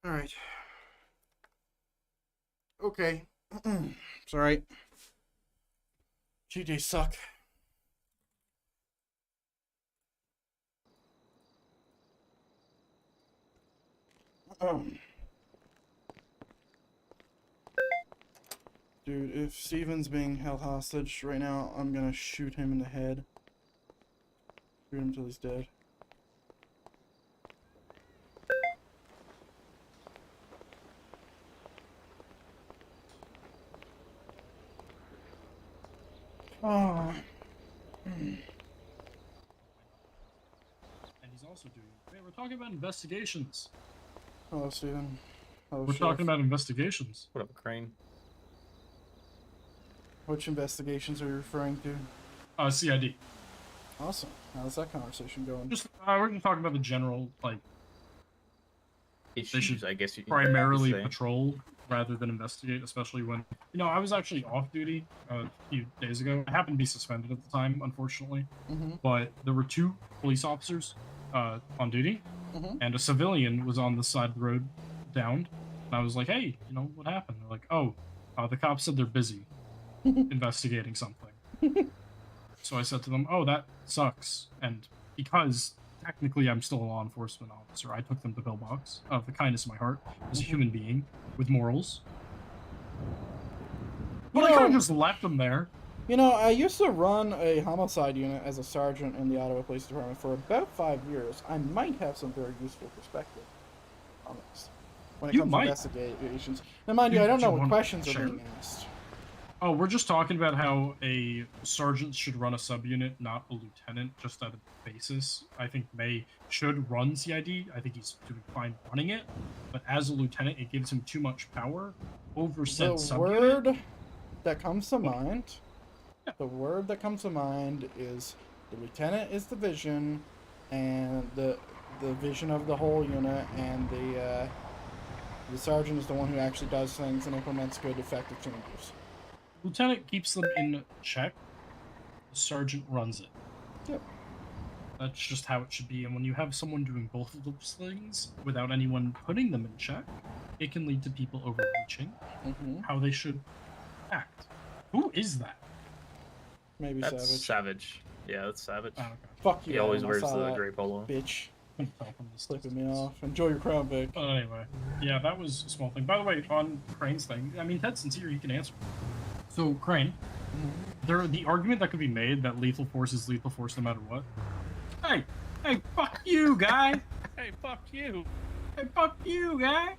Alright. Okay. It's alright. GJs suck. Dude, if Steven's being held hostage right now, I'm gonna shoot him in the head. Shoot him till he's dead. Oh. And he's also doing. Hey, we're talking about investigations. Hello, Steven. Hello, We're Sheriff. talking about investigations. What up, Crane? Which investigations are you referring to? CID. Awesome. How's that conversation going? Just we're gonna talk about the general like Issues, should I guess you primarily say. patrol rather than investigate, especially when I was actually off duty a few days ago. I happened to be suspended at the time, unfortunately, but there were 2 police officers on duty, and a civilian was on the side of the road, downed. And I was like, "Hey, what happened?" They're like, "Oh, the cops said they're busy investigating something." So I said to them, "Oh, that sucks." And because technically I'm still a law enforcement officer, I took them to Pillbox of the kindness of my heart as a human being with morals. But I could have just left them there. I used to run a homicide unit as a sergeant in the Ottawa Police Department for about 5 years. I might have some very useful perspective on this when it comes to investigations. Now, mind you, I don't know what questions are being asked. Oh, we're just talking about how a sergeant should run a subunit, not a lieutenant, just at a basis. I think May should run CID. I think he's doing fine running it. But as a lieutenant, it gives him too much power over said subunit. The word that comes to mind... The word that comes to mind is the lieutenant is the vision, and the vision of the whole unit, and the sergeant is the one who actually does things and implements good, effective changes. Lieutenant keeps them in check. The sergeant runs it. Yep. That's just how it should be. And when you have someone doing both of those things without anyone putting them in check, it can lead to people overreaching how they should act. Who is that? Maybe That's Savage. Savage. Yeah, that's Savage. Oh, okay. Fuck you. He always Adam, I wears saw the that. gray polo. Bitch. From Flipping me off. Enjoy your crown, Vic. Anyway, yeah, that was a small thing. By the way, on Crane's thing, I mean, Tedson's here, he can answer. So, Crane, the argument that could be made that lethal force is lethal force no matter what. Hey, fuck you, guy. Hey, fuck you. Hey, fuck you, guy.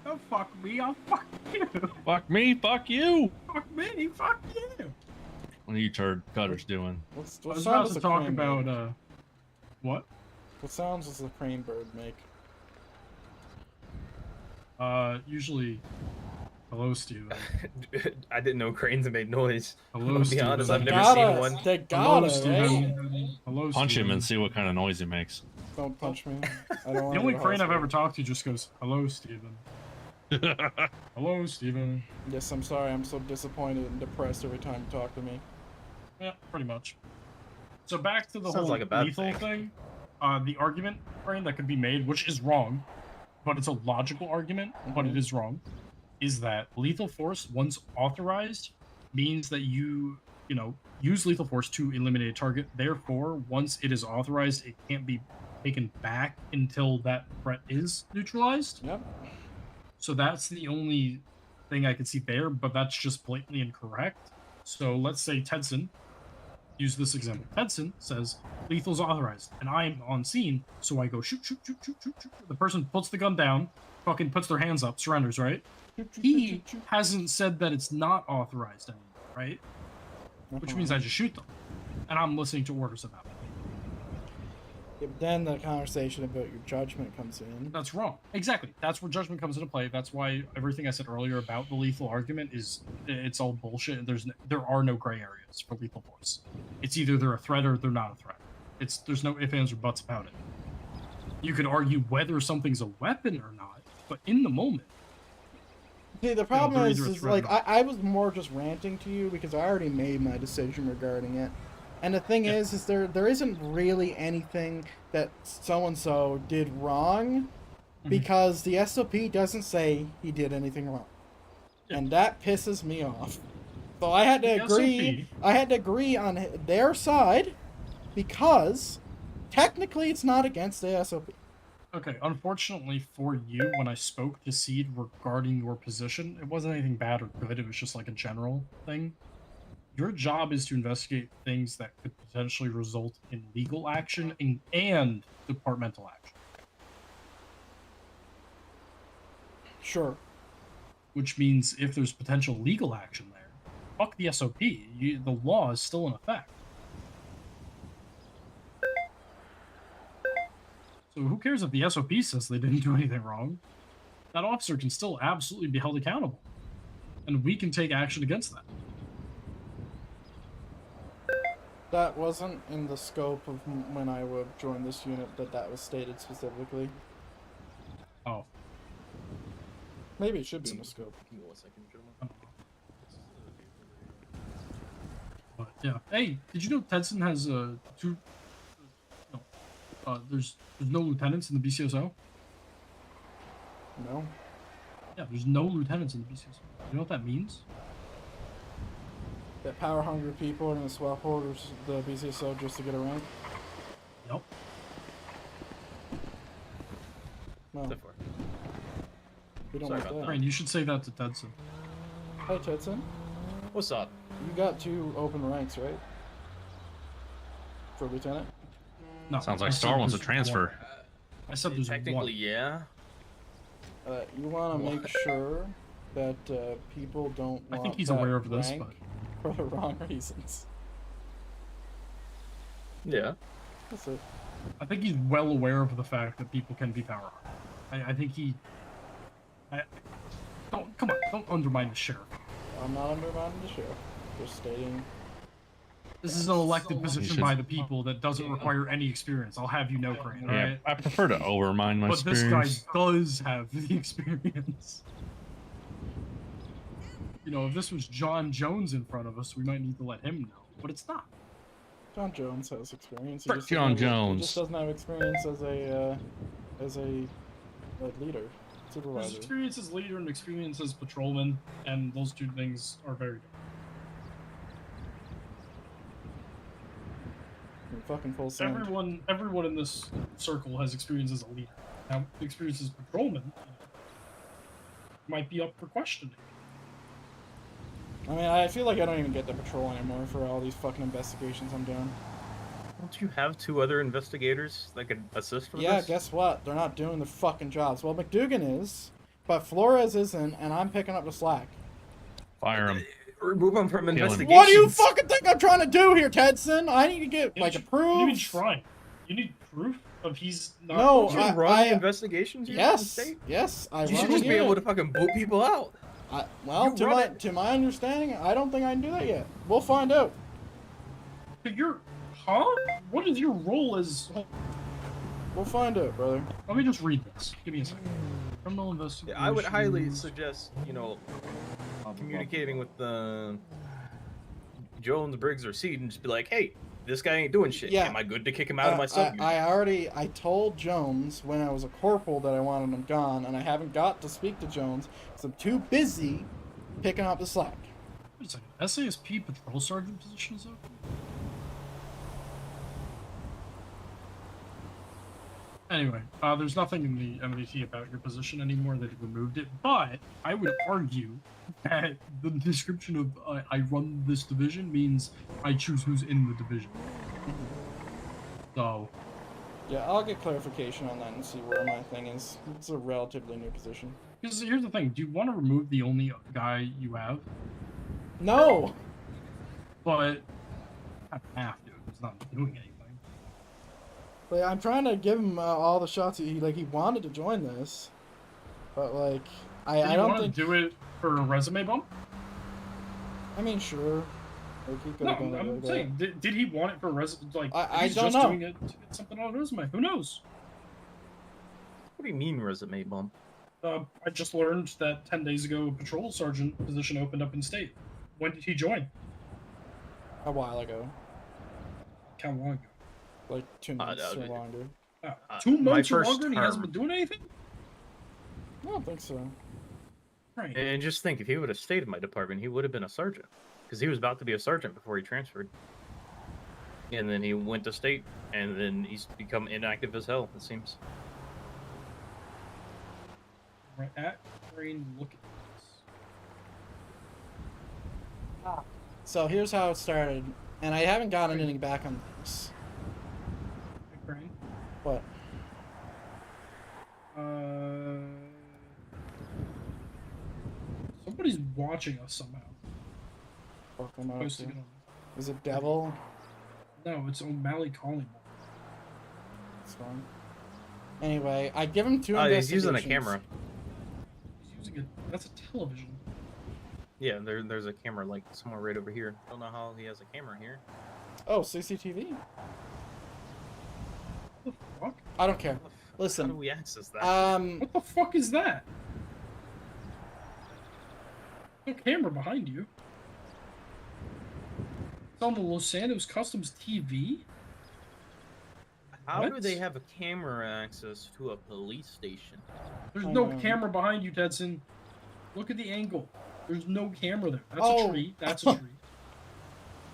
Don't fuck me, I'll fuck you. Fuck me, fuck you. Fuck me, fuck you. What are you turd cutters doing? I was about to talk about, what? What sounds does the crane bird make? Usually, hello, Steven. I didn't know cranes made noise. Hello, I'll be Steven. honest, I've never seen one. They gotta, Steven. Hello, Punch Steven. him and see what kind of noise he makes. Don't punch me. I don't The only crane I've ever talked to just goes, hello, Steven. Hello, Steven. Yes, I'm sorry. I'm so disappointed and depressed every time you talk to me. Yeah, pretty much. So back to the Sounds whole like a bad lethal thing. The argument, Crane, that could be made, which is wrong, but it's a logical argument, but it is wrong, is that lethal force, once authorized, means that you use lethal force to eliminate a target. Therefore, once it is authorized, it can't be taken back until that threat is neutralized. Yep. So that's the only thing I can see there, but that's just blatantly incorrect. So let's say Tedson, use this example. Tedson says, lethal's authorized, and I'm on scene, so I go shoot, shoot, shoot, shoot, shoot, shoot. The person puts the gun down, fucking puts their hands up, surrenders, right? He hasn't said that it's not authorized anymore, right? Which means I just shoot them. And I'm listening to orders about it. Yeah, but then the conversation about your judgment comes in. That's wrong. Exactly. That's where judgment comes into play. That's why everything I said earlier about the lethal argument it's all bullshit. There are no gray areas for lethal force. It's either they're a threat or they're not a threat. There's no ifs, ands, or buts about it. You could argue whether something's a weapon or not, but in the moment. See, the problem they're is either a threat like or not. I was more just ranting to you because I already made my decision regarding it. And the thing is there isn't really anything that so-and-so did wrong because the SOP doesn't say he did anything wrong. And that pisses me off. So I had to agree. I had to agree on their side because technically it's not against the SOP. Okay, unfortunately for you, when I spoke to Seed regarding your position, it wasn't anything bad or good, it was just like a general thing. Your job is to investigate things that could potentially result in legal action and departmental action. Sure. Which means if there's potential legal action there, fuck the SOP. The law is still in effect. So who cares if the SOP says they didn't do anything wrong? That officer can still absolutely be held accountable. And we can take action against that. That wasn't in the scope of when I would join this unit that was stated specifically. Oh. Maybe it should be in the scope. Give me 1 second, gentlemen. But yeah. Hey, did you know Tedson has two? No, there's no lieutenants in the BCSO. No. Yeah, there's no lieutenants in the BCSO. You know what that means? That power-hungry people are going to swap orders the BCSO just to get a rank? Yep. No. So far. We don't Sorry want about that. Rand, you should say that to Tedson. Hey, Tedson. What's up? You got 2 open ranks, right? For lieutenant? No. Sounds like I said Star wants a there's transfer. one. I said there's Technically, one. yeah. You want to make sure that people don't want I think he's that aware of this, rank for the wrong reasons. Yeah. That's it. I think he's well aware of the fact that people can be power hungry. I think he. Come on, don't undermine the sheriff. I'm not undermining the sheriff. Just stating. This is an elected position by the people that doesn't require any experience. I'll have you know, Crane. Yeah, Right? I prefer to overmine my But experience. this guy does have the experience. You know, if this was John Jones in front of us, we might need to let him know. But it's not. John Jones has experience. He Frick just John doesn't have- Jones. He just doesn't have experience as a leader, There's supervisor. experience as leader and experience as patrolman, and those two things are very different. You're fucking full send. Everyone in this circle has experience as a leader. Now, experience as patrolman might be up for questioning. I mean, I feel like I don't even get to patrol anymore for all these fucking investigations I'm doing. Don't you have 2 other investigators that could assist with Yeah, this? guess what? They're not doing their fucking jobs. Well, McDougan is, but Flores isn't, and I'm picking up the slack. Fire him. Remove him from him. investigations. What do you fucking think I'm trying to do here, Tedson? I need to get, like, What do you approved. mean trying? You need proof of he's not. No, Don't you run I investigations here in the yes, state? yes, I You run should a just be unit. able to fucking boot people out. Well, You run it. to my understanding, I don't think I can do that yet. We'll find out. But what is your role as? We'll find out, brother. Let me just read this. Give me a second. Criminal investigation. Yeah, I would highly suggest, communicating with Jones, Briggs, or Seed and just be like, hey, this guy ain't doing shit. Yeah. Am I good to kick him out of my sub? I told Jones when I was a corporal that I wanted him gone, and I haven't got to speak to Jones because I'm too busy picking up the slack. Wait a second. SASP patrol sergeant position is open? Anyway, there's nothing in the MVT about your position anymore. They've removed it, but I would argue that the description of I run this division means I choose who's in the division. So, Yeah, I'll get clarification on that and see where my thing is. It's a relatively new position. because here's the thing: do you want to remove the only guy you have? No! But I don't have to. It's not doing anything. Like, I'm trying to give him all the shots he wanted to join this, but like Do I you don't want think. to do it for a resume bump? I mean, sure. Like, he could No, have done it I'm like that. saying, did he want it for resume? Like, I he's don't just know. doing it to get something on a resume. Who knows? What do you mean resume bump? I just learned that 10 days ago a patrol sergeant position opened up in state. When did he join? A while ago, How long ago? like 2 months no, or longer. 2 my months or first longer and he hasn't term. been doing anything? I don't think so. Right. And just think, if he would have stayed in my department, he would have been a sergeant. Because he was about to be a sergeant before he transferred. And then he went to state, and then he's become inactive as hell, it seems. Right at Crane, look at this. So here's how it started, and I haven't gotten anything back on this. Hey, Crane. What? Somebody's watching us somehow. Fucking out Posting there. it on. Is it Devil? No, it's O'Malley calling. It's fine. Anyway, I give him 2 Oh, he's investigations. using a camera. He's using it. That's a television. Yeah, there's a camera, like, somewhere right over here. I don't know how he has a camera here. Oh, CCTV? What the fuck? I don't care. How do Listen. we access that? What the fuck is that? No camera behind you. It's on the Los Santos Customs TV? How do What? they have a camera access to a police station? There's no camera behind you, Tedson. Look at the angle. There's no camera there. That's Oh. a tree. That's a tree.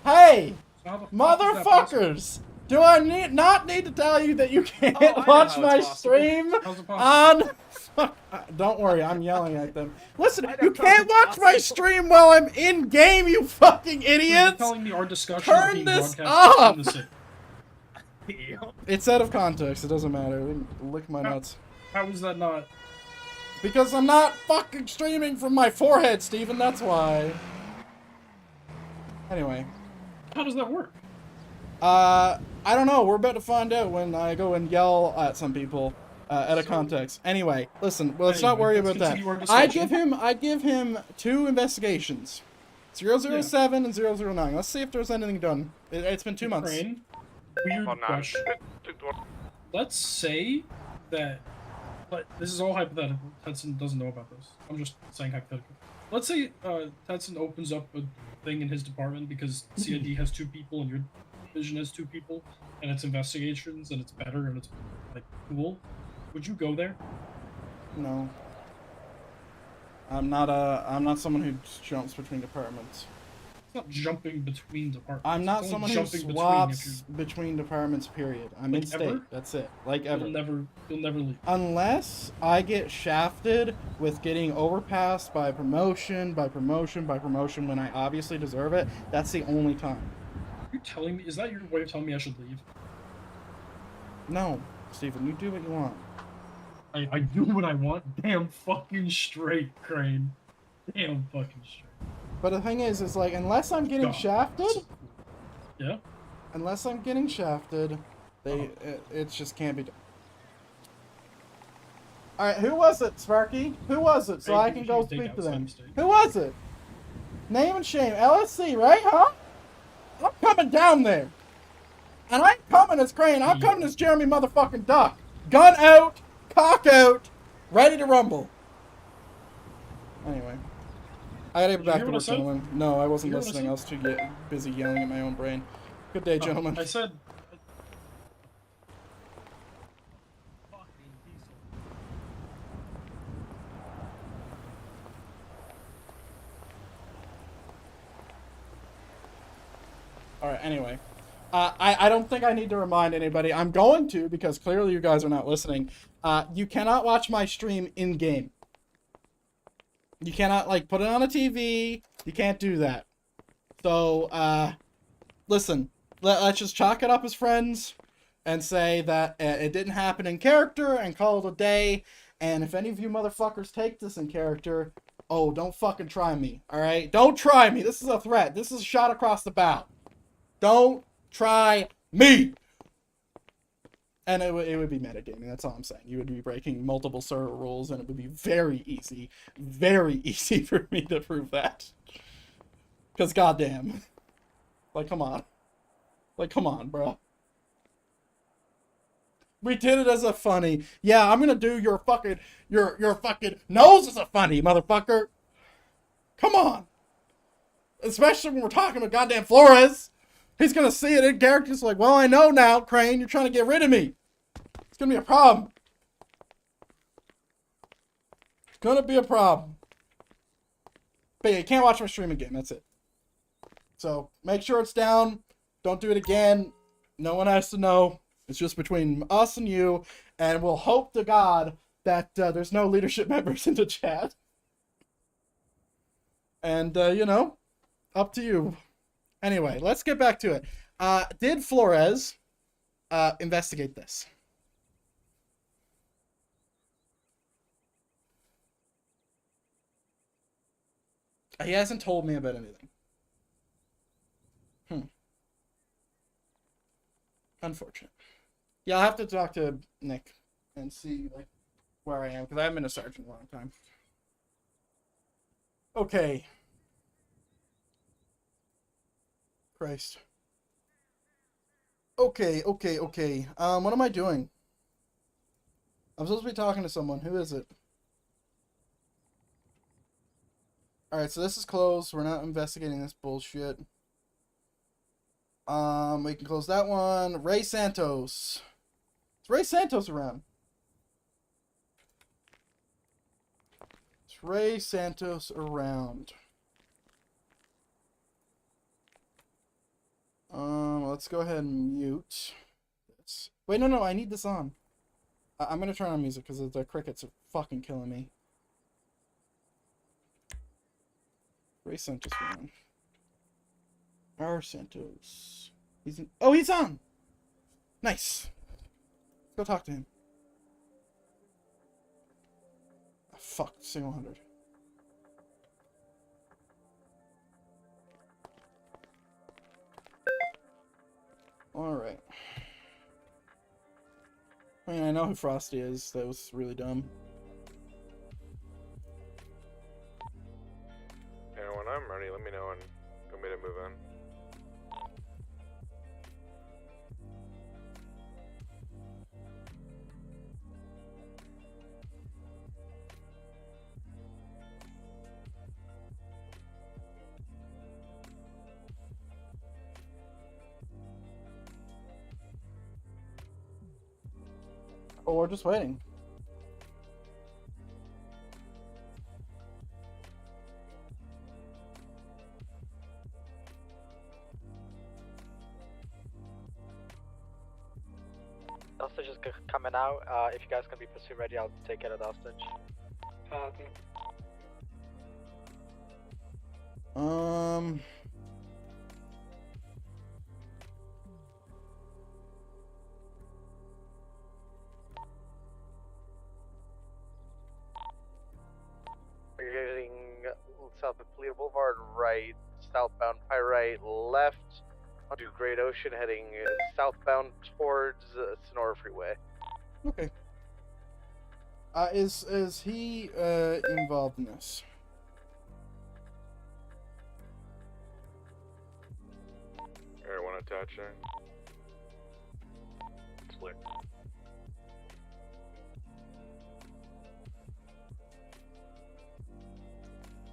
Hey! So how the fuck is that possible? Motherfuckers! Do I not need to tell you that you can't I know watch how my it's possible. stream How's it possible? on... Don't worry, I'm yelling at them. Listen, I know you how can't it's watch my possible. stream while I'm in game, you fucking You're idiots! telling me our discussion is Turn being this broadcast up! in the city. It's out of context, it doesn't matter. Lick my nuts. How is that not? Because I'm not fucking streaming from my forehead, Steven, that's why. Anyway. How does that work? I don't know. We're about to find out when I go and yell at some people out of context. Anyway, listen. Well, let's not worry let's about that. continue our I give him 2 investigations, 007 and 009. Let's see if there's anything done. It's been 2 months. Crane, weird question. Let's say that, but this is all hypothetical. Tedson doesn't know about this. I'm just saying hypothetical. Let's say Tedson opens up a thing in his department because CID has 2 people and your division has 2 people, and it's investigations and it's better and it's like cool. Would you go there? No. I'm not someone who jumps between departments. It's not jumping between departments. I'm not It's someone only who jumping swaps between departments, period. I'm Like in state. ever? That's it. Like ever. You'll never leave. Unless I get shafted with getting overpassed by promotion when I obviously deserve it, that's the only time. Are you telling me? Is that your way of telling me I should leave? No, Steven, you do what you want. I do what I want. Damn fucking straight, Crane. Damn fucking straight. But the thing is like, unless I'm getting shafted, Yeah. unless I'm getting shafted, it just can't be done. Alright, who was it, Sparky? Who was it? So I can go speak to them. Who was it? Name and shame. LSC, right, huh? I'm coming down there. And I ain't coming as Crane, I'm coming as Jeremy motherfucking Duck. Gun out, cock out, ready to rumble. Anyway. I gotta get back to work, gentlemen. No, I wasn't listening. I was too busy yelling at my own brain. Good day, gentlemen. I said... Alright, anyway. I don't think I need to remind anybody. I'm going to, because clearly you guys are not listening. You cannot watch my stream in-game. You cannot, like, put it on a TV. You can't do that. So, listen. Let's just chalk it up as friends and say that it didn't happen in character and call it a day. And if any of you motherfuckers take this in character, oh, don't fucking try me, alright? Don't try me. This is a threat. This is a shot across the bow. Don't try me! And it would be metagaming, that's all I'm saying. You would be breaking multiple server rules, and it would be very easy for me to prove that. Because goddamn. Like, come on. Like, come on, bro. We did it as a funny. Yeah, I'm gonna do your fucking nose as a funny, motherfucker. Come on. Especially when we're talking about goddamn Flores. He's gonna see it in character. He's like, well, I know now, Crane, you're trying to get rid of me. It's gonna be a problem. gonna be a problem. But yeah, you can't watch my stream again. That's it. So make sure it's down. Don't do it again. No one has to know. It's just between us and you. And we'll hope to God that there's no leadership members in the chat. And, you know, up to you. Anyway, let's get back to it. Did Flores investigate this? He hasn't told me about anything. Unfortunate. Yeah, I'll have to talk to Nick and see like where I am, because I haven't been a sergeant in a long time. Okay. Christ. Okay. What am I doing? I'm supposed to be talking to someone. Who is it? Alright, so this is closed. We're not investigating this bullshit. We can close that one. Ray Santos. Is Ray Santos around? Is Ray Santos around? Let's go ahead and mute this. Wait, no, I need this on. I'm gonna turn on music because the crickets are fucking killing me. Ray Santos around. R. Santos. He's in. Oh, he's on! Nice. Let's go talk to him. Oh, fuck, single 100. Alright. I mean, I know who Frosty is. That was really dumb. Yeah, when I'm ready, let me know and you want me to move in. Oh, we're just waiting. Hostage is coming out. If you guys can be pursuit ready, I'll take care of the hostage. Okay. You're getting south of Toledo Boulevard, right, southbound Pyrite, left, onto Great Ocean, heading southbound towards Sonora Freeway. Okay. Is he involved in this? Everyone attaching. Slick.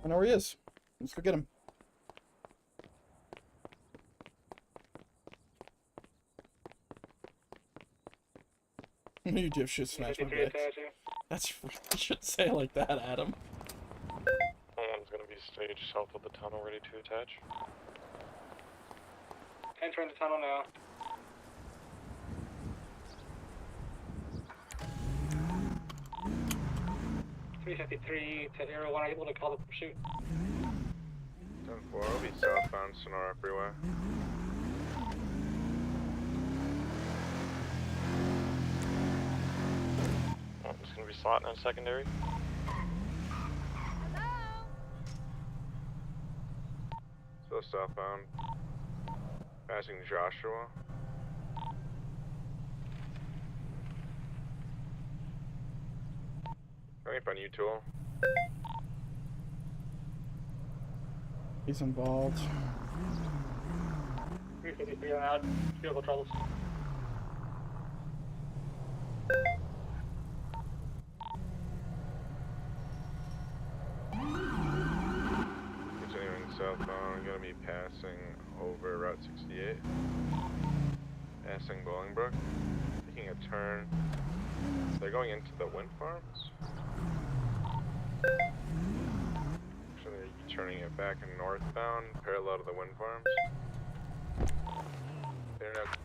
I know where he is. Let's go get him. You dipshit smash my brakes. That's you shouldn't say it like that, Adam. One's gonna be staged south of the tunnel, ready to attach. Entering the tunnel now. .353 to Aero 1, able to call the pursuit. 10-4, will be southbound Sonora Freeway. Oh, it's gonna be slotting on secondary. Still southbound. Passing Joshua. Coming up on you, Tool. He's involved. 353 on out. Vehicle troubles. Continuing southbound, gonna be passing over Route 68. Passing Bolingbrook. Taking a turn. They're going into the wind farms. Actually, turning it back northbound, parallel to the wind farms. They're not.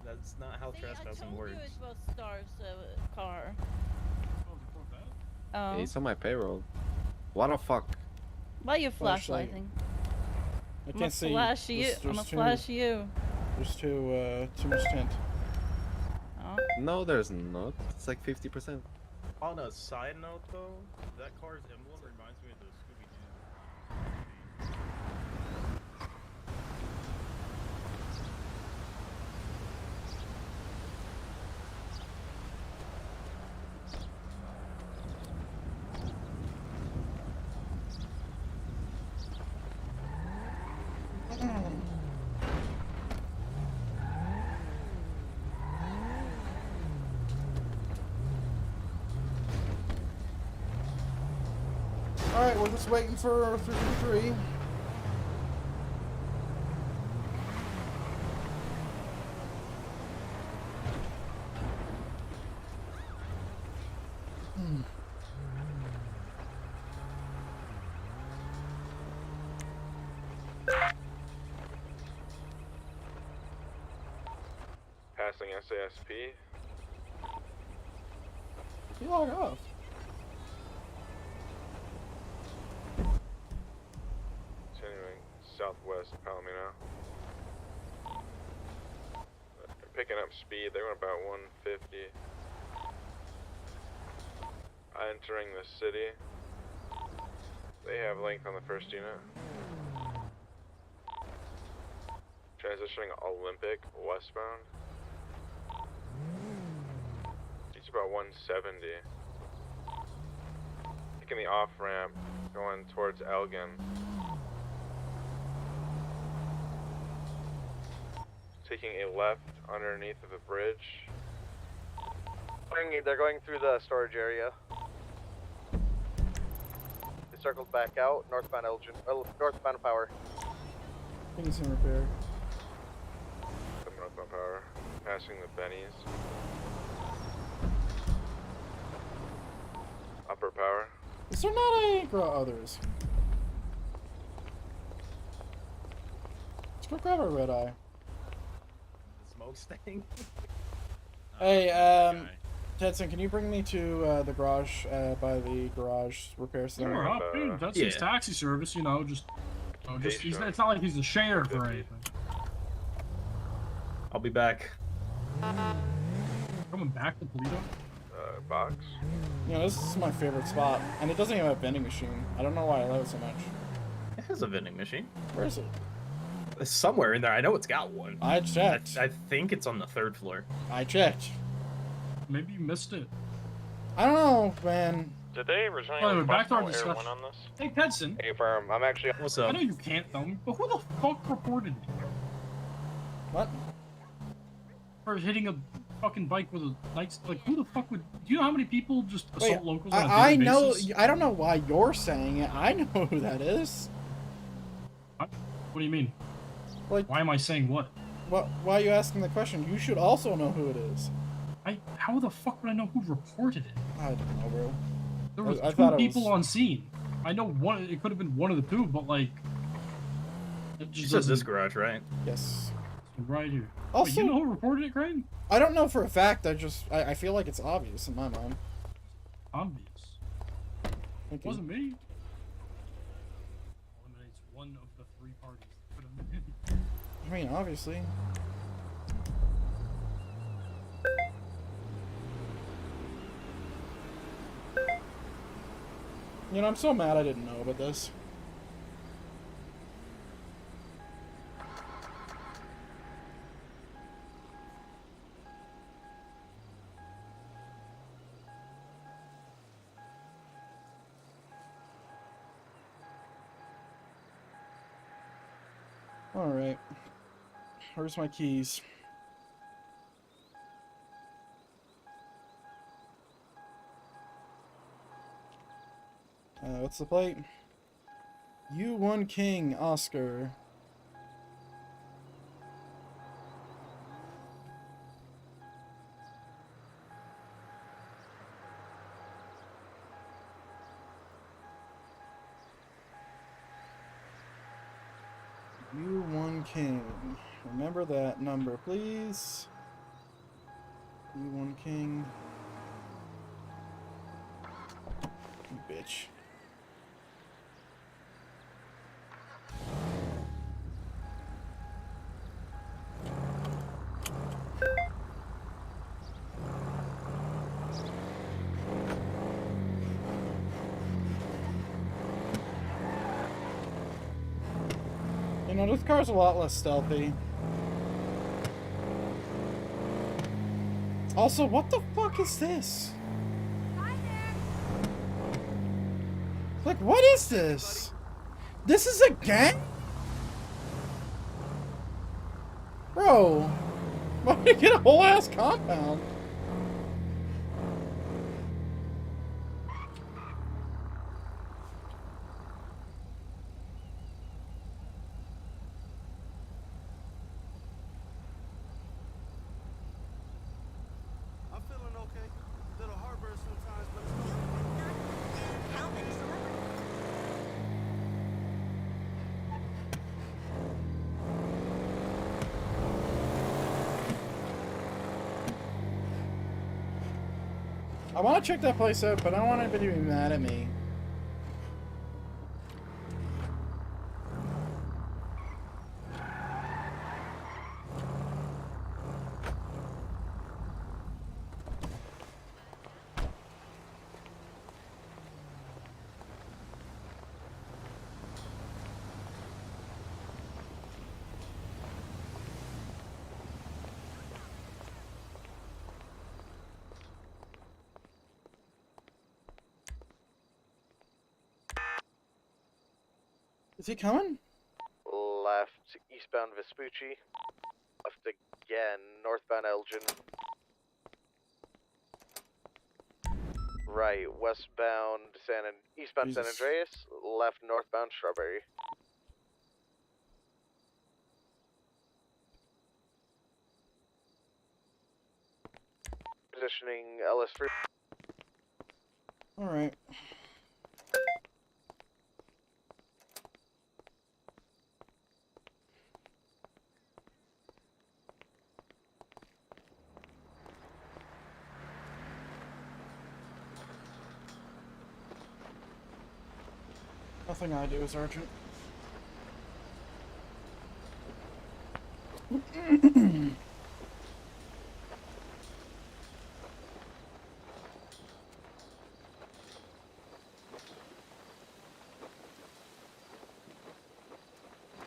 That's not how trespassing works. You were supposed to start the car. Hey, Oh. it's on my payroll. What the fuck? Why are you Flashlight. flashlighting? I I'm can't see. flash you. There's I'm gonna too- flash you. There's too much tint. Oh. No, there's not. It's like 50%. On a side note, though, that car's emblem reminds me of the Scooby-Doo. Alright, we're just waiting for 333. Passing SASP. You log off. Continuing southwest Palomino. They're picking up speed. They went about 150. Entering the city. They have length on the first unit. Transitioning Olympic westbound. It's about 170. Taking the off ramp, going towards Elgin. Taking a left underneath of a bridge. They're going through the storage area. They circled back out, northbound Elgin, northbound Power. Things in repair. The northbound Power. Passing the Bennies. Upper Power. Is there not a... Oh, there is. Let's go grab our red eye. The smoke stain. Hey, Tedson, can you bring me to the garage, by the garage repair center? Sure, up, dude. That's his taxi service, you know, just he's, it's not like he's a sheriff or anything. I'll be back. Coming back to Toledo? Box. You know, this is my favorite spot, and it doesn't even have a vending machine. I don't know why I love it so much. It has a vending machine. Where is it? It's somewhere in there. I know it's got one. I checked. I think it's on the 3rd floor. I checked. Maybe you missed it. I don't know, man. Did they originally Anyway, back to our request no air discussion. one on this? Hey, Tedson. Hey, firm. I'm actually. What's I up? know you can't tell me, but who the fuck reported it? What? For hitting a fucking bike with a nice, like, who the fuck would? Do you know how many people just assault Wait, locals on a I daily know. basis? I don't know why you're saying it. I know who that is. What do you mean? Like, why am I saying what? Why are you asking the question? You should also know who it is. How the fuck would I know who reported it? I don't know, bro. There was I two thought it people was- on scene. I know one. It could have been one of the two, but like, it She just says this doesn't- garage, right? Yes. right here. Also, Wait, you know who reported it, Craig? I don't know for a fact. I feel like it's obvious in my mind. Obvious. Thank It you. wasn't me. Eliminates one of the 3 parties. that could have been. I mean, obviously. You know, I'm so mad I didn't know about this. Alright. Where's my keys? What's the plate? U1 King Oscar. U1 King. Remember that number, please. U1 King. You bitch. You know, this car's a lot less stealthy. Also, what the fuck is this? Like, what is this? This is a gang? Bro, why did you get a whole ass compound? I'm feeling okay. Little heartburn sometimes, but it's how many celebrities? I want to check that place out, but I don't want anybody to be mad at me. Is he coming? Left, eastbound Vespucci. Left again, northbound Elgin. Right, westbound eastbound San Jesus. Andreas. Left, northbound Strawberry. Positioning LS3. Alright. Nothing I do, Sergeant.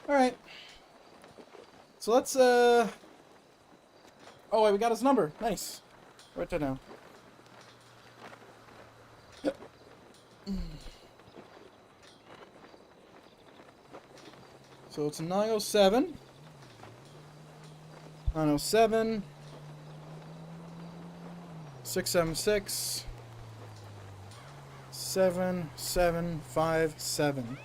Alright. So let's, Oh, wait, we got his number. Nice. Write that down. So it's 907. 907. 676. 7757.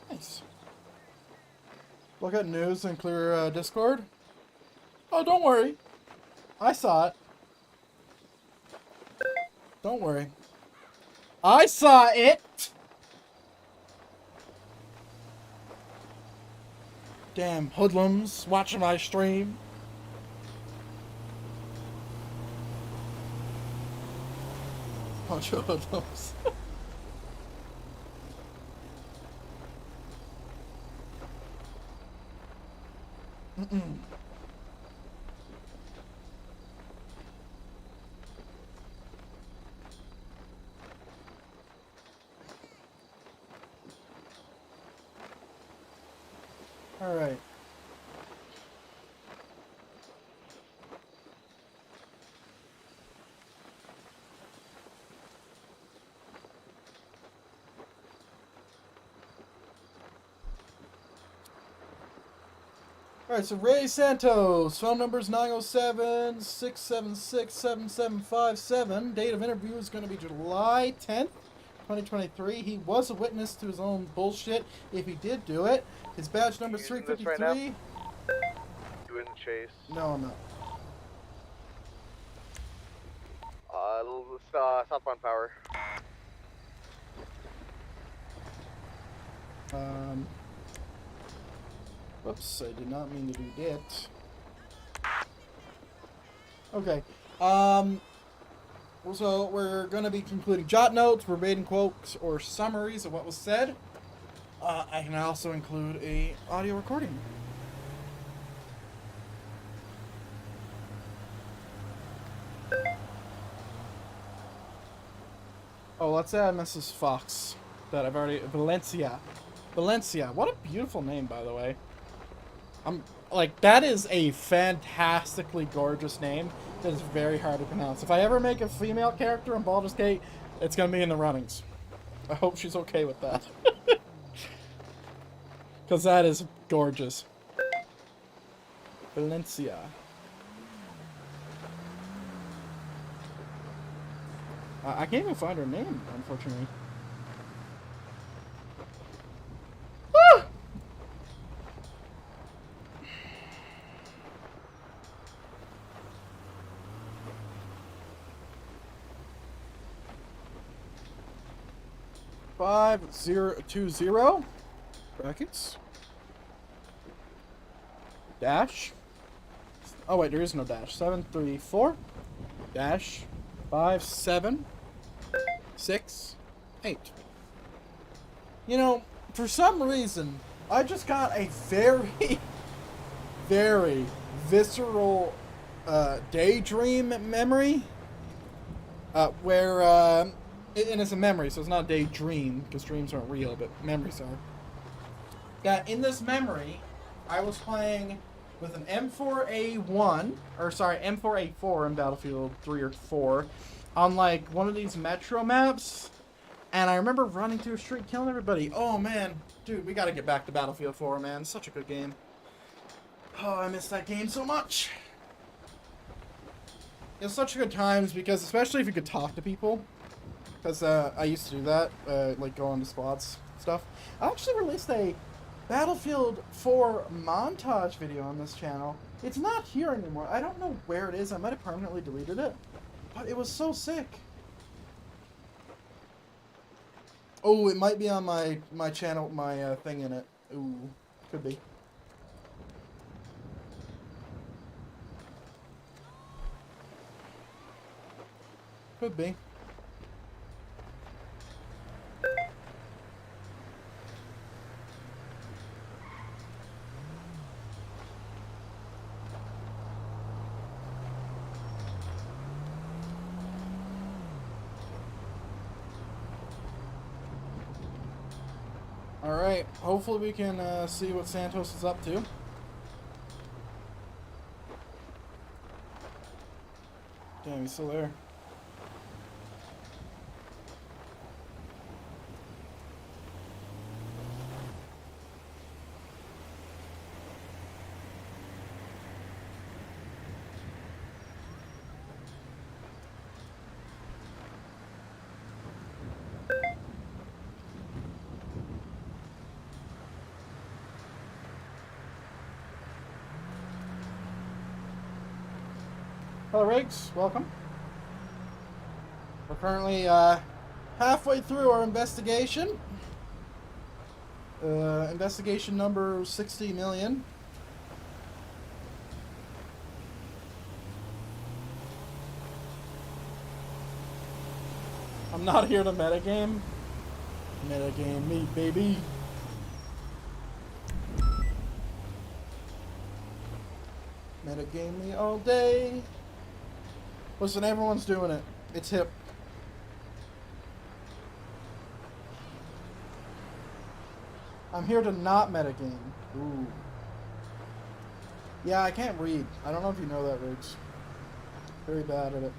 Nice. Look at news and clear Discord. Oh, don't worry. I saw it. Don't worry. I saw it! Damn hoodlums watching my stream. Bunch of hoodlums. All right. Alright, so Ray Santos. Phone number is 907-676-7757. Date of interview is going to be July 10th, 2023. He was a witness to his own bullshit if he did do it. His badge number is Using this 353. right You in chase. No, I'm not. Southbound power. Whoops, I did not mean to do that. Okay. So we're going to be concluding jot notes, verbatim quotes, or summaries of what was said. I can also include a audio recording. Oh, let's add Mrs. Fox. That I've already... Valencia. Valencia. What a beautiful name, by the way. Like, that is a fantastically gorgeous name that is very hard to pronounce. If I ever make a female character in Baldur's Gate, it's going to be in the runnings. I hope she's okay with that. Because that is gorgeous. Valencia. I can't even find her name, unfortunately. Ah! $5020 brackets dash. Oh wait, there is no dash. 734 dash 5768. You know, for some reason, I just got a very, very visceral daydream memory. Where and it's a memory, so it's not a daydream, because dreams aren't real, but memories are. That in this memory, I was playing with an M4A1, or sorry, M4A4 in Battlefield 3 or 4, on like one of these metro maps, and I remember running through a street killing everybody. Oh man, dude, we gotta get back to Battlefield 4, man. Such a good game. Oh, I miss that game so much. It's such good times, because especially if you could talk to people, because I used to do that, like go on to squads stuff. I actually released a Battlefield 4 montage video on this channel. It's not here anymore. I don't know where it is. I might have permanently deleted it, but it was so sick. Oh, it might be on my channel, my thing in it. Ooh, could be. Could be. Alright, hopefully we can see what Santos is up to. Damn, he's still there. Hello, Riggs. Welcome. We're currently halfway through our investigation. Investigation number 60 million. I'm not here to metagame. Metagame me, baby. Metagame me all day. Listen, everyone's doing it. It's hip. I'm here to not metagame. Ooh. Yeah, I can't read. I don't know if you know that, Riggs. Very bad at it.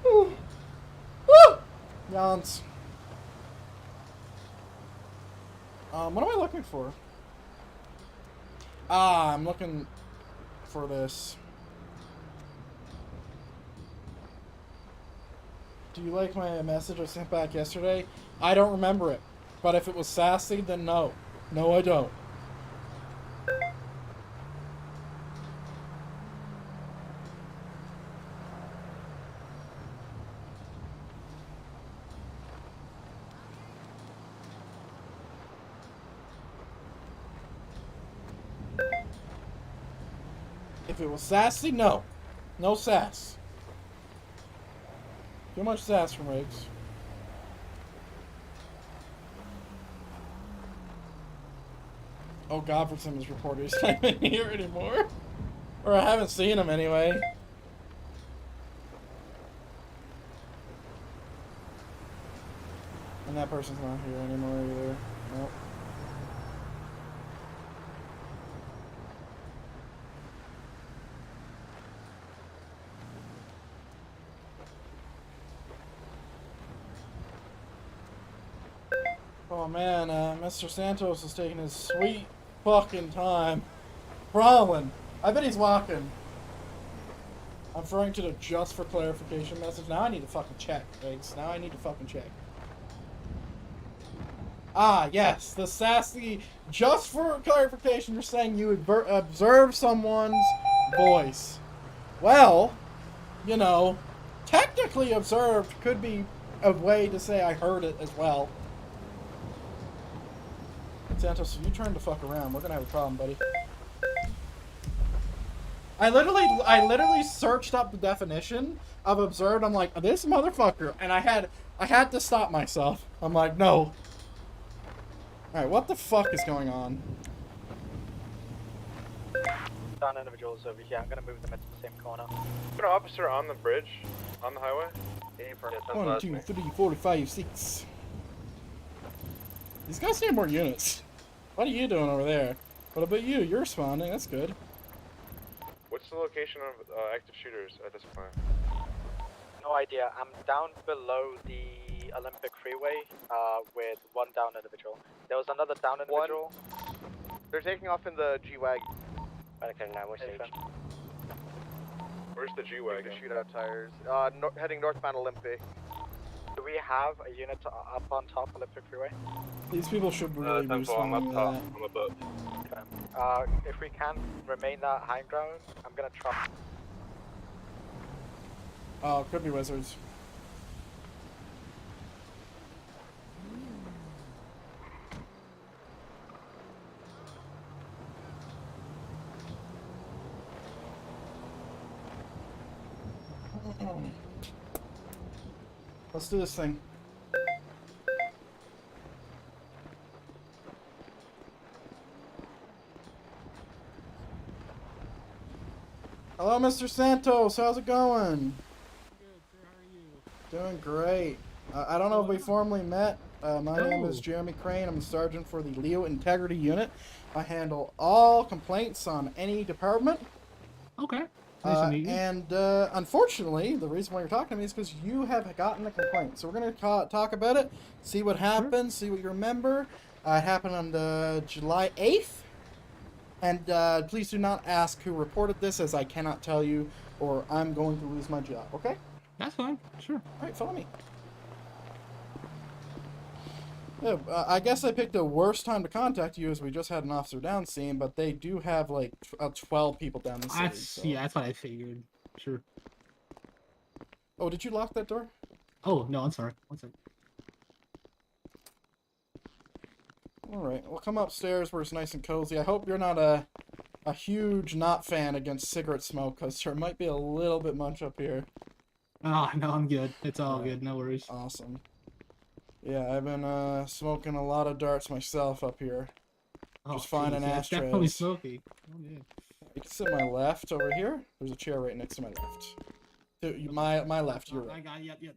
Woo! Woo! Yawns. What am I looking for? Ah, I'm looking for this. Do you like my message I sent back yesterday? I don't remember it. But if it was sassy, then no. No, I don't. If it was sassy, no. No sass. Too much sass from Riggs. Oh, Godfredson is reported he's not even here anymore. Or I haven't seen him anyway. And that person's not here anymore either. Nope. Oh man, Mr. Santos is taking his sweet fucking time. Prowling. I bet he's walking. I'm referring to the just for clarification message. Now I need to fucking check, thanks. Now I need to fucking check. Ah, yes, the sassy, just for clarification, you're saying you observe someone's voice. Well, you know, technically observed could be a way to say I heard it as well. Santos, if you trying to fuck around, we're gonna have a problem, buddy. I literally searched up the definition of observed. I'm like, this motherfucker, and I had to stop myself. I'm like, no. Alright, what the fuck is going on? Down individuals over here. I'm gonna move them into the same corner. Put an officer on the bridge, on the highway. 1, 2, 3, 4, 5, 6. These guys need more units. What are you doing over there? What about you? You're responding. That's good. What's the location of active shooters at this point? No idea. I'm down below the Olympic Freeway with one down individual. There was another down individual. They're taking off in the G-Wagon. Where's the G-Wagon? The shootout tires. Heading northbound Olympic. Do we have a unit up on top Olympic Freeway? These people should really be responding to that. I'm above. If we can remain that high ground, I'm gonna try. Oh, could be wizards. Let's do this thing. Hello, Mr. Santos. How's it going? Good, sir. How are you? Doing great. I don't know if we formally met. My name is Jeremy Crane. I'm a sergeant for the Leo Integrity Unit. I handle all complaints on any department. Okay. Nice to meet you. And unfortunately, the reason why you're talking to me is because you have gotten a complaint. So we're going to talk about it, see what happened, see what you remember. It happened on July 8th. And please do not ask who reported this, as I cannot tell you, or I'm going to lose my job, okay? That's fine. Sure. Alright, follow me. Yeah, I guess I picked the worst time to contact you, as we just had an officer down scene, but they do have like 12 people down the city. So. Yeah, that's what I figured. Sure. Oh, did you lock that door? Oh, no, I'm sorry. One second. Alright, we'll come upstairs where it's nice and cozy. I hope you're not a huge not fan against cigarette smoke, because there might be a little bit much up here. Oh, no, I'm good. It's all good. No worries. Awesome. Yeah, I've been smoking a lot of darts myself up here. Just finding ashtrays. It's definitely smoky. Oh, yeah. You can sit on my left over here. There's a chair right next to my left. To my left, your right. I got it. Yep.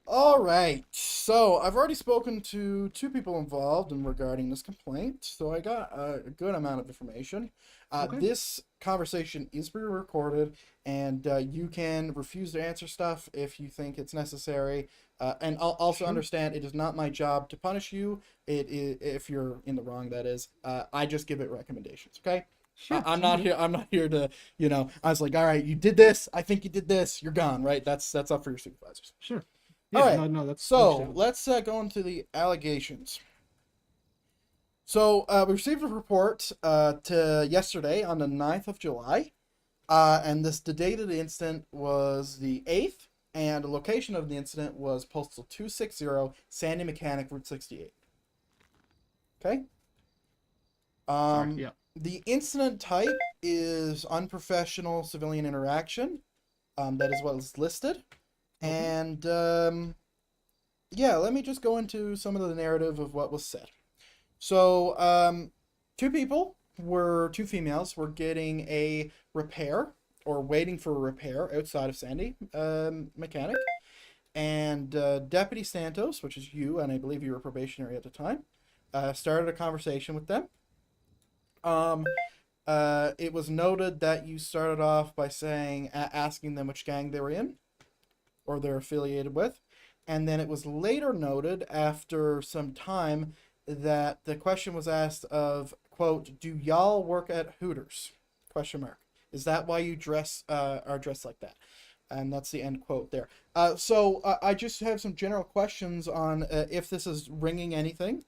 All right. So I've already spoken to 2 people involved in regarding this complaint, so I got a good amount of information. Okay. This conversation is being recorded, and you can refuse to answer stuff if you think it's necessary. And I'll also Sure. understand it is not my job to punish you. It is, if you're in the wrong, that is. I just give it recommendations. Okay. Sure. I'm sounds not good. here. I'm not here to, I was like, all right, you did this. I think you did this. You're gone. Right. That's up for your supervisors. Sure. All Yeah, right. no, that's So understandable. let's go into the allegations. So we received a report to yesterday on the 9th of July, and the date of the incident was the 8th, and the location of the incident was postal 260 Sandy Mechanic Route 68. Okay. Sorry. Yeah. The incident type is unprofessional civilian interaction. That is what is listed. And yeah, let me just go into some of the narrative of what was said. So 2 females were getting a repair or waiting for a repair outside of Sandy Mechanic, and Deputy Santos, which is you, and I believe you were probationary at the time, started a conversation with them. It was noted that you started off by saying, asking them which gang they were in, or they're affiliated with, and then it was later noted after some time that the question was asked of, quote, "Do y'all work at Hooters?" Question mark. Is that why you are dressed like that? And that's the end quote there. So I just have some general questions on if this is ringing anything.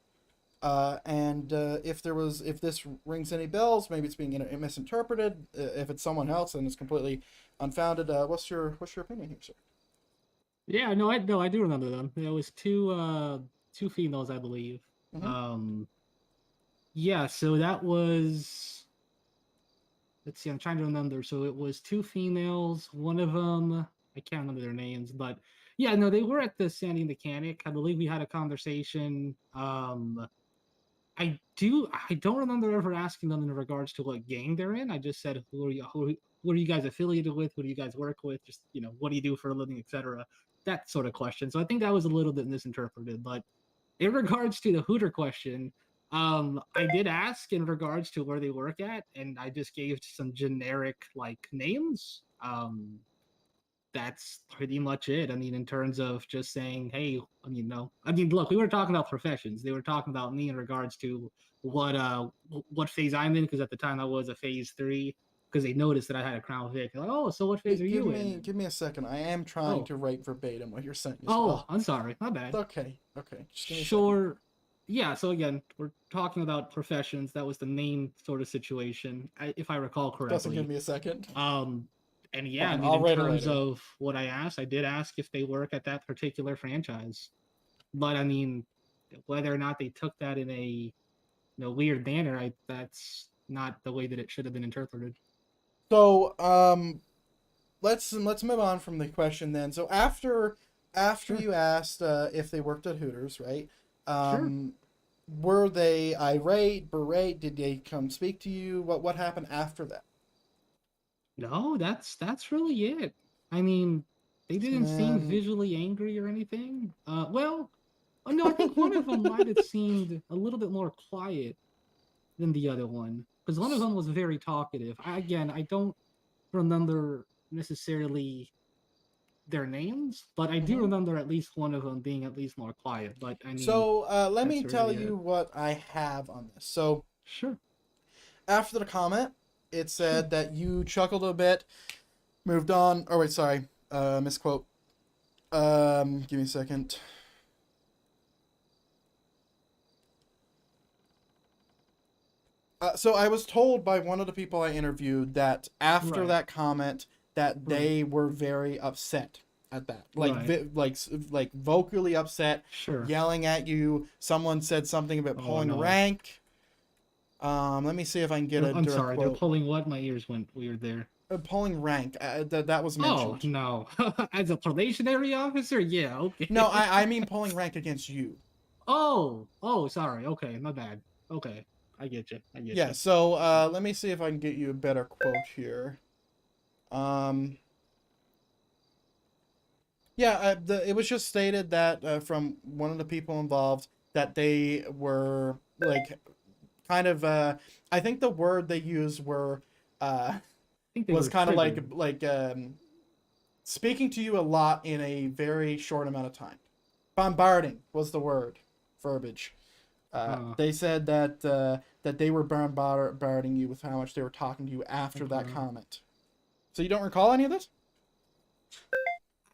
And if this rings any bells, maybe it's being misinterpreted. If it's someone else and it's completely unfounded, what's your opinion here, sir? Yeah, no, I do remember them. There was two females, I believe. Mhm. Yeah, so that was, let's see, I'm trying to remember. So it was 2 females. One of them, I can't remember their names, but yeah, no, they were at the Sandy Mechanic. I believe we had a conversation. I don't remember ever asking them in regards to what gang they're in. I just said, who are you guys affiliated with? Who do you guys work with? Just, what do you do for a living, etc. That sort of question. So I think that was a little bit misinterpreted. But in regards to the Hooter question, I did ask in regards to where they work at, and I just gave some generic names. That's pretty much it. I mean, in terms of just saying, hey, look, we were talking about professions. They were talking about me in regards to what phase I'm in, because at the time I was a phase 3, because they noticed that I had a Crown Vic. Like, oh, so what phase are you in? Give me a second. I am trying to write verbatim what you're saying as Oh, well. I'm sorry. My bad. Okay. Just give me a Sure. Yeah, so again, we're talking about professions. That was the main sort of situation, if I recall correctly. Doesn't give me a second. And yeah, Fine, I mean, I'll in write it terms later. of what I asked, I did ask if they work at that particular franchise. But I mean, whether or not they took that in a weird manner, that's not the way that it should have been interpreted. So, let's move on from the question then. So after Sure. you asked if they worked at Hooters, right? Sure. Were they irate, berate? Did they come speak to you? What happened after that? No, that's really it. I mean, they didn't seem Man. visually angry or anything. Well, no, I think one of them might have seemed a little bit more quiet than the other one, because one of them was very talkative. I don't remember necessarily their names, but I do remember at least one of them being at least more quiet. But I mean, So let me that's tell really you it. what I have on this. So Sure. after the comment, it said that you chuckled a bit, moved on. Oh wait, sorry, misquote. Give me a second. So I was told by one of the people I interviewed that after Right. that comment that they were very upset at that, Right. like vocally upset, Sure. yelling at you. Someone said something about Oh, pulling no. rank. Let me see if I can get a I'm direct sorry, they're quote. pulling what? My ears went weird there. Pulling rank. That was mentioned. Oh no! As a probationary officer, yeah, okay. No, I mean pulling rank against you. Oh, sorry. Okay, my bad. Okay, I get you. Yeah. So let me see if I can get you a better quote here. Yeah, it was just stated that from one of the people involved that they were like kind of I think the word they used were I think they was were kind of triggered. like speaking to you a lot in a very short amount of time. Bombarding was the word, verbiage. They said that that they were bombarding you with how much they were talking to you after that comment. So you don't recall any of this?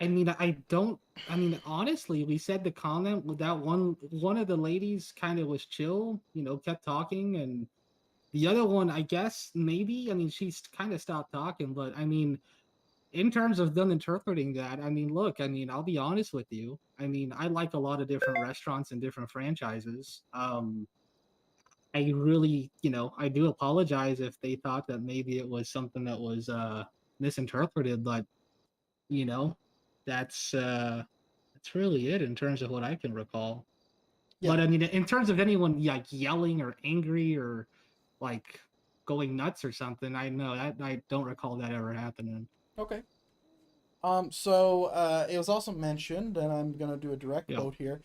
I mean, I don't. I mean, honestly, we said the comment without one of the ladies kind of was chill, kept talking, and the other one, I guess, maybe. I mean, she's kind of stopped talking, but I mean, in terms of them interpreting that, I mean, look, I mean, I'll be honest with you. I mean, I like a lot of different restaurants and different franchises. I really, I do apologize if they thought that maybe it was something that was misinterpreted, but you know, that's really it in terms of what I can recall. Yeah. But I mean, in terms of anyone like yelling or angry or like going nuts or something, I know that I don't recall that ever happening. Okay. So it was also mentioned, and I'm gonna do a direct quote here.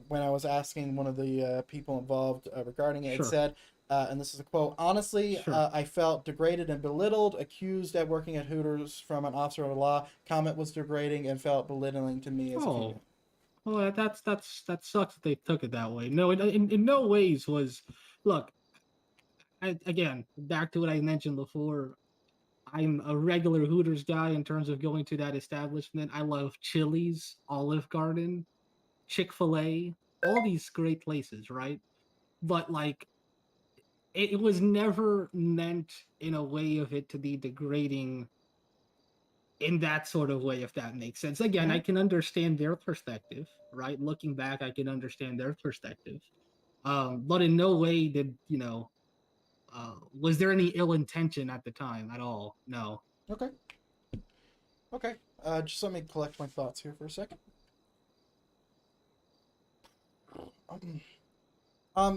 When I was asking one of the people involved regarding it, it said, and this is a quote: "Honestly, I felt degraded and belittled, accused at working at Hooters from an officer of the law. Comment was degrading and felt belittling to me as a female." Well, that sucks that they took it that way. No, in no ways was. Look, again, back to what I mentioned before. I'm a regular Hooters guy in terms of going to that establishment. I love Chili's, Olive Garden, Chick-fil-A, all these great places, right? But like, it was never meant in a way of it to be degrading in that sort of way, if that makes sense. Again, I can understand their perspective, right? Looking back, I can understand their perspective. But in no way did, was there any ill intention at the time at all? No. Okay. Okay. Just let me collect my thoughts here for a second.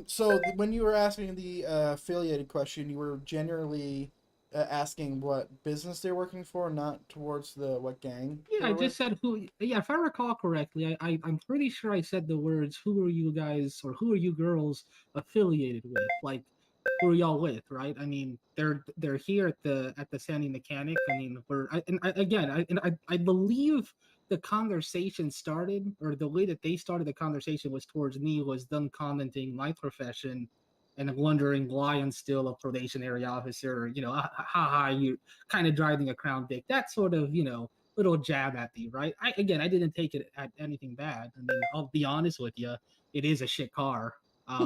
So when you were asking the affiliated question, you were generally asking what business they're working for, not towards the what gang. Yeah, I just said who. Yeah, if I recall correctly, I'm pretty sure I said the words "Who are you guys?" or "Who are you girls affiliated with?" Like, who are y'all with, right? I mean, they're here at the Sandy Mechanic. I mean, I believe the conversation started, or the way that they started the conversation was towards me, was them commenting my profession and wondering why I'm still a probationary officer. Haha, you kind of driving a Crown Vic. That sort of, little jab at me, right? I didn't take it at anything bad. I mean, I'll be honest with you, it is a shit car.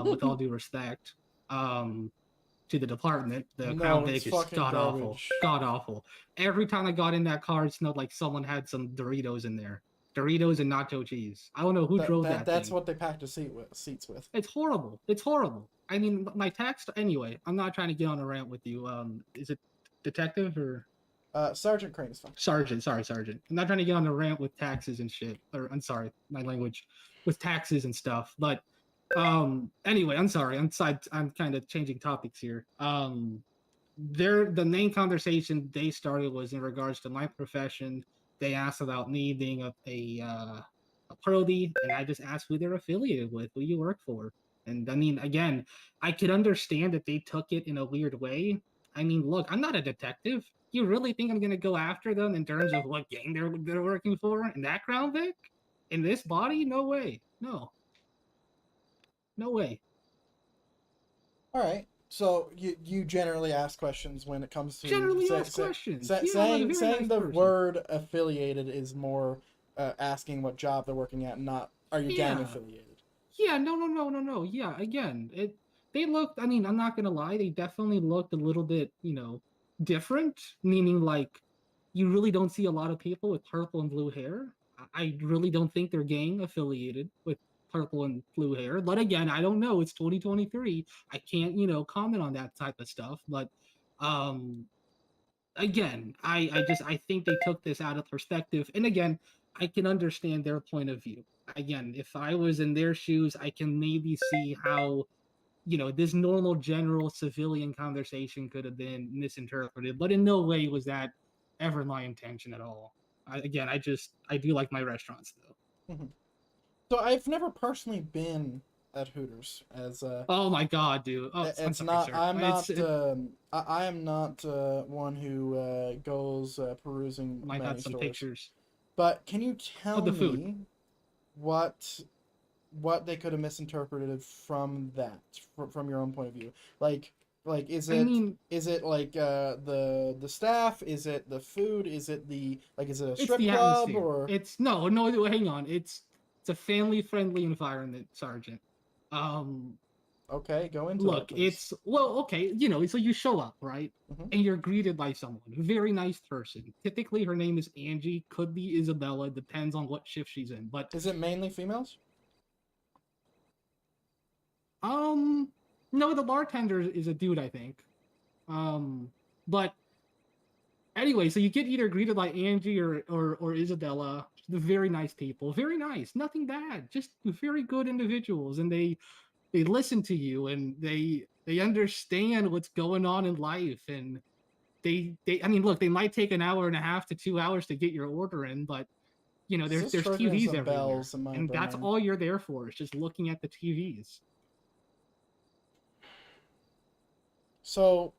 With all due respect, to the department, the Crown Vic is god awful, god awful. Every time I got in that car, it smelled like someone had some Doritos in there, Doritos and nacho cheese. I don't know who drove that. That's thing. what they packed the seats with. It's horrible. It's horrible. I mean, my tax. Anyway, I'm not trying to get on a rant with you. Is it detective or? Sergeant Crane is fine. Sergeant, sorry, Sergeant. I'm not trying to get on a rant with taxes and shit. Or I'm sorry, my language, with taxes and stuff. But anyway, I'm sorry. I'm kind of changing topics here. The main conversation they started was in regards to my profession. They asked about me being a prody, and I just asked who they're affiliated with, who you work for. And I mean, again, I could understand that they took it in a weird way. I mean, look, I'm not a detective. You really think I'm gonna go after them in terms of what gang they're working for in that Crown Vic? In this body? No way. No. No way. All right. So you generally ask questions when it comes to questions. saying nice the person. word affiliated is more asking what job they're working at, not are you gang affiliated. Yeah, no. Yeah, again, they looked. I mean, I'm not gonna lie, they definitely looked a little bit, different. Meaning, like, you really don't see a lot of people with purple and blue hair. I really don't think they're gang affiliated with purple and blue hair. But again, I don't know. It's 2023. I can't, comment on that type of stuff. But again, I think they took this out of perspective. And again, I can understand their point of view. Again, if I was in their shoes, I can maybe see how, this normal general civilian conversation could have been misinterpreted. But in no way was that ever my intention at all. I do like my restaurants though. So I've never personally been at Hooters as Oh my god, dude! Oh, I'm it's sorry, not. sir. I am not one who goes perusing Might many have some stores. pictures. But can you tell the me food. what they could have misinterpreted from that, from your own point of view? Like is it like the staff? Is it the food? Is it is it a strip the club atmosphere. or? It's no, hang on. It's a family friendly environment, Sergeant. Okay, go into Look, that, please. it's okay. So you show up, right, and you're greeted by someone, very nice person. Typically, her name is Angie. Could be Isabella. Depends on what shift she's in. But is it mainly females? No, the bartender is a dude, I think. But anyway, so you get either greeted by Angie or Isabella. They're very nice people, very nice, nothing bad, just very good individuals, and they listen to you and they understand what's going on in life, and they I mean, look, they might take an hour and a half to 2 hours to get your order in, but there's TVs everywhere, and that's all you're there for, is just looking at the TVs. So,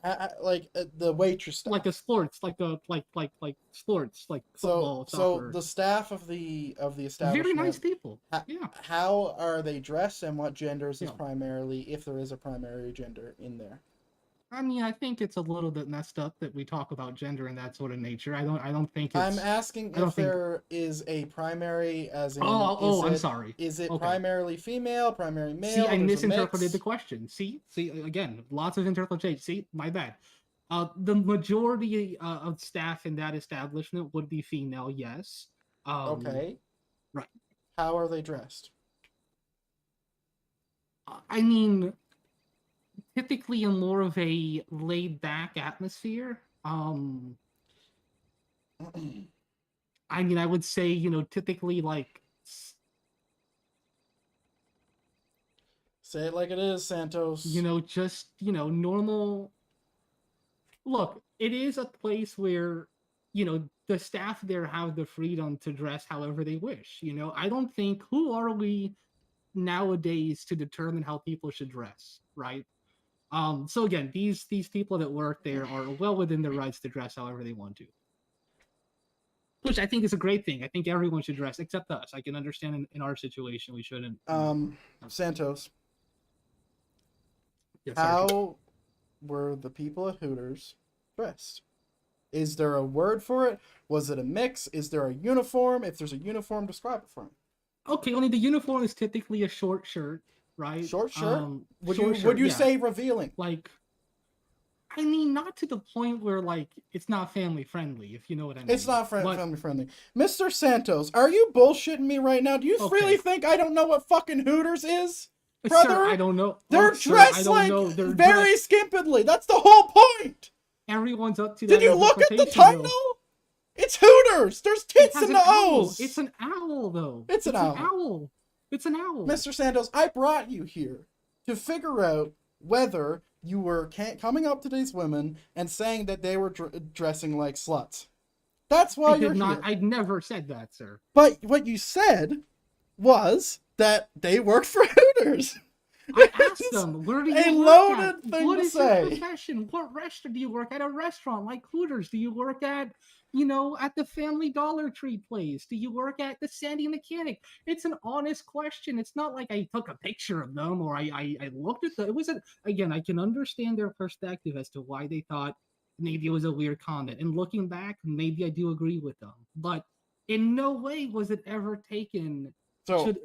the waitress staff. Like the sports, like sports, like football, soccer. So the staff of the establishment. Very nice people. Yeah. How are they dressed, and what genders is primarily, if there is a primary gender in there? I mean, I think it's a little bit messed up that we talk about gender and that sort of nature. I don't think it's... I'm asking if there is a primary, as in... I'm sorry. Is it primarily female, primary male? See, I misinterpreted the question. See, again, lots of interpretation. See, my bad. The majority of staff in that establishment would be female, yes. Okay. Right. How are they dressed? I mean... typically in more of a laid-back atmosphere. I mean, I would say, typically like... Say it like it is, Santos. Just, normal... Look, it is a place where, the staff there have the freedom to dress however they wish. I don't think, who are we nowadays to determine how people should dress, right? So again, these people that work there are well within their rights to dress however they want to, which I think is a great thing. I think everyone should dress, except us. I can understand in our situation we shouldn't. Santos. Yes, how were the people at Hooters dressed? Is there a word for it? Was it a mix? Is there a uniform? If there's a uniform, describe it for me. Okay, only the uniform is typically a short shirt. Right, short shirt. Would you say revealing? Like, I mean, not to the point where like it's not family friendly, if you know what I mean. It's not family friendly. Mr. Santos, are you bullshitting me right now? Do you really think I don't know what fucking Hooters is, brother? Sir, I don't know. They're dressed very skimpily. That's the whole point. Everyone's up to that. Did you look at the title? It's Hooters. There's tits in the O's. It's an owl, though. It's an owl. It's an owl. Mr. Santos, I brought you here to figure out whether you were coming up to these women and saying that they were dressing like sluts. That's why you're here. I never said that, sir. But what you said was that they worked for Hooters. I asked them, where do you work at? Loaded thing What to is say. your profession? What restaurant do you work at? A restaurant like Hooters? Do you work at, at the Family Dollar Tree place? Do you work at the Sandy Mechanic? It's an honest question. It's not like I took a picture of them or I looked at them. It wasn't, again, I can understand their perspective as to why they thought maybe it was a weird comment. And looking back, maybe I do agree with them. But in no way was it ever taken... So...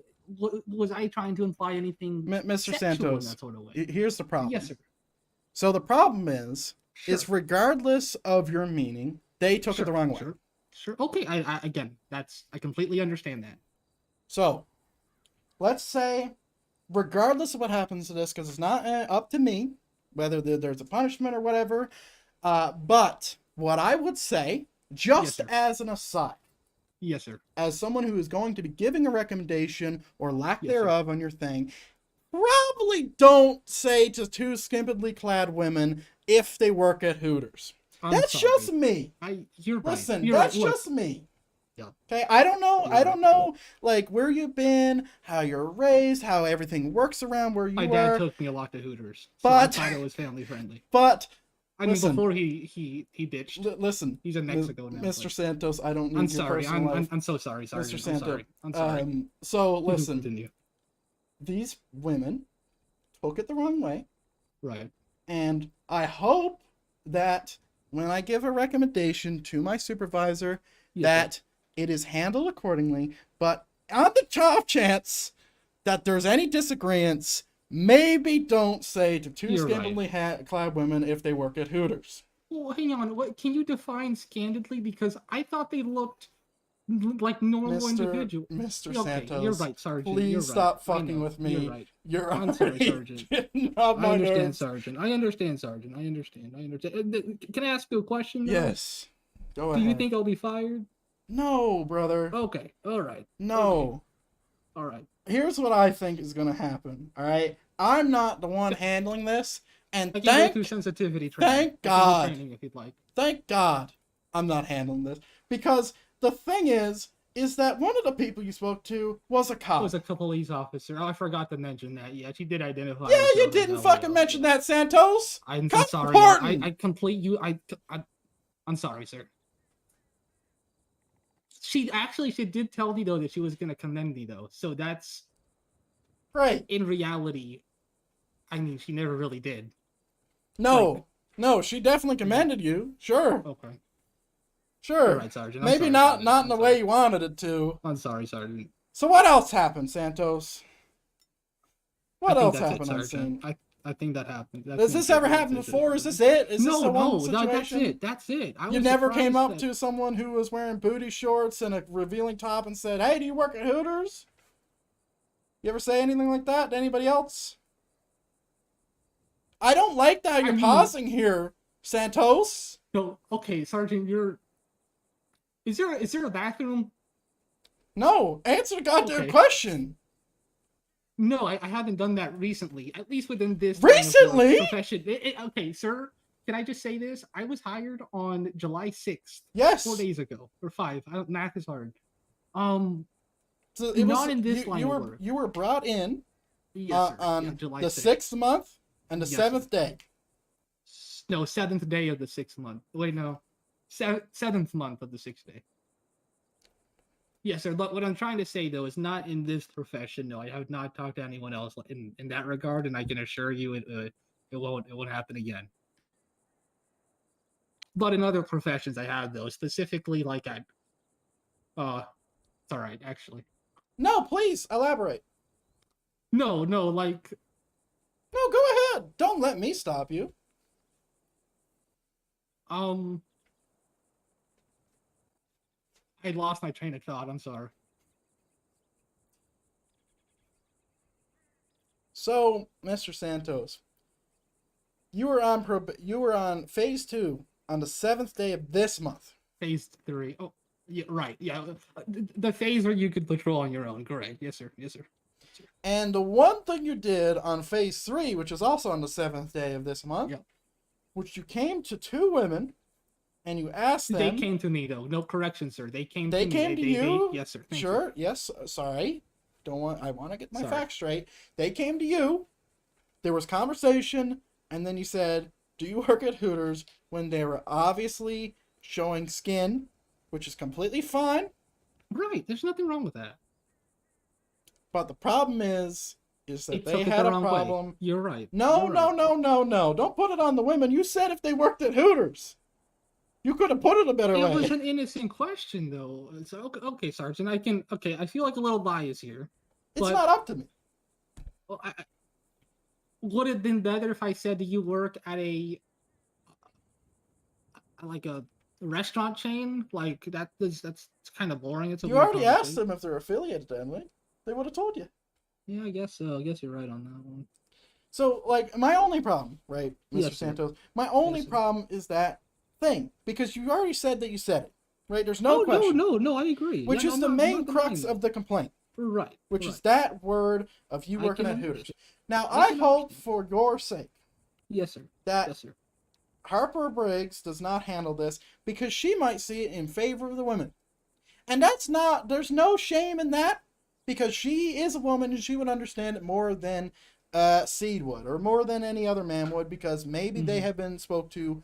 was I trying to imply anything Mr. Santos, in that sort of way? Here's the problem. Yes, sir. So the problem is regardless of your meaning, they took it the wrong way. Sure. Okay, I completely understand that. So, let's say, regardless of what happens to this, because it's not up to me, whether there's a punishment or whatever, but what I would say, just as an aside, yes, sir, as someone who is going to be giving a recommendation or lack thereof on your thing, probably don't say to two skimpily clad women if they work at Hooters. That's sorry. just me. You're right. Listen, You're that's right. Look, just me. Yeah. Okay, I don't know. You're I don't right. know, like where you've been, how you're raised, how everything works around where you my were. dad took me a lot to Hooters, so I But thought it was family friendly. But I mean, listen, before he ditched. Listen, he's in Mexico now. Mr. but- Santos. I don't need I'm your sorry. personal life. I'm so sorry, Sergeant. Mr. Santos. I'm sorry. So listen, Continue. these women took it the wrong way. Right. And I hope that when I give a recommendation to my supervisor, that it is handled accordingly. But on the off chance that there's any disagreements, maybe don't say to two You're scantily clad women if they work at Hooters. Well, hang on. What can you define scandalously? Because I thought they looked like normal individuals. Mr. Okay, Santos, you're right, Sergeant. please you're stop right. I fucking know, with me. You're right. You're I'm sorry, already Sergeant. getting on I my understand, nerves. Sergeant. I understand. I understand. Can I ask you a question? Though? Yes. Go Do ahead. you think I'll be fired? No, brother. Okay. All right. No. Okay. All right. Here's what I think is going to happen. All right. I'm not the one handling this, and I can go through sensitivity training. thank I can do God. training if you'd like. Thank God I'm not handling this, because the thing is that one of the people you spoke to was a cop. It was a police officer. Oh, I forgot to mention that. Yeah, she did identify. Yeah, herself you as didn't that fucking way. mention that, Santos. I'm Cop sorry. important. I complete you. I'm sorry, sir. She did tell me though that she was gonna commend me though. So that's right. In reality, I mean, she never really did. No, no, she definitely commended you. Sure. Okay. Sure. All right, Sergeant. I'm Maybe sorry, not Sergeant. not in the way you wanted it to. I'm sorry, Sergeant. So what else happened, Santos? I What think else that's happened it, on Sergeant. scene? I think that happened. Does this ever happen before? Is this it? Is this the one that's situation? it. That's it. You never came up to someone who was wearing booty shorts and a revealing top and said, "Hey, do you work at Hooters?" You ever say anything like that to anybody else? I don't like that you're pausing here, Santos. No, okay, Sergeant, Is there a bathroom? No, answer the goddamn Okay. question. No, I haven't done that recently. At least within this Recently? profession. Okay, sir. Can I just say this? I was hired on July 6th. Yes. 4 days ago. Or 5. Math is hard. So it not was, in this line of work. You were brought in Yes, sir. on Yeah, July the 6th month and the Yes, 7th day. No, 7th day of the 6th month. Wait, no. 7th month of the 6th day. Yes, sir. But what I'm trying to say, though, is not in this profession. No, I have not talked to anyone else in that regard, and I can assure you it won't happen again. But in other professions, I have, though, specifically like at. It's all right, actually. No, please elaborate. No, like. No, go ahead. Don't let me stop you. I lost my train of thought. I'm sorry. So, Mr. Santos, you were on phase 2 on the 7th day of this month. Phase 3. Oh, yeah, right. Yeah, the phase where you could patrol on your own. Correct. Yes, sir. Yes, sir. And the one thing you did on phase 3, which is also on the 7th day of this month, which you came to 2 women and you asked them. They came to me though. No correction, sir. They came. They to came me. to you. Yes, sir. Thank Sure. you. Yes. Sorry. I want to get my Sorry. facts straight. They came to you. There was conversation, and then you said, "Do you work at Hooters?" When they were obviously showing skin, which is completely fine. Right. There's nothing wrong with that. But the problem is that They they took it had the a wrong way. problem. You're right. No, You're no, right. no, no, no. Don't put it on the women. You said if they worked at Hooters. You could have put it a better way. It was an innocent question, though. It's okay, Sergeant. I feel like a little bias here. It's not up to me. Well, would it have been better if I said that you work at a restaurant chain? Like that's kind of boring. It's a You weird already asked conversation. them if they're affiliated to Emily. They would have told you. Yeah, I guess so. I guess you're right on that one. So, like, my only problem, right, Mr. Yes, sir. Santos, my only Yes, sir. problem is that thing. Because you already said that you said it, right? There's no question. No, I agree. Which Yeah, is I'm the not main crux denying of the complaint. Right. Which right. is that word of you I working can at Hooters. understand. Now, I I can hope for your sake Yes, sir. that Yes, sir. Harper Briggs does not handle this because she might see it in favor of the women. And that's not, there's no shame in that because she is a woman and she would understand it more than Seed would or more than any other man would because maybe they have been spoke to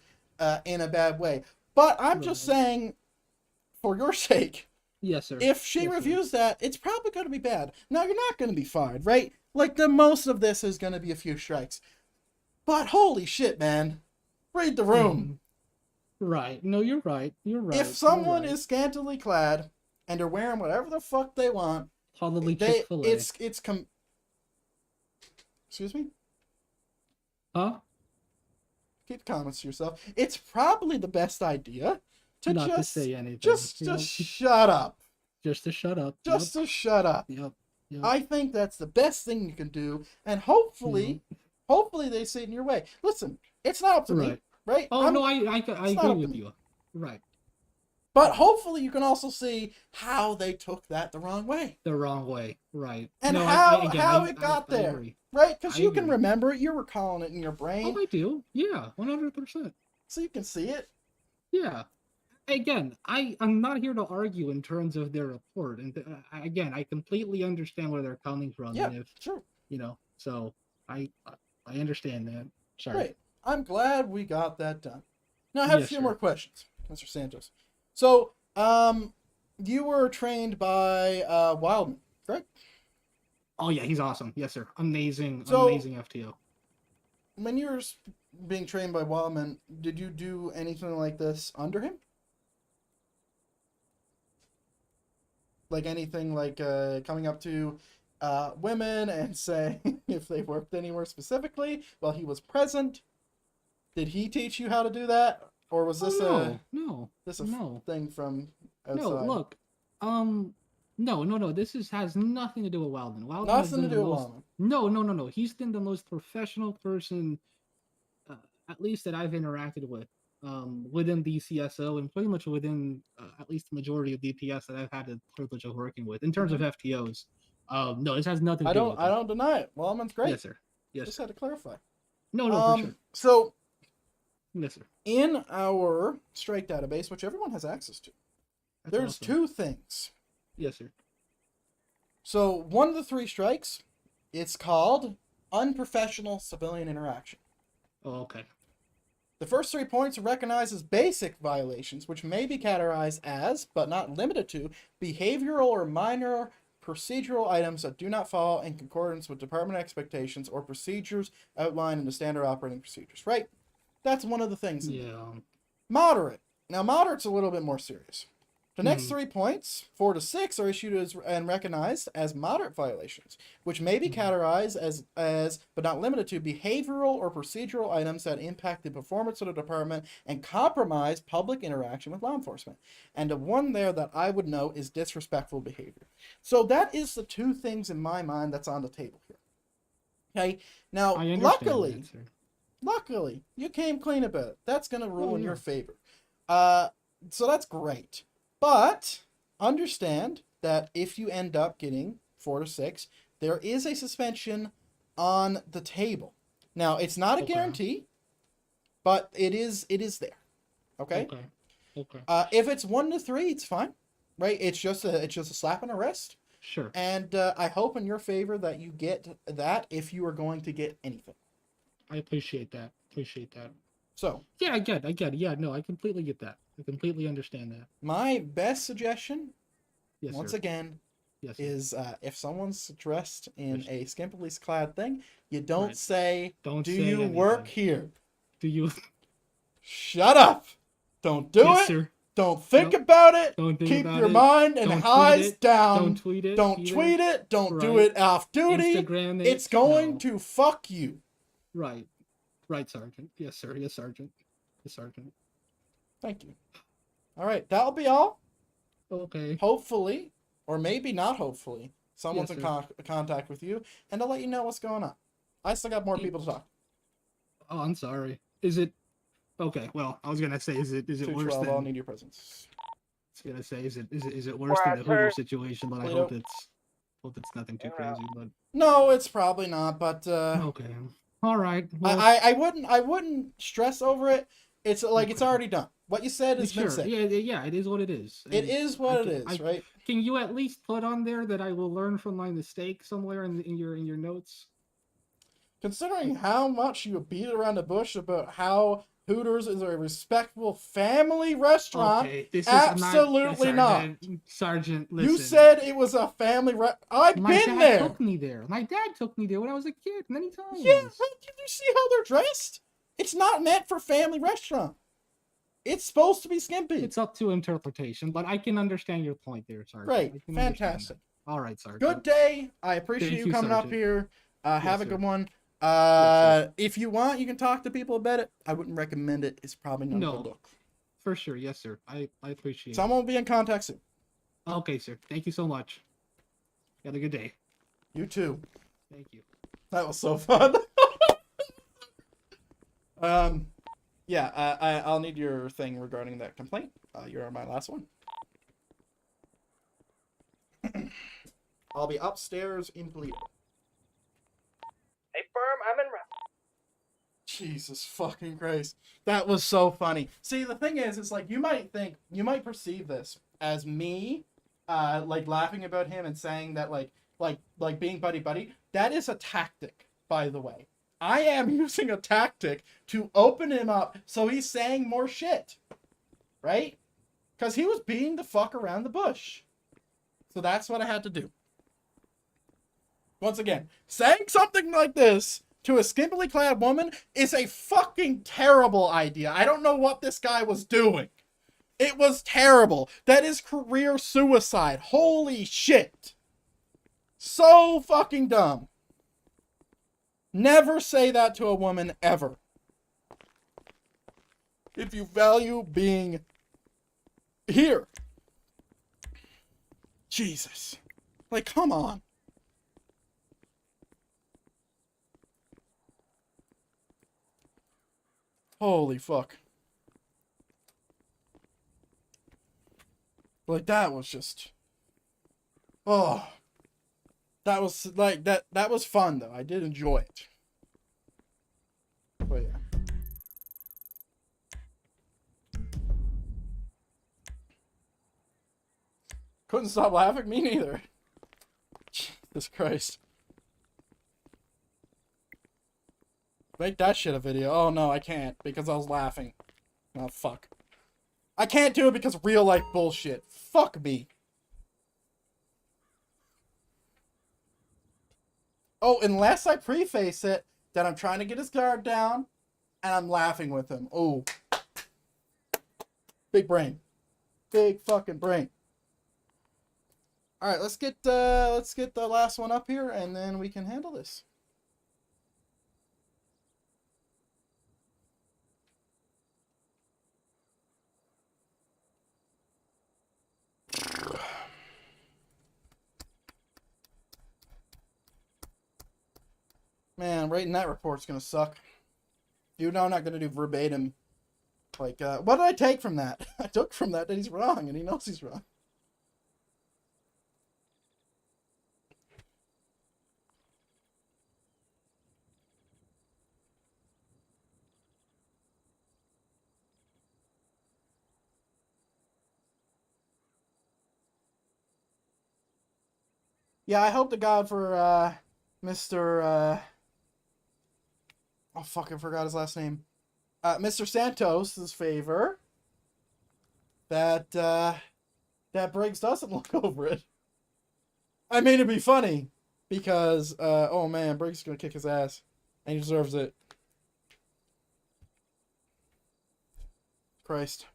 in a bad way. But I'm just saying, for your sake, yes, sir. If she Yes, sir. reviews that, it's probably going to be bad. Now, you're not going to be fired, right? Like, the most of this is going to be a few strikes. But holy shit, man. Read the room. Right. No, you're right. You're right. If someone is scantily clad and they're wearing whatever the fuck they want, probably Chick-fil-A. Excuse me? Huh? Keep the comments to yourself. It's probably the best idea to not just to say anything. Just shut up. Just to shut up. Just to shut up. Yep. I think that's the best thing you can do, and hopefully they see it in your way. Listen, it's not up to me, right? Oh, no, I agree with you. Right. But hopefully you can also see how they took that the wrong way. The wrong way, right. And no, how it got there, agree. right? Because you can agree. remember it. You're recalling it in your brain. Oh, I do. Yeah, 100%. So you can see it. Yeah. Again, I'm not here to argue in terms of their report. And again, I completely understand where they're coming from. Yeah, and if, sure. You know, so I understand that. Sorry. Great. I'm glad we got that done. Now I have a Yes, few sir. more questions, Mr. Santos. So, you were trained by Wildman, correct? Oh yeah, he's awesome. Yes, sir. Amazing FTO. When you were being trained by Wildman, did you do anything like this under him? Like anything like coming up to women and saying if they worked anywhere specifically while he was present? Did he teach you how to do that? Or was this no. thing from outside? No, look. No. This has nothing to do with Wildman. Nothing to do with Wildman. No. He's been the most professional person, at least that I've interacted with, within the CSO and pretty much within at least the majority of DPS that I've had the privilege of working with in terms of FTOs. No, this has nothing to do with I don't deny it. Wildman's great. Yes, sir. Yes. Just had to clarify. No, for sure. So, yes, sir. In our strike database, which everyone has access to, there's awesome. 2 things. Yes, sir. So, one of the 3 strikes, it's called unprofessional civilian interaction. Oh, okay. The first 3 points are recognized as basic violations, which may be categorized as, but not limited to, behavioral or minor procedural items that do not fall in concordance with department expectations or procedures outlined in the standard operating procedures, right? That's one of the things. Yeah. Moderate. Now, moderate's a little bit more serious. The next 3 points, 4 to 6, are issued and recognized as moderate violations, which may be categorized as, but not limited to, behavioral or procedural items that impact the performance of the department and compromise public interaction with law enforcement. And the one there that I would note is disrespectful behavior. So that is the 2 things in my mind that's on the table here. Okay? Now, luckily, you came clean about it. That's going to rule in your favor. So that's great. But understand that if you end up getting 4 to 6, there is a suspension on the table. Now, it's not a guarantee, but it is there. Okay? Okay. If it's 1 to 3, it's fine. Right? It's just a slap on the wrist. Sure. And I hope in your favor that you get that if you are going to get anything. I appreciate that. So. Yeah, I get it. Yeah, no, I completely get that. I completely understand that. My best suggestion, Yes, again, yes, is if someone's dressed in a skimpily clad thing, you don't say, do you work here? Do you? Shut up. Don't do it. Sir. Don't think about it. Don't think Keep about your it. mind and eyes down. Don't tweet it. Don't tweet it. Don't do it off duty. Instagram it. It's going to fuck you. Right, Sergeant. Yes, sir. Yes, Sergeant. Thank you. All right, that'll be all. Okay. Hopefully, or maybe not hopefully, someone's Yes, in contact with you, and I'll let you know what's going on. I still got more people to talk. Oh, I'm sorry. Is it? Okay. Well, I was gonna say, is it worse 212, than? I'll need your presence. I was gonna say, is it worse than the Hoover situation? But I hope it's nothing too crazy. But no, it's probably not. But okay. All right. Well, I wouldn't stress over it. It's like it's already done. What you said has been Sure. said. Yeah, it is what it is. It And is what it is, I- right? Can you at least put on there that I will learn from my mistake somewhere in your notes? Considering how much you beat around the bush about how Hooters is a respectable family restaurant, Okay, this is absolutely not. Sergeant, listen. You said it was a family I've My been dad there. took me there. My dad took me there when I was a kid many times. Yeah, did you see how they're dressed? It's not meant for family restaurant. It's supposed to be skimpy. It's up to interpretation, but I can understand your point there, Sergeant. Great, I can understand fantastic. that. All right, Sergeant. Good day. I appreciate Thank you you, coming up Sergeant. here. Have a sir. good one. Yes, If you want, you can talk to people about it. I wouldn't recommend it. It's probably not a good No, look. for sure. Yes, sir. I appreciate Someone will be in contact soon. it. Okay, sir. Thank you so much. Have a good day. You too. Thank you. That was so fun. Yeah, I'll need your thing regarding that complaint. You're my last one. I'll be upstairs in Toledo. Hey, firm, I'm in. Jesus fucking Christ. That was so funny. See, the thing is, it's like, you might perceive this as me, like, laughing about him and saying that, like being buddy-buddy. That is a tactic, by the way. I am using a tactic to open him up so he's saying more shit. Right? Because he was beating the fuck around the bush. So that's what I had to do. Once again, saying something like this to a skimpily clad woman is a fucking terrible idea. I don't know what this guy was doing. It was terrible. That is career suicide. Holy shit. So fucking dumb. Never say that to a woman ever. If you value being here. Jesus. Like, come on. Holy fuck. Like, that was just... Oh. That was, like, that was fun, though. I did enjoy it. But, yeah. Couldn't stop laughing? Me neither. Jesus Christ. Make that shit a video. Oh, no, I can't. Because I was laughing. Oh, fuck. I can't do it because of real life bullshit. Fuck me. Oh, unless I preface it that I'm trying to get his guard down and I'm laughing with him. Oh. Big brain. Big fucking brain. Alright, let's get the last one up here and then we can handle this. Man, writing that report's gonna suck. You know I'm not gonna do verbatim. Like, what did I take from that? I took from that he's wrong, and he knows he's wrong. Yeah, I hope to God for, Mr. Oh, fuck, I forgot his last name. Mr. Santos' favor. That Briggs doesn't look over it. I mean, it'd be funny. Because, oh man, Briggs is gonna kick his ass. And he deserves it. Christ.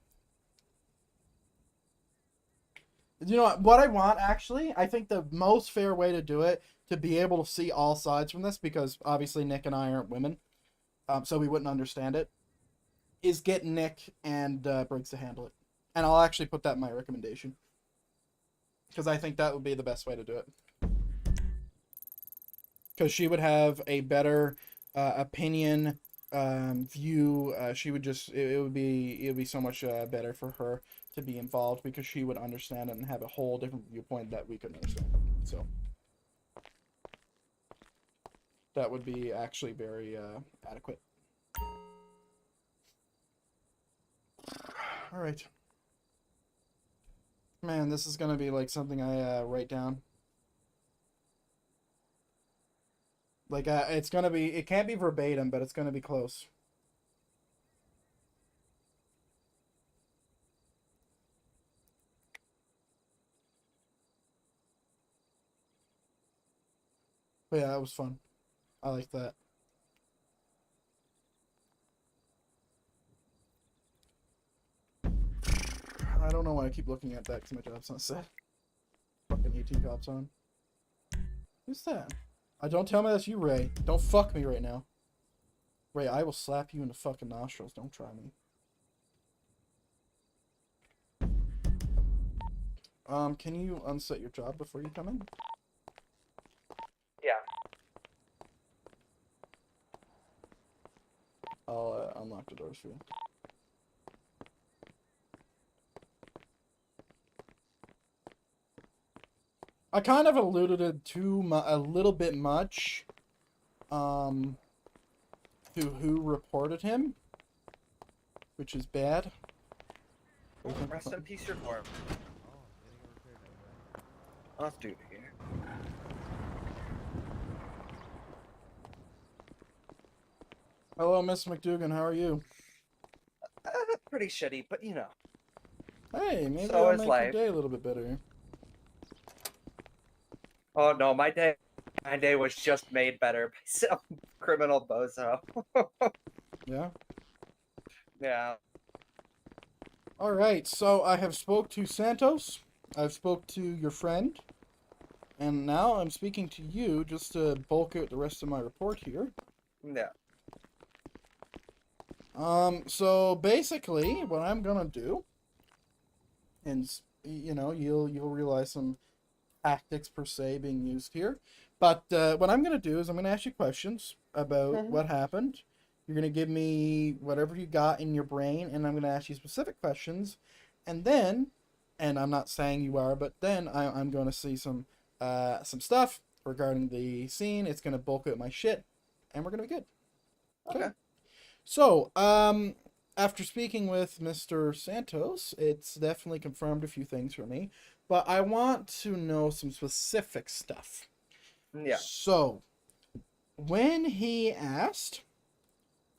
You know what I want, actually? I think the most fair way to do it, to be able to see all sides from this, because obviously Nick and I aren't women, so we wouldn't understand it, is get Nick and Briggs to handle it. And I'll actually put that in my recommendation. Because I think that would be the best way to do it. Because she would have a better opinion, view. She would just, it would be so much better for her to be involved, because she would understand it and have a whole different viewpoint that we couldn't understand. So that would be actually very adequate. All right. Man, this is gonna be like something I write down. Like it's gonna be. It can't be verbatim, but it's gonna be close. But yeah, that was fun. I like that. I don't know why I keep looking at that because my job's not set. Fucking 18 cops on. Who's that? Don't tell me that's you, Ray. Don't fuck me right now. Ray, I will slap you in the fucking nostrils. Don't try me. Can you unset your job before you come in? Yeah. I'll unlock the doors for you. I kind of alluded it to a little bit much, to who reported him, which is bad. Rest in peace, your farm. Off duty here. Hello, Miss McDougan. How are you? Pretty shitty, but you know. Hey, maybe So I'll is make life. your day a little bit better. Oh no, my day was just made better by some criminal bozo. Yeah? Yeah. Alright, so I have spoke to Santos. I've spoke to your friend. And now I'm speaking to you just to bulk out the rest of my report here. Yeah. So basically, what I'm gonna do, and you know, you'll realize some tactics per se being used here, but what I'm gonna do is I'm gonna ask you questions about what happened. You're gonna give me whatever you got in your brain, and I'm gonna ask you specific questions, and then, and I'm not saying you are, but then I'm gonna see some stuff regarding the scene. It's gonna bulk out my shit, and we're gonna be good. Okay. So, after speaking with Mr. Santos, it's definitely confirmed a few things for me, but I want to know some specific stuff. Yeah. So, when he asked,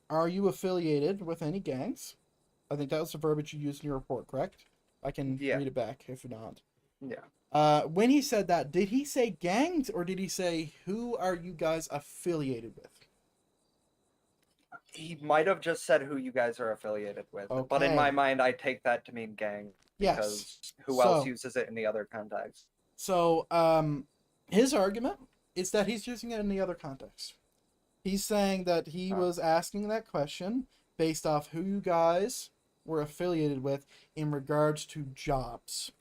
are you affiliated with any gangs? I think that was the verbiage you used in your report, correct? I can read it back if not. Yeah. When he said that, did he say gangs or did he say, who are you guys affiliated with? He might have just said who you guys are affiliated with, but in my Okay. mind, I take that to mean gang because Yes. who else So- uses it in the other context? So, his argument is that he's using it in the other context. He's saying that he was asking that question based off who you guys were affiliated with in regards to jobs.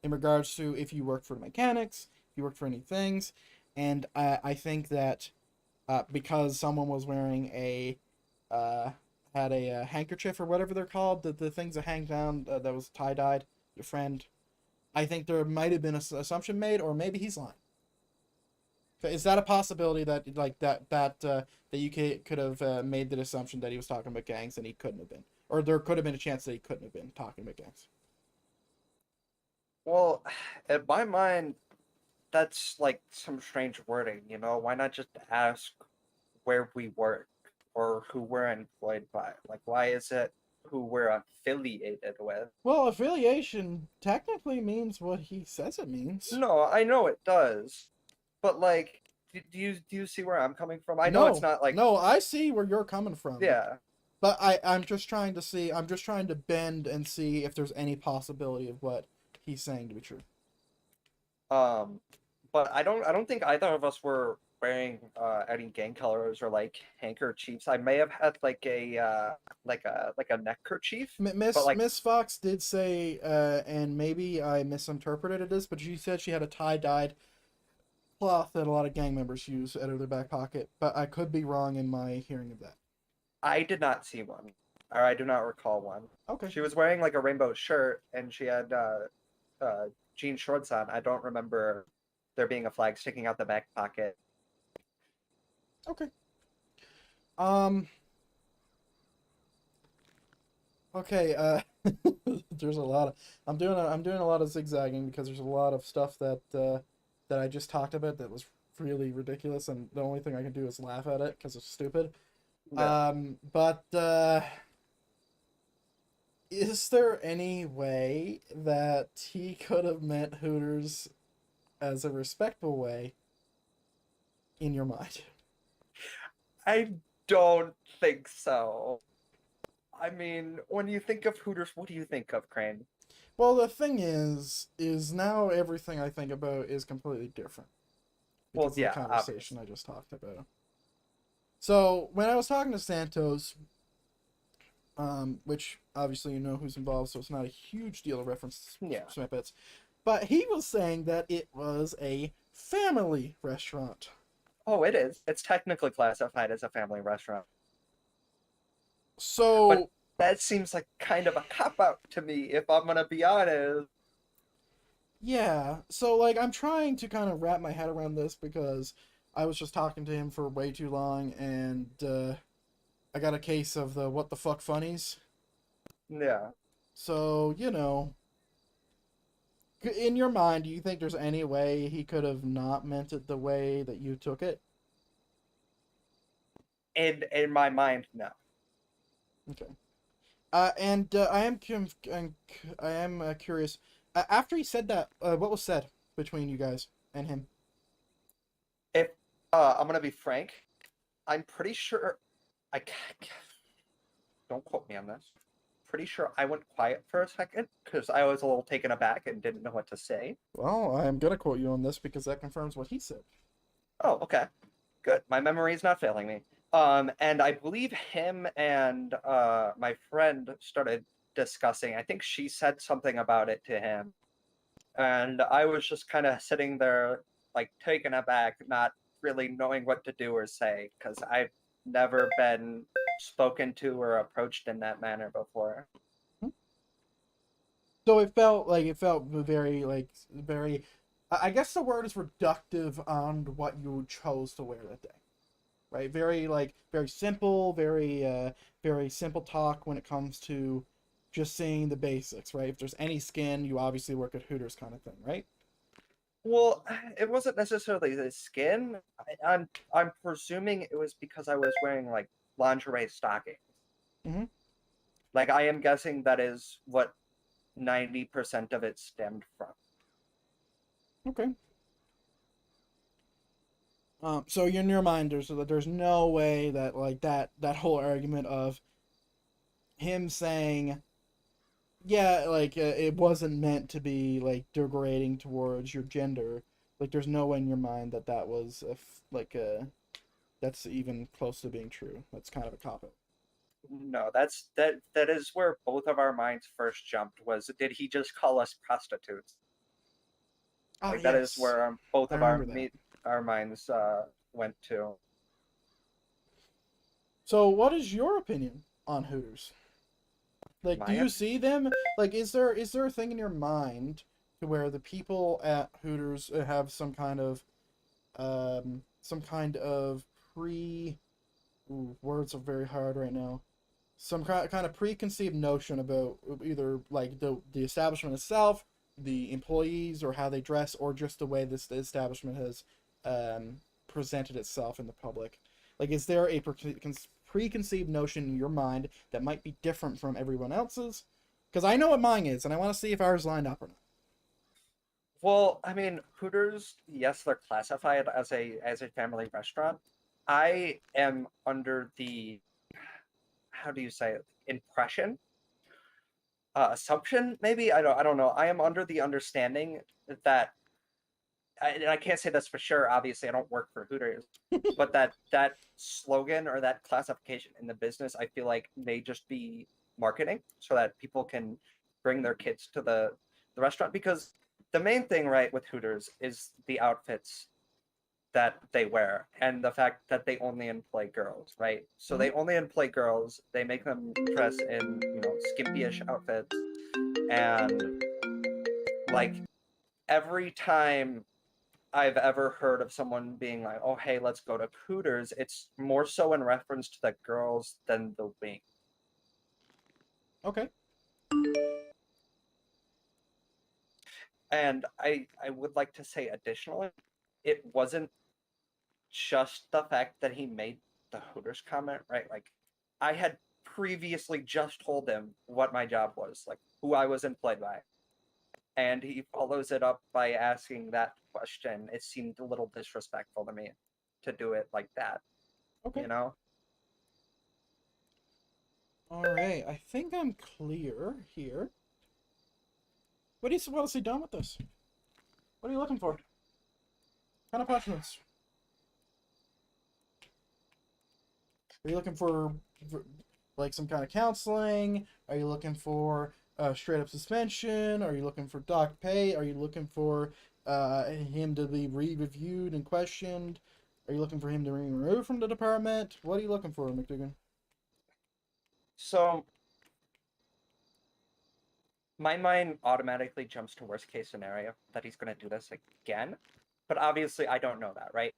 In regards to if you work for mechanics, if you work for any things. And I think that because someone was wearing had a handkerchief or whatever they're called, the things that hang down that was tie-dyed, your friend, I think there might have been an assumption made, or maybe he's lying. Is that a possibility that like that you could have made the assumption that he was talking about gangs and he couldn't have been, or there could have been a chance that he couldn't have been talking about gangs? Well, in my mind, that's like some strange wording, you know? Why not just ask where we work or who we're employed by? Like, why is it who we're affiliated with? Well, affiliation technically means what he says it means. No, I know it does, but like, do you see where I'm coming from? I know it's not like no, I see where you're coming from. Yeah. But I'm just trying to bend and see if there's any possibility of what he's saying to be true. But I don't think either of us were wearing any gang colors or like handkerchiefs. I may have had like a neckerchief. Miss Fox did say, and maybe I misinterpreted this, but she said she had a tie-dyed cloth that a lot of gang members use out of their back pocket. But I could be wrong in my hearing of that. I did not see one, or I do not recall one. Okay. She was wearing like a rainbow shirt, and she had jean shorts on. I don't remember there being a flag sticking out the back pocket. Okay. Okay, There's a lot of I'm doing a lot of zigzagging because there's a lot of stuff that that I just talked about that was really ridiculous, and the only thing I can do is laugh at it because it's stupid. Yeah. But is there any way that he could have meant Hooters as a respectful way in your mind? I don't think so. I mean, when you think of Hooters, what do you think of, Crane? Well, the thing is now everything I think about is completely different. Well, Because yeah, of the conversation I just talked about. So, when I was talking to Santos, which obviously you know who's involved, so it's not a huge deal to reference snippets, but he was saying that it was a family restaurant. Oh, it is. It's technically classified as a family restaurant. So but that seems like kind of a cop-out to me, if I'm gonna be honest. Yeah, so like I'm trying to kind of wrap my head around this because I was just talking to him for way too long, and I got a case of the what the fuck funnies. Yeah. So, you know, in your mind, do you think there's any way he could have not meant it the way that you took it? In my mind, no. Okay. And I am curious. After he said that, what was said between you guys and him? If I'm gonna be frank, I'm pretty sure don't quote me on this. Pretty sure I went quiet for a second because I was a little taken aback and didn't know what to say. Well, I am gonna quote you on this because that confirms what he said. Oh, okay. Good. My memory is not failing me. And I believe him and my friend started discussing. I think she said something about it to him. And I was just kind of sitting there, like, taken aback, not really knowing what to do or say, because I've never been spoken to or approached in that manner before. So it felt very very. I guess the word is reductive on what you chose to wear that day, right? Very simple, very simple talk when it comes to just saying the basics, right? If there's any skin, you obviously work at Hooters, kind of thing, right? Well, it wasn't necessarily the skin. I'm presuming it was because I was wearing like lingerie stockings. Mm-hmm. Like I am guessing that is what 90% of it stemmed from. Okay. So in your mind, there's no way that like that whole argument of him saying, yeah, like it wasn't meant to be like degrading towards your gender. Like there's no way in your mind that that was that's even close to being true. That's kind of a cop out. No, that is where both of our minds first jumped. Was did he just call us prostitutes? Like that is where both of our minds went to. So, what is your opinion on Hooters? Like, do you see them? Like, is there a thing in your mind to where the people at Hooters have some kind of pre words are very hard right now. Some kind of preconceived notion about either like the establishment itself, the employees, or how they dress, or just the way this establishment has presented itself in the public. Like, is there a preconceived notion in your mind that might be different from everyone else's? Because I know what mine is, and I want to see if ours lined up or not. Well, I mean, Hooters, yes, they're classified as a family restaurant. I am under the, how do you say it, impression, assumption, maybe, I don't know. I am under the understanding that, and I can't say this for sure. Obviously, I don't work for Hooters, but that slogan or that classification in the business, I feel like may just be marketing so that people can bring their kids to the restaurant, because the main thing, right, with Hooters is the outfits that they wear and the fact that they only employ girls, right? So they only employ girls. They make them dress in, skimpy-ish outfits, and like every time I've ever heard of someone being like, "Oh, hey, let's go to Hooters," it's more so in reference to the girls than the wing. Okay. And I would like to say additionally, it wasn't just the fact that he made the Hooters comment, right? Like, I had previously just told him what my job was, like who I was employed by. And he follows it up by asking that question. It seemed a little disrespectful to me to do it like that. Okay. You know? Alright, I think I'm clear here. What do you want to see done with this? What are you looking for? What kind of punishments? Are you looking for like some kind of counseling? Are you looking for straight up suspension? Are you looking for dock pay? Are you looking for him to be re-reviewed and questioned? Are you looking for him to be removed from the department? What are you looking for, McDougan? So my mind automatically jumps to worst case scenario that he's going to do this again. But obviously I don't know that, right?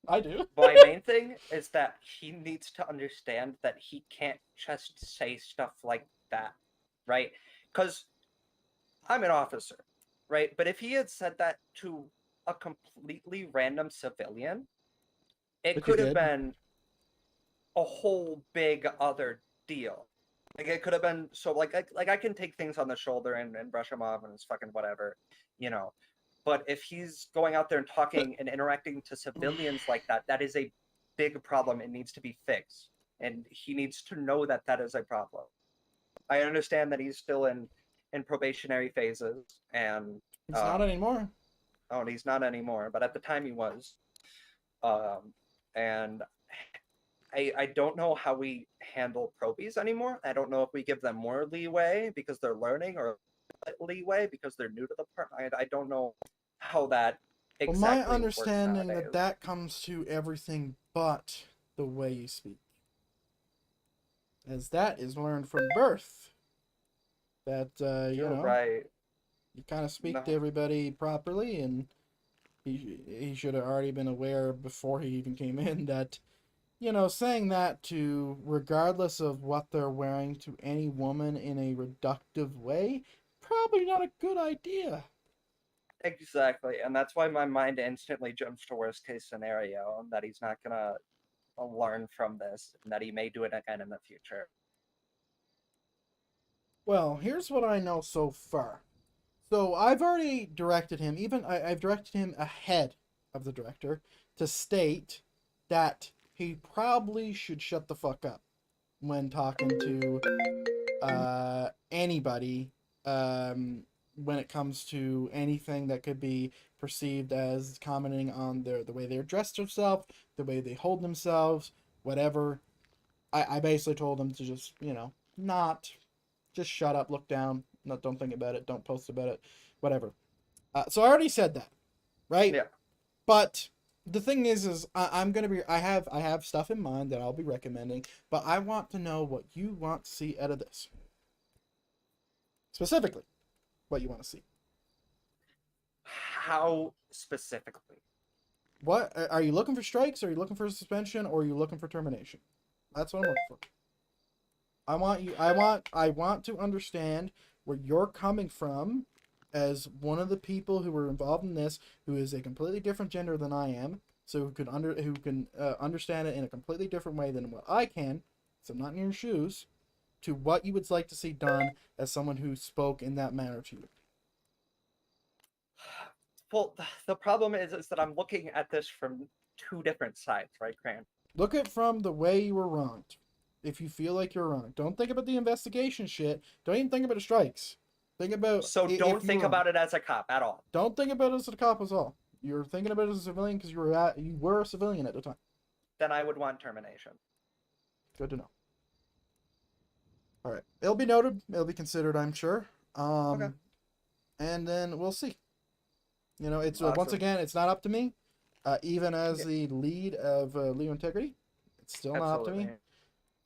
I do. My main thing is that he needs to understand that he can't just say stuff like that, right? Because I'm an officer, right? But if he had said that to a completely random civilian, it But you could have did. been a whole big other deal. Like it could have been so like I can take things on the shoulder and brush him off and it's fucking whatever, you know. But if he's going out there and talking and interacting to civilians like that, that is a big problem. It needs to be fixed, and he needs to know that that is a problem. I understand that he's still in probationary phases, and He's not anymore. Oh, and he's not anymore. But at the time he was, and I don't know how we handle probies anymore. I don't know if we give them more leeway because they're learning, or leeway because they're new to the part. I don't know how that exactly Well, my works understanding nowadays. that comes to everything but the way you speak, as that is learned from birth. That you You're know, right. you kind of speak No. to everybody properly, and he should have already been aware before he even came in that, you know, saying that to, regardless of what they're wearing, to any woman in a reductive way, probably not a good idea. Exactly, and that's why my mind instantly jumps to worst case scenario, that he's not gonna learn from this, and that he may do it again in the future. Well, here's what I know so far. So I've already directed him, I've directed him ahead of the director to state that he probably should shut the fuck up when talking to anybody when it comes to anything that could be perceived as commenting on the way they're dressed themselves, the way they hold themselves, whatever. I basically told him to just, you know, not just shut up, look down, don't think about it, don't post about it, whatever. So I already said that, right? Yeah. But the thing is I'm gonna be, I have stuff in mind that I'll be recommending, but I want to know what you want to see out of this. Specifically, what you want to see. How specifically? What are you looking for? Strikes? Are you looking for suspension? Or are you looking for termination? That's what I'm looking for. I want to understand where you're coming from as one of the people who were involved in this, who is a completely different gender than I am, so who can understand it in a completely different way than what I can, so I'm not in your shoes, to what you would like to see done as someone who spoke in that manner to you. Well, the problem is that I'm looking at this from two different sides, right, Cran? Look at from the way you were wronged. If you feel like you're wrong, don't think about the investigation shit. Don't even think about the strikes. Think about don't think about it as a cop at all. Don't think about it as a cop at all. You're thinking about it as a civilian because you were a civilian at the time. Then I would want termination. Good to know. All right, it'll be noted. It'll be considered, I'm sure. Okay. And then we'll see. You know, it's Awesome. once again, it's not up to me. Even as the lead of Leo Integrity, it's still not up to me.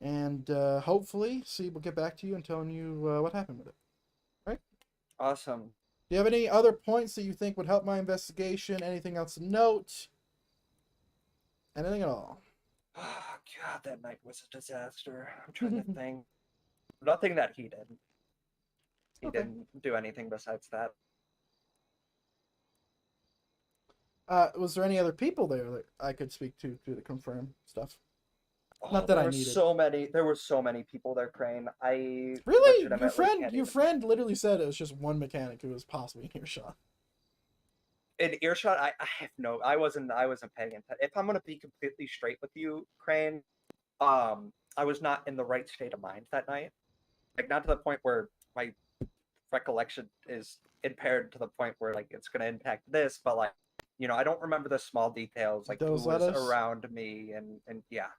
And hopefully, we'll get back to you and telling you what happened with it. Right? Awesome. Do you have any other points that you think would help my investigation? Anything else to note? Anything at all? Oh, God, that night was a disaster. I'm trying to think. Nothing that he did. He didn't do anything besides that. Was there any other people there that I could speak to confirm stuff? Not that there I were needed. so many. There were so many people there, Crane. I Really? legitimately can't Your even- friend literally said it was just one mechanic who was possibly in earshot. In earshot, I have no. I wasn't paying attention. If I'm gonna be completely straight with you, Crane, I was not in the right state of mind that night. Like, not to the point where my recollection is impaired to the point where like it's gonna impact this, but like, you know, I don't remember the small details, like Those who was letters? around me and yeah,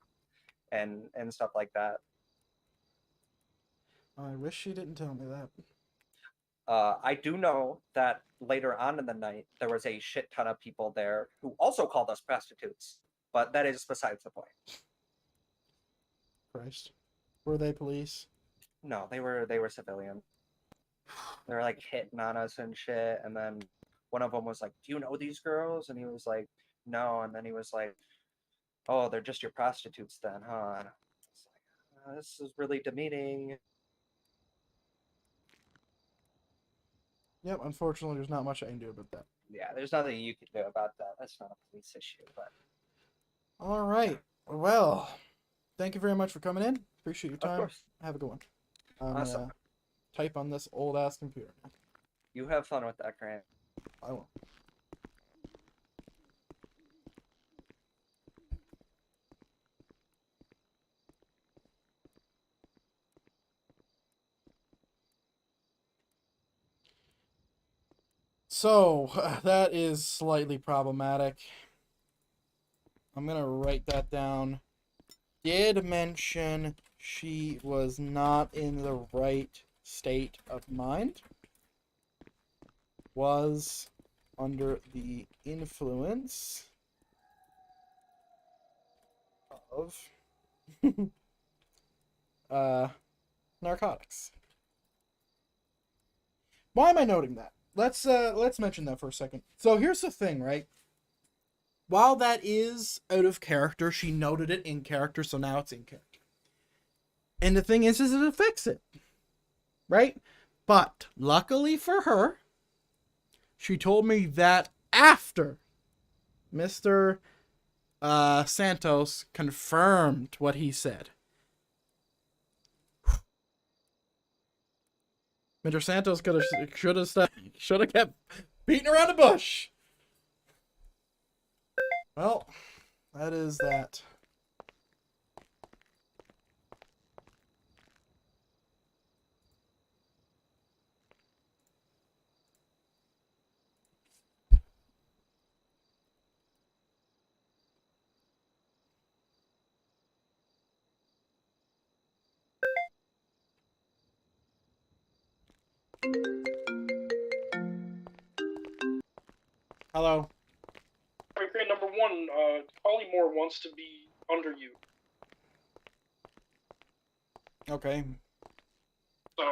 and stuff like that. I wish she didn't tell me that. I do know that later on in the night there was a shit ton of people there who also called us prostitutes, but that is besides the point. Christ. Were they police? No, they were civilian. They were like hitting on us and shit, and then one of them was like, "Do you know these girls?" And he was like, "No," and then he was like, "Oh, they're just your prostitutes then, huh?" And I was like, "This is really demeaning." Yep, unfortunately there's not much I can do about that. Yeah, there's nothing you can do about that. That's not a police issue, but Alright. Well, thank you very much for coming in. Appreciate your time. Of course. Have a good one. I'm Awesome. gonna type on this old ass computer. You have fun with that, Grant. I will. So, that is slightly problematic. I'm gonna write that down. Did mention she was not in the right state of mind. Was under the influence of narcotics. Why am I noting that? Let's mention that for a second. So here's the thing, right? While that is out of character, she noted it in character, so now it's in character. And the thing is it'll fix it. Right? But luckily for her, she told me that after Mr. Santos confirmed what he said. Mr. Santos should have kept beating around the bush. Well, that is that. Hello. Alright, Crane, number one, Collymore wants to be under you. Okay. So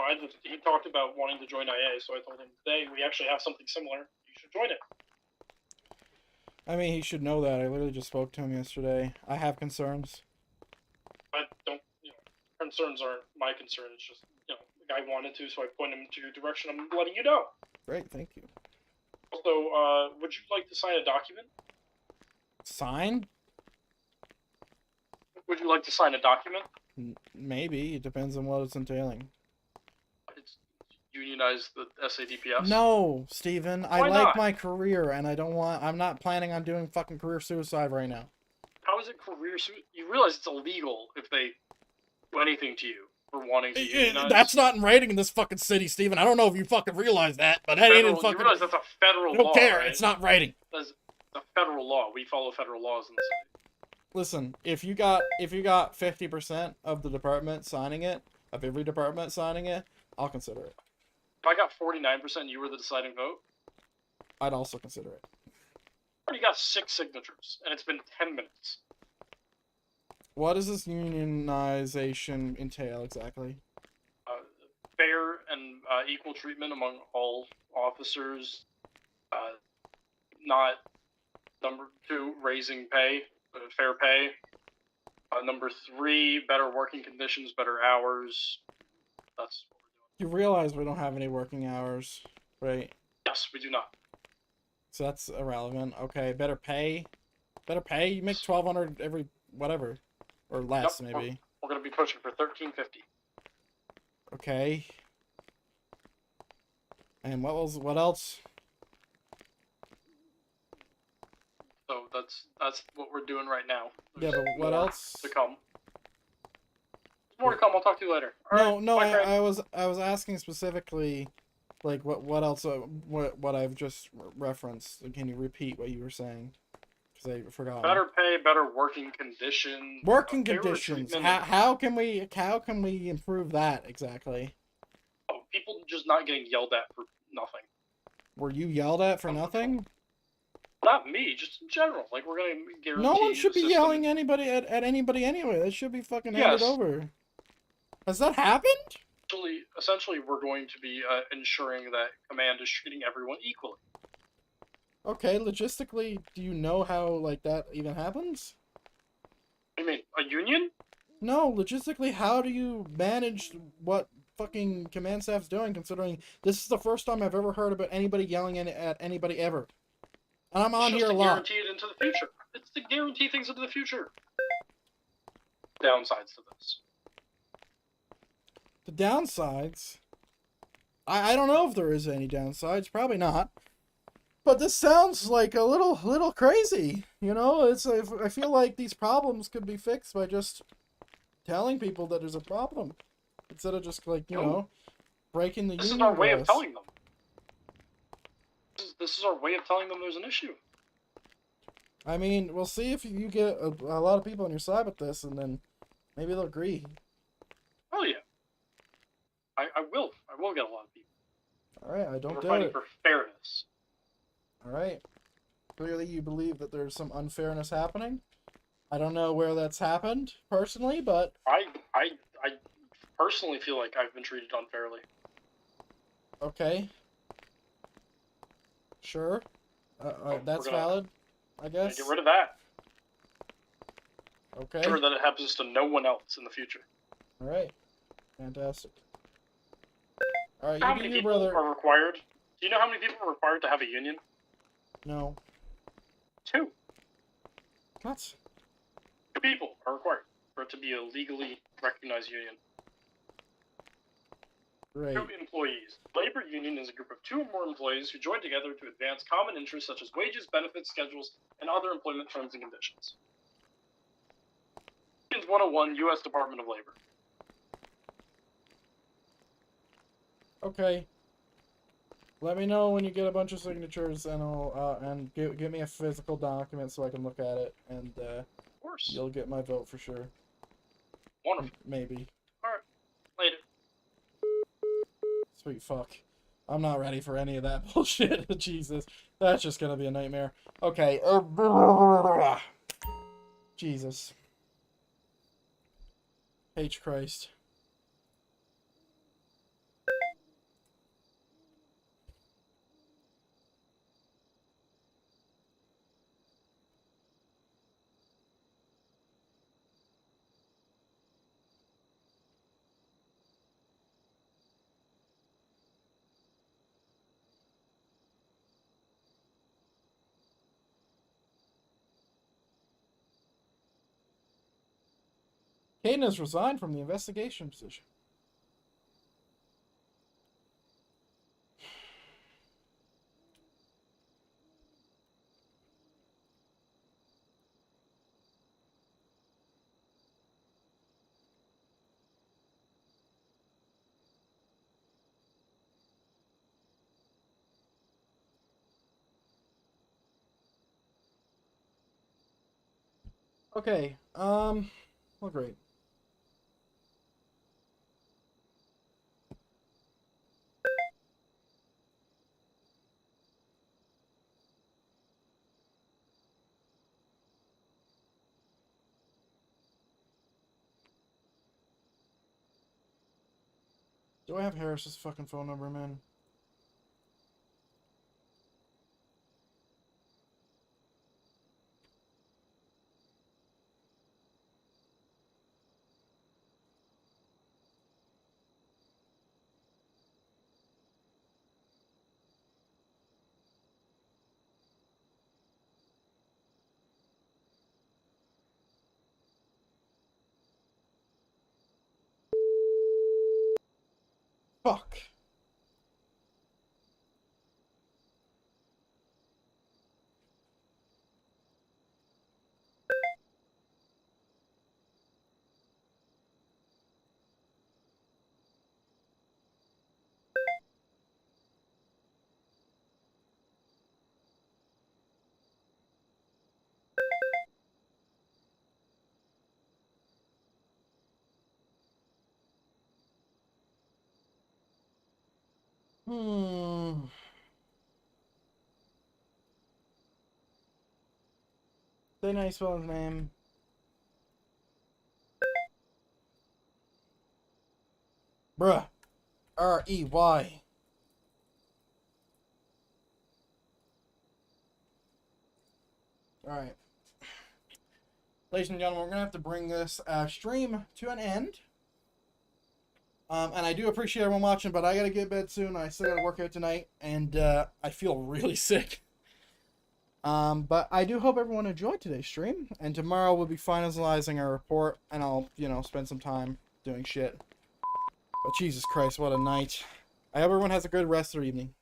he talked about wanting to join IA, so I told him today we actually have something similar. You should join it. I mean, he should know that. I literally just spoke to him yesterday. I have concerns. I don't, concerns aren't my concern. It's just, the guy wanted to, so I pointed him to your direction. I'm letting you know. Great, thank you. Also, would you like to sign a document? Sign? Would you like to sign a document? Maybe. It depends on what it's entailing. It's unionize the SADPS? No, Steven. I Why like not? my career, and I'm not planning on doing fucking career suicide right now. How is it career suicide? You realize it's illegal if they do anything to you for wanting to unionize? That's not in writing in this fucking city, Steven. I don't know if you fucking realize that, but that ain't in fucking... You realize that's a federal I don't law, care. right? It's not writing. That's a federal law. We follow federal laws in the city. Listen, if you got 50% of the department signing it, of every department signing it, I'll consider it. If I got 49%, you were the deciding vote? I'd also consider it. I already got 6 signatures, and it's been 10 minutes. What does this unionization entail exactly? Fair and equal treatment among all officers. Not number 2, raising pay, fair pay. Number 3, better working conditions, better hours. That's what we're You realize we don't have any working hours, right? Yes, we do not. So that's irrelevant. Okay, better pay. Better pay. You make 1,200 every whatever, or less Yep, maybe. We're gonna be pushing for 1350. Okay. And what else? So that's what we're doing right now. Yeah, but what more else? to come? There's more to come. I'll talk to you later. No, Bye, Craig. I was asking specifically, like what else? What I've just referenced. Can you repeat what you were saying? Because I forgot. Better pay, better working conditions. Working fairer conditions. treatment. How can we improve that exactly? Oh, people just not getting yelled at for nothing. Were you yelled at for nothing? Not me, just in general. Like we're gonna guarantee. No one should be the system. yelling anybody at anybody anyway. That should be fucking handed Yes. over. Has that happened? Essentially, we're going to be ensuring that command is treating everyone equally. Okay, logistically, do you know how like that even happens? I mean, a union? No, logistically, how do you manage what fucking command staff's doing, considering this is the first time I've ever heard about anybody yelling at anybody ever. And I'm on It's here just a to lot. guarantee it into the future. It's to guarantee things into the future. Downsides to this. The downsides? I don't know if there is any downsides. Probably not. But this sounds like a little crazy. You know, I feel like these problems could be fixed by just telling people that there's a problem, instead of just like you know, breaking the This is union our way of glass. telling them. This is our way of telling them there's an issue. I mean, we'll see if you get a lot of people on your side with this, and then maybe they'll agree. Oh yeah. I will get a lot of people. All right, I don't We're doubt fighting it. for fairness. All right. Clearly, you believe that there's some unfairness happening. I don't know where that's happened personally, but I personally feel like I've been treated unfairly. okay. Sure. That's gonna- valid, I guess. Get rid of that. Okay. Sure that it happens to no one else in the future. All right. Fantastic. All right, How you do many your people brother. are required? Do you know how many people are required to have a union? No. 2. What? 2 people are required for it to be a legally recognized union. Great. 2 employees. Labor union is a group of 2 or more employees who join together to advance common interests such as wages, benefits, schedules, and other employment terms and conditions. Unions 101, U.S. Department of Labor. Okay. Let me know when you get a bunch of signatures, and I'll give me a physical document so I can look at it, and Of course. you'll get my vote for sure. Wonderful. Maybe. Alright. Later. Sweet fuck. I'm not ready for any of that bullshit. Jesus. That's just gonna be a nightmare. Okay. Jesus. H Christ. Caden has resigned from the investigation position. Okay, well, great. Do I have Harris's fucking phone number, man? Fuck. Hmm. Say nice spell his name. Bruh. R-E-Y. Alright. Ladies and gentlemen, we're going to have to bring this stream to an end. And I do appreciate everyone watching, but I got to get to bed soon. I still got to work out tonight, and I feel really sick. But I do hope everyone enjoyed today's stream, and tomorrow we'll be finalizing our report, and I'll, spend some time doing shit. But Jesus Christ, what a night. I hope everyone has a good rest of their evening.